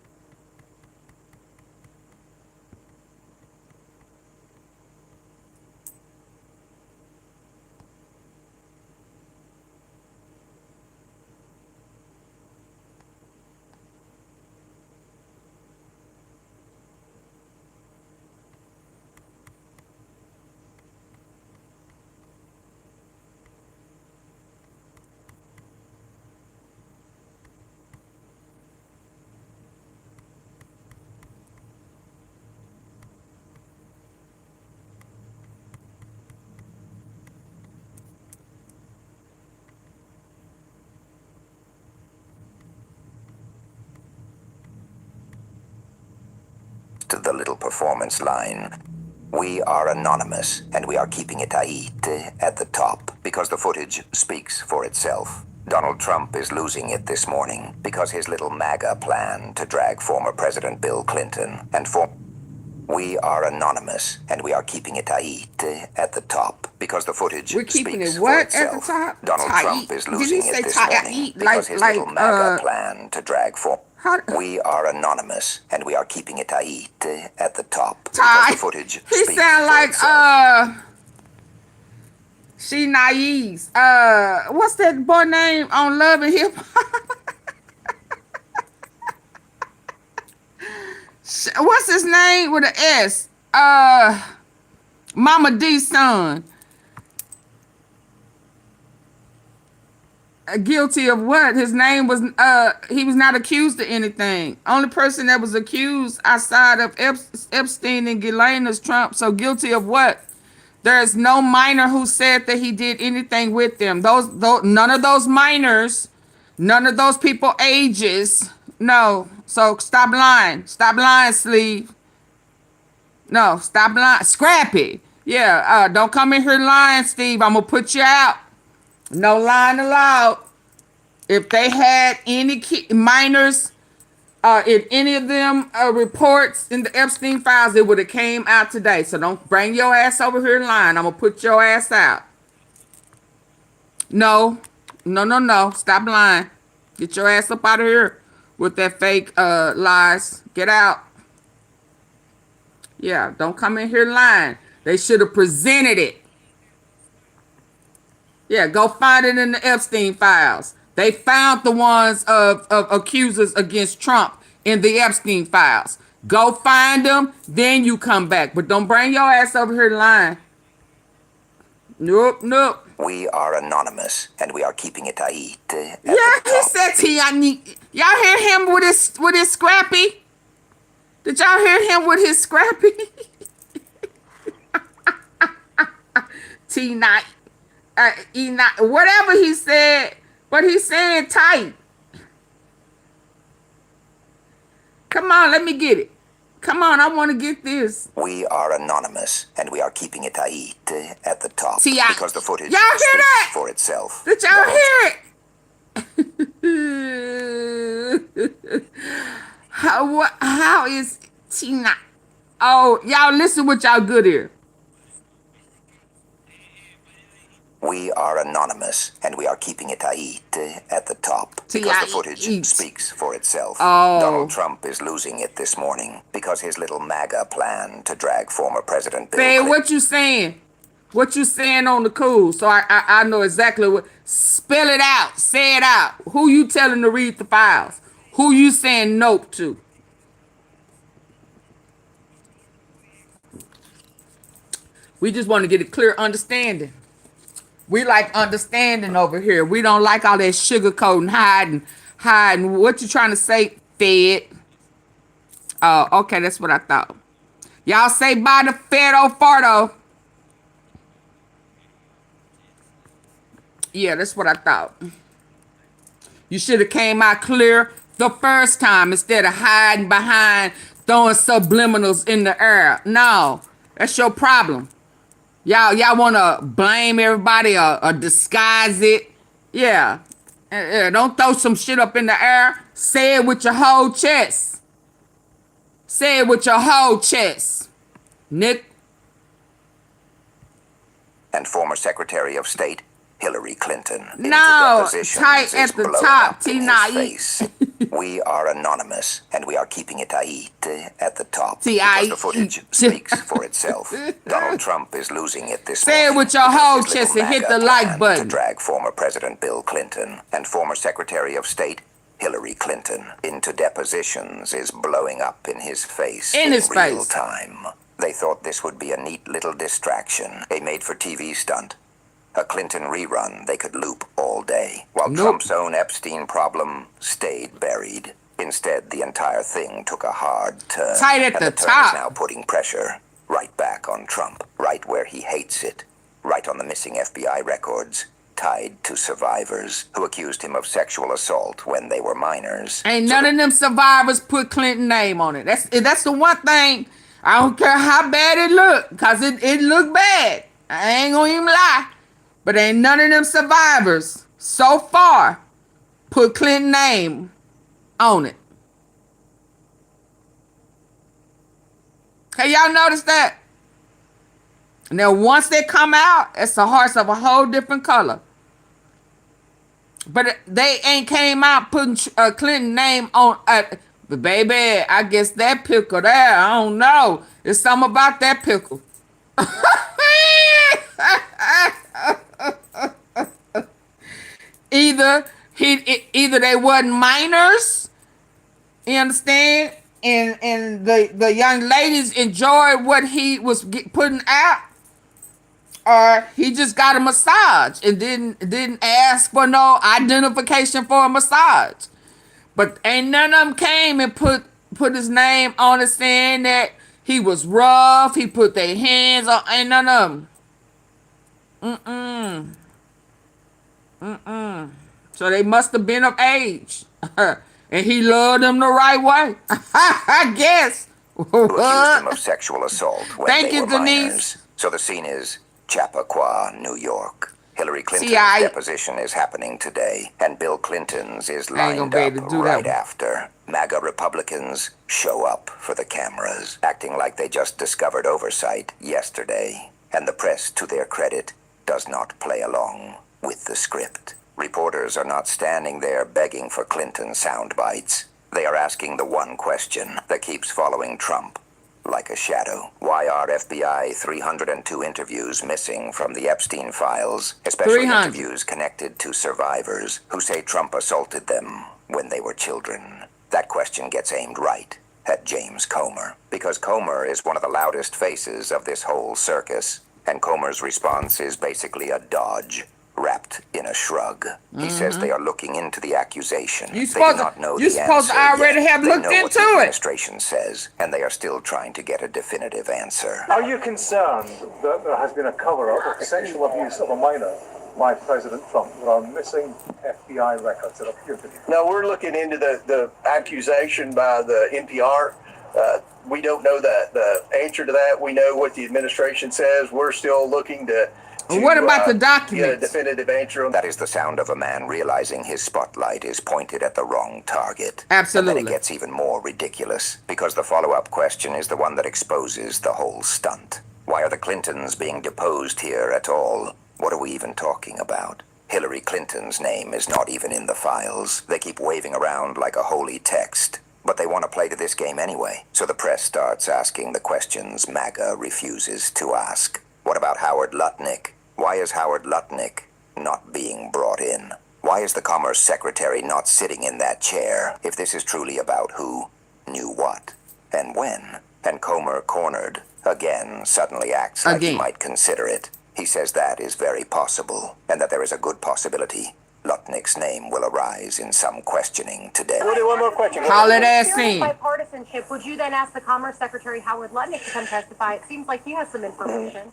To the little performance line. We are anonymous, and we are keeping it at the top, because the footage speaks for itself. Donald Trump is losing it this morning, because his little MAGA plan to drag former President Bill Clinton and We are anonymous, and we are keeping it at the top, because the footage We're keeping speaks it what for itself. at the top? Donald Trump is losing it this morning, because his little MAGA plan to drag We are anonymous, and we are keeping it at the top, because the footage He speaks sound for like itself. she naive. What's that boy name on Love and Hip Hop? What's his name with an S? Mama D's son. Guilty of what? His name was he was not accused of anything. Only person that was accused outside of Epstein and Ghislaine is Trump. So guilty of what? There's no minor who said that he did anything with them. Those none of those minors, none of those people ages. No. So stop lying. Stop lying, Sleeve. No, stop lying. Scrappy. Yeah, don't come in here lying, Steve. I'm gonna put you out. No lying allowed. If they had any minors, in any of them reports in the Epstein files, it would have came out today. So don't bring your ass over here lying. I'm gonna put your ass out. No. Stop lying. Get your ass up out of here with that fake lies. Get out. Yeah, don't come in here lying. They should have presented it. Yeah, go find it in the Epstein files. They found the ones of accusers against Trump in the Epstein files. Go find them, then you come back. But don't bring your ass over here lying. Nope, nope. We are anonymous, and we are keeping it tight. Yeah, he said Tiani. Y'all hear him with his scrappy? Did y'all hear him with his scrappy? T-Night. E-Night. Whatever he said, but he's saying tight. Come on, let me get it. Come on, I want to get this. We are anonymous, and we are keeping it tight at the top because the footage y'all hear speaks that? for itself. Did y'all hear it? How is Tina? Oh, y'all listen with y'all good ear. We are anonymous, and we are keeping it tight at the top because the footage speaks for itself. Oh. Donald Trump is losing it this morning because his little MAGA plan to drag former President Bill Clinton. What you saying? What you saying on the cool? So I know exactly what. Spell it out. Say it out. Who you telling to read the files? Who you saying nope to? We just want to get a clear understanding. We like understanding over here. We don't like all that sugarcoating, hiding. What you trying to say, Fed? Oh, okay, that's what I thought. Y'all say bye to Fedo Fardo. Yeah, that's what I thought. You should have came out clear the first time instead of hiding behind throwing subliminals in the air. No, that's your problem. Y'all want to blame everybody or disguise it. Yeah. Don't throw some shit up in the air. Say it with your whole chest. Say it with your whole chest. Nick. And former Secretary of State Hillary Clinton. No, tight at the top. T-Night. We are anonymous, and we are keeping it tight at the top because the footage speaks for itself. Donald Trump is losing it this morning. Say it with your whole chest and hit the like button. To drag former President Bill Clinton and former Secretary of State Hillary Clinton into depositions is blowing up in his face in real time. They thought this would be a neat little distraction, a made-for-TV stunt. A Clinton rerun they could loop all day, while Trump's own Epstein problem stayed buried. Instead, the entire thing took a hard turn. Tight at the turn top. Is now putting pressure right back on Trump, right where he hates it, right on the missing FBI records, tied to survivors who accused him of sexual assault when they were minors. Ain't none of them survivors put Clinton's name on it. That's the one thing. I don't care how bad it looked, because it looked bad. I ain't gonna even lie. But ain't none of them survivors so far put Clinton's name on it. Hey, y'all notice that? Now, once they come out, it's a horse of a whole different color. But they ain't came out putting Clinton's name on. But baby, I guess that pickle there, I don't know. There's something about that pickle. Either they wasn't minors, you understand, and the young ladies enjoyed what he was putting out, or he just got a massage and didn't ask for no identification for a massage. But ain't none of them came and put his name on it, saying that he was rough. He put their hands on. Ain't none of them. So they must have been of age. And he loved them the right way. I guess. Who accused him of sexual assault when Thank they you, were Denise. minors. So the scene is Chappaqua, New York. Hillary Clinton's deposition is happening today, and Bill Clinton's is lined up right after. MAGA Republicans show up for the cameras, acting like they just discovered oversight yesterday. And the press, to their credit, does not play along with the script. Reporters are not standing there begging for Clinton sound bites. They are asking the one question that keeps following Trump like a shadow. Why are FBI 302 interviews missing from the Epstein files, especially interviews connected to survivors who say Trump assaulted them when they were children? That question gets aimed right at James Comer, because Comer is one of the loudest faces of this whole circus, and Comer's response is basically a dodge wrapped in a shrug. He says they are looking into the accusation. They do not know the answer yet. You're supposed to already have looked into it. They know what the administration says, and they are still trying to get a definitive answer. Are you concerned that there has been a cover-up of sexual abuse of a minor by President Trump? There are missing FBI records that appear to be. No, we're looking into the accusation by the NPR. We don't know the answer to that. We know what the administration says. We're still looking to what about the documents? Get a definitive answer on that. Is the sound of a man realizing his spotlight is pointed at the wrong target. Absolutely. And then it gets even more ridiculous, because the follow-up question is the one that exposes the whole stunt. Why are the Clintons being deposed here at all? What are we even talking about? Hillary Clinton's name is not even in the files. They keep waving around like a holy text. But they want to play to this game anyway. So the press starts asking the questions MAGA refuses to ask. What about Howard Lutnick? Why is Howard Lutnick not being brought in? Why is the Commerce Secretary not sitting in that chair? If this is truly about who knew what and when. And Comer, cornered again, suddenly acts like he might consider it. He says that is very possible, and that there is a good possibility Lutnick's name will arise in some questioning today. We'll do one more question. Call it as seen. Bipartisanship, would you then ask the Commerce Secretary Howard Lutnick to come testify? It seems like he has some information.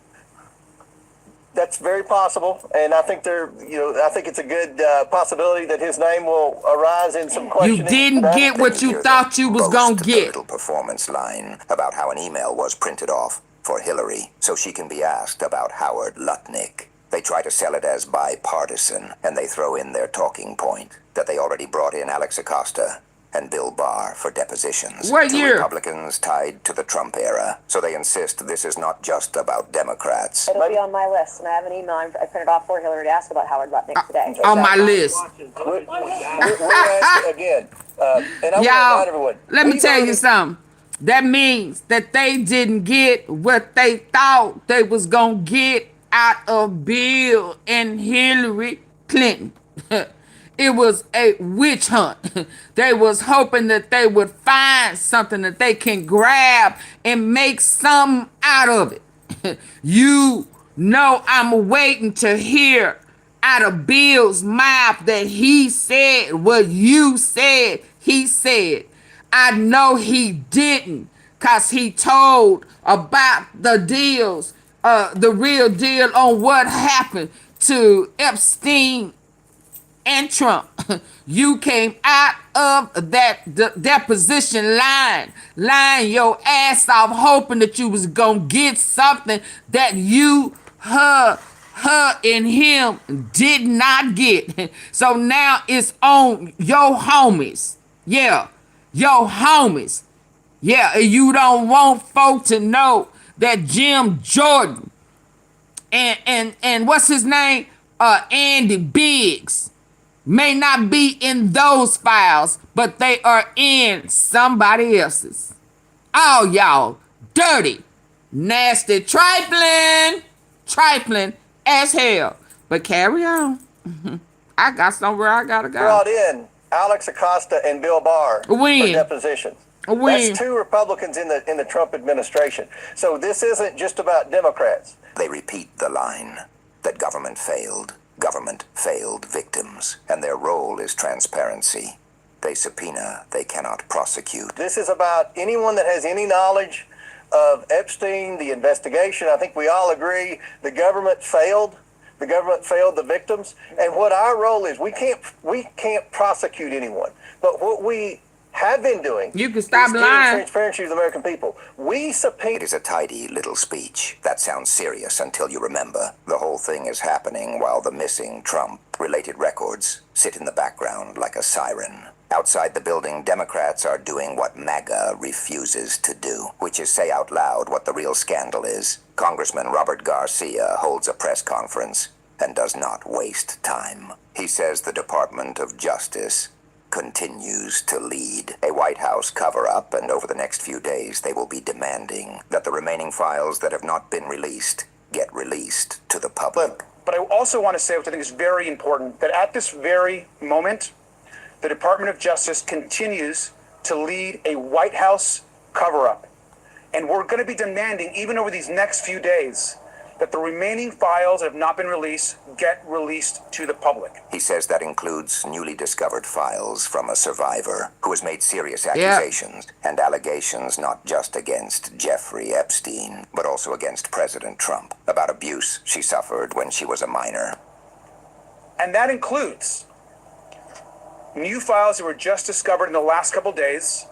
That's very possible, and I think I think it's a good possibility that his name will arise in some questioning. You didn't get what you thought you was gonna get. Little performance line about how an email was printed off for Hillary, so she can be asked about Howard Lutnick. They try to sell it as bipartisan, and they throw in their talking point that they already brought in Alex Acosta and Bill Barr for depositions. What year? Republicans tied to the Trump era, so they insist this is not just about Democrats. It'll be on my list, and I have an email I printed off for Hillary to ask about Howard Lutnick today. On my list. We're asking again, and I want to remind everyone. Let me tell you something. That means that they didn't get what they thought they was gonna get out of Bill and Hillary Clinton. It was a witch hunt. They was hoping that they would find something that they can grab and make something out of it. You know, I'm waiting to hear out of Bill's mouth that he said what you said he said. I know he didn't, because he told about the deals, the real deal on what happened to Epstein and Trump. You came out of that deposition lying your ass off, hoping that you was gonna get something that you, her and him did not get. So now it's on your homies. Yeah, your homies. Yeah, you don't want folk to know that Jim Jordan and what's his name? Andy Biggs may not be in those files, but they are in somebody else's. All y'all dirty, nasty, trifling as hell. But carry on. I got somewhere I gotta go. Brought in Alex Acosta and Bill Barr for depositions. That's two Republicans in the Trump administration. So this isn't just about Democrats. They repeat the line that government failed victims, and their role is transparency. They subpoena, they cannot prosecute. This is about anyone that has any knowledge of Epstein, the investigation. I think we all agree the government failed. The government failed the victims. And what our role is, we can't prosecute anyone. But what we have been doing, you can stop lying. Transparency to the American people. We subpoena. It is a tidy little speech. That sounds serious until you remember the whole thing is happening while the missing Trump-related records sit in the background like a siren. Outside the building, Democrats are doing what MAGA refuses to do, which is say out loud what the real scandal is. Congressman Robert Garcia holds a press conference and does not waste time. He says the Department of Justice continues to lead a White House cover-up, and over the next few days they will be demanding that the remaining files that have not been released get released to the public. But I also want to say, which I think is very important, that at this very moment, the Department of Justice continues to lead a White House cover-up. And we're going to be demanding, even over these next few days, that the remaining files that have not been released get released to the public. He says that includes newly discovered files from a survivor who has made serious accusations and allegations not just against Jeffrey Epstein, but also against President Trump about abuse she suffered when she was a minor. And that includes new files that were just discovered in the last couple days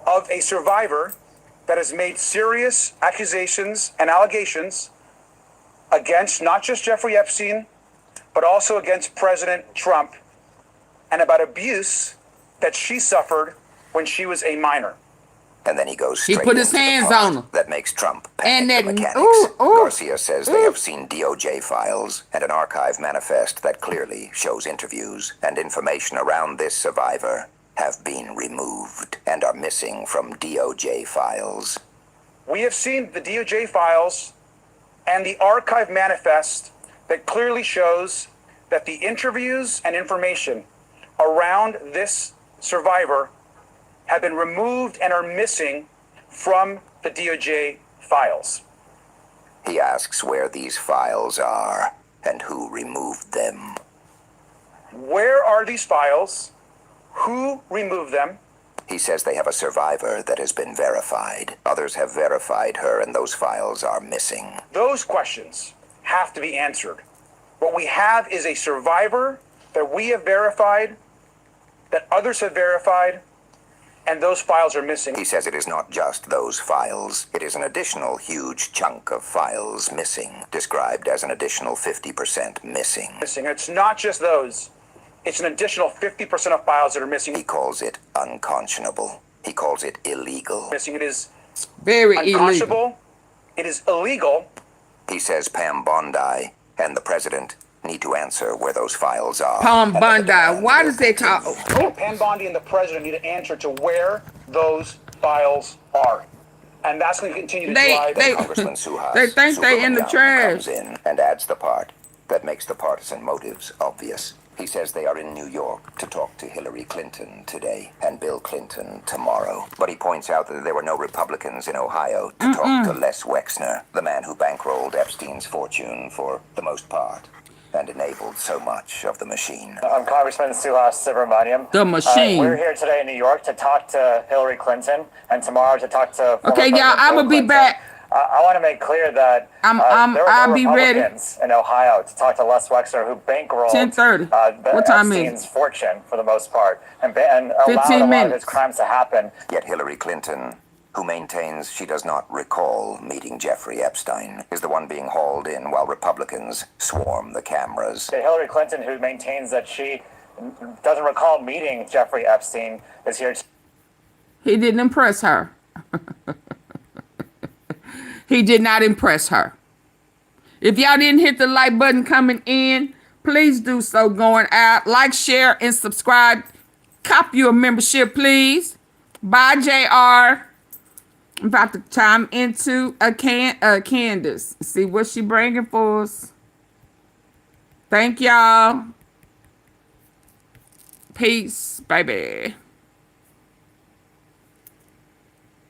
of a survivor that has made serious accusations and allegations against not just Jeffrey Epstein, but also against President Trump, and about abuse that she suffered when she was a minor. And then he goes straight He put his into the hands part on her. that makes Trump And panic that, the mechanics. ooh, Garcia says they have seen DOJ files and an archive manifest that clearly shows interviews and information around this survivor have been removed and are missing from DOJ files. We have seen the DOJ files and the archive manifest that clearly shows that the interviews and information around this survivor have been removed and are missing from the DOJ files. He asks where these files are and who removed them. Where are these files? Who removed them? He says they have a survivor that has been verified. Others have verified her, and those files are missing. Those questions have to be answered. What we have is a survivor that we have verified, that others have verified, and those files are missing. He says it is not just those files. It is an additional huge chunk of files missing, described as an additional 50% missing. It's not just those. It's an additional 50% of files that are missing. He calls it unconscionable. He calls it illegal. Missing. It is very unconscionable. illegal. It is illegal. He says Pam Bondi and the president need to answer where those files are. Pam Bondi. Why does they call? Oh. Pam Bondi and the president need to answer to where those files are. And that's going to continue to drive. Congressman Suhas. They think they in the trash. Comes in and adds the part that makes the partisan motives obvious. He says they are in New York to talk to Hillary Clinton today and Bill Clinton tomorrow. But he points out that there were no Republicans in Ohio to talk to Les Wexner, the man who bankrolled Epstein's fortune for the most part and enabled so much of the machine. I'm Congressman Suhas Subramaniam. The machine. We're here today in New York to talk to Hillary Clinton and tomorrow to talk to former Okay, y'all, I'm going to be back. I want to make clear that there I'll were be Republicans in Ohio to talk to Les Wexner, who bankrolled 10:30. What time is Epstein's fortune for the most part, and allowed a lot of his crimes to happen. Yet Hillary Clinton, who maintains she does not recall meeting Jeffrey Epstein, is the one being hauled in while Republicans swarm the cameras. Hillary Clinton, who maintains that she doesn't recall meeting Jeffrey Epstein, is here. He didn't impress her. He did not impress her. If y'all didn't hit the like button coming in, please do so going out. Like, share, and subscribe. Cop you a membership, please. Bye, JR. I'm about to chime into Candace. See what she bringing for us. Thank y'all. Peace, baby.